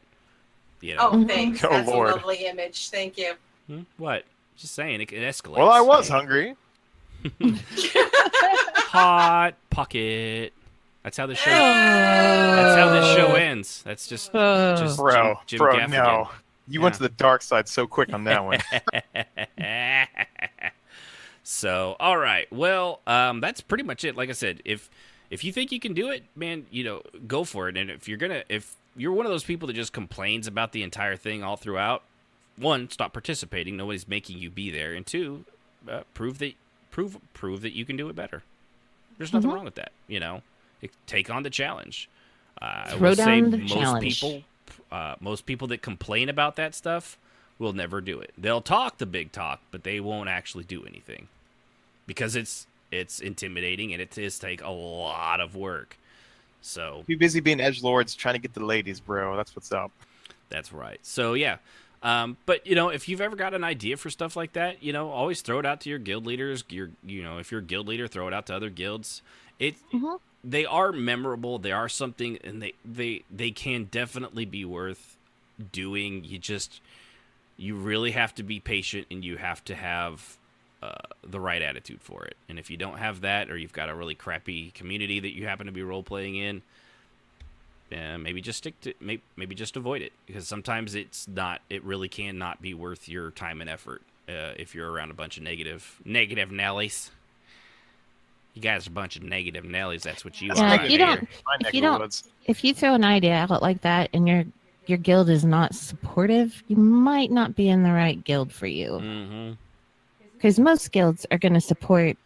You know? Oh, thanks. That's Lord. A lovely image. Thank you. What? Just saying, it escalates. Well, I was hungry. Hot pocket. That's how this show. That's how this show ends. That's just Bro, Jim bro, Gaffigan. no. You went to the dark side so quick on that one. So, all right. Well, that's pretty much it. Like I said, if you think you can do it, man, go for it. And if you're one of those people that just complains about the entire thing all throughout, one, stop participating. Nobody's making you be there. And two, prove that you can do it better. There's nothing wrong with that. Take on the challenge. Throw down the challenge. Most people that complain about that stuff will never do it. They'll talk the big talk, but they won't actually do anything because it's intimidating and it does take a lot of work. So Be busy being edgelords trying to get the ladies, bro. That's what's up. That's right. So yeah. But if you've ever got an idea for stuff like that, always throw it out to your guild leaders. If you're a guild leader, throw it out to other guilds. They are memorable. They are something, and they can definitely be worth doing. You really have to be patient, and you have to have the right attitude for it. And if you don't have that, or you've got a really crappy community that you happen to be role playing in, maybe just maybe just avoid it, because sometimes it really cannot be worth your time and effort if you're around a bunch of negative Nellies. You guys are a bunch of negative Nellies. That's what you are. If you throw an idea out like that and your guild is not supportive, you might not be in the right guild for you. Because most guilds are going to support.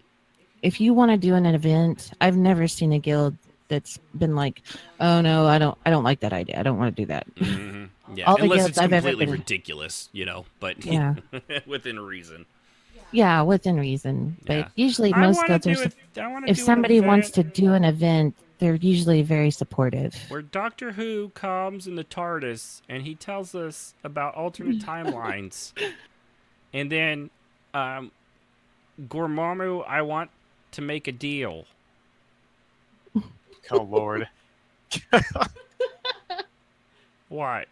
If you want to do an event, I've never seen a guild that's been like, "Oh no, I don't like that idea. I don't want to do that." Yeah, all the unless guilds it's I've ever completely been ridiculous, but Yeah. within reason. Yeah, within reason. But Yeah. usually most guilds are. If somebody wants to do an event, they're usually very supportive. Where Doctor Who comes in the TARDIS and he tells us about alternate timelines, and then, Gormammu, I want to make a deal. Oh Lord. What?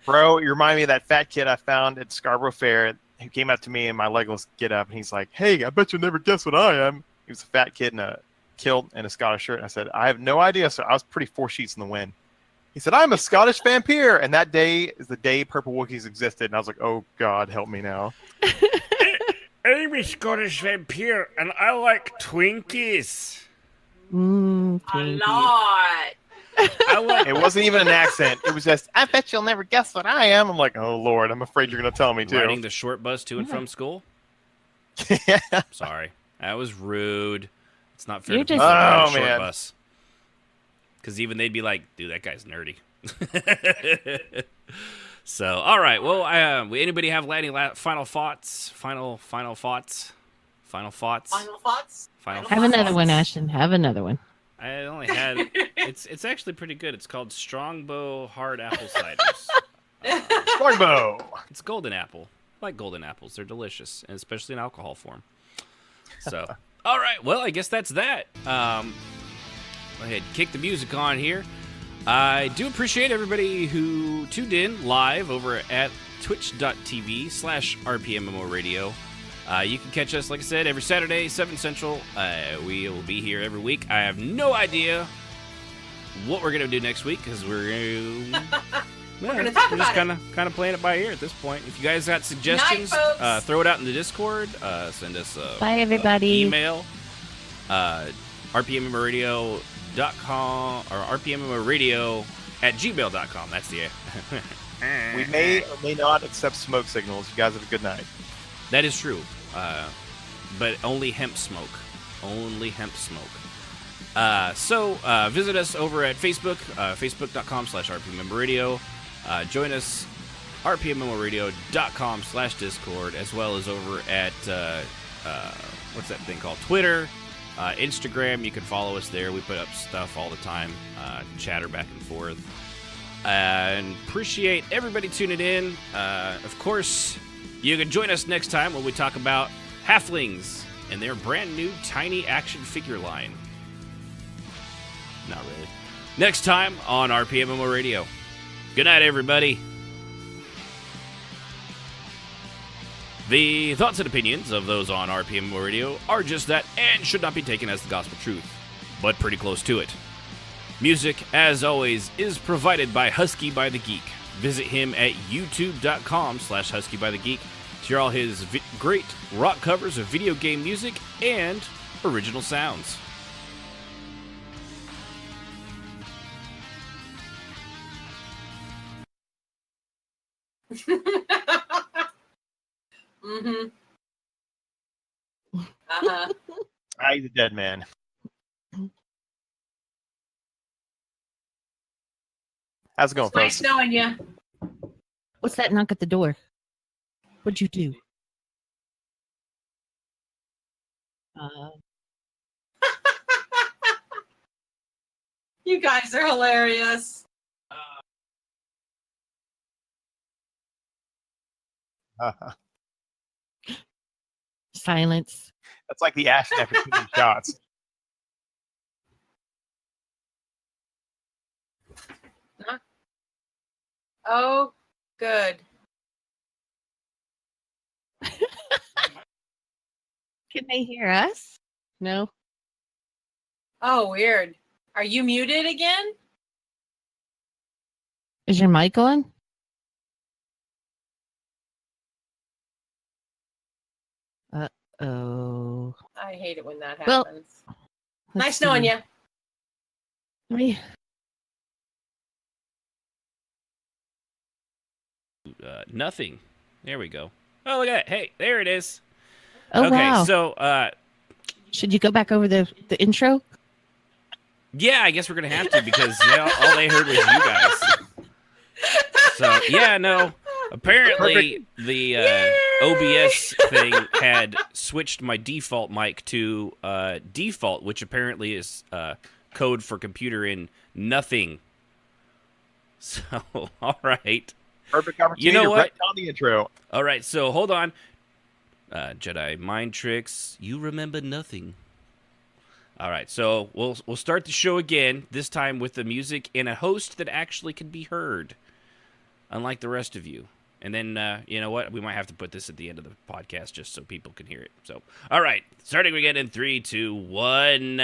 Bro, you remind me of that fat kid I found at Scarborough Fair who came up to me in my Legolas get up, and he's like, "Hey, I bet you'll never guess what I am." He was a fat kid in a kilt and a Scottish shirt. And I said, "I have no idea." So I was pretty 4 sheets in the wind. He said, "I'm a Scottish vampire." And that day is the day Purple Wookiees existed. And I was like, "Oh God, help me now." I'm a Scottish vampire, and I like Twinkies. A lot. It wasn't even an accent. It was just, "I bet you'll never guess what I am." I'm like, "Oh Lord, I'm afraid you're going to tell me too." Riding the short bus to and from school? Sorry. That was rude. It's not fair to people on a short bus. Because even they'd be like, "Dude, that guy's nerdy." So, all right. Well, anybody have any final thoughts? Final thoughts? Have another one, Ashton. Have another one. I only had. It's actually pretty good. It's called Strongbow Hard Apple Ciders. Strongbow. It's golden apple. I like golden apples. They're delicious, and especially in alcohol form. So, all right. Well, I guess that's that. Go ahead, kick the music on here. I do appreciate everybody who tuned in live over at twitch.tv/RPMMO Radio. You can catch us, like I said, every Saturday, 7 Central. We will be here every week. I have no idea what we're going to do next week, because we're going to talk about just kind of playing it by ear at this point. If you guys got suggestions, throw it out in the Discord. Send us a Bye, everybody. Email. RPMMOradio.com or RPMMOradio@gmail.com. That's the We may or may not accept smoke signals. You guys have a good night. That is true. But only hemp smoke. So visit us over at Facebook, facebook.com/RPMMoRadio. Join us, RPMMoRadio.com/Discord, as well as over at, what's that thing called? Twitter, Instagram. You can follow us there. We put up stuff all the time, chatter back and forth. And appreciate everybody tuning in. Of course, you can join us next time when we talk about halflings and their brand new tiny action figure line. Not really. Next time on RPMMO Radio. Good night, everybody. The thoughts and opinions of those on RPMMO Radio are just that and should not be taken as the gospel truth. but pretty close to it. Music, as always, is provided by Husky by the Geek. Visit him at youtube.com/huskybythegeek to hear all his great rock covers of video game music and original sounds. Mm-hmm. Uh-huh. He's a dead man. How's it going, Nice folks? knowing you. What's that knock at the door? What'd you do? You guys are hilarious. Silence. That's like the action after too many shots. Oh, good. Can they hear us? No. Oh, weird. Are you muted again? Is your mic on? Uh-oh. I hate it when that Well, happens. Let's Nice knowing see. you. Let me- Nothing. There we go. Oh, look at that. Hey, there it is. Oh, okay, wow. so, Should you go back over the intro? yeah, I guess we're going to have to because all they heard was you guys. So, yeah, no. Apparently, the OBS thing had switched my default mic to default, which apparently is code for computer in nothing. So, all right. Perfect opportunity You know to what? write down the intro. All right, so hold on. Jedi mind tricks. You remember nothing. All right, so we'll start the show again. This time with the music and a host that actually can be heard, unlike the rest of you. And then you know what? We might have to put this at the end of the podcast just so people can hear it. So, all right, starting again in 3, 2, 1.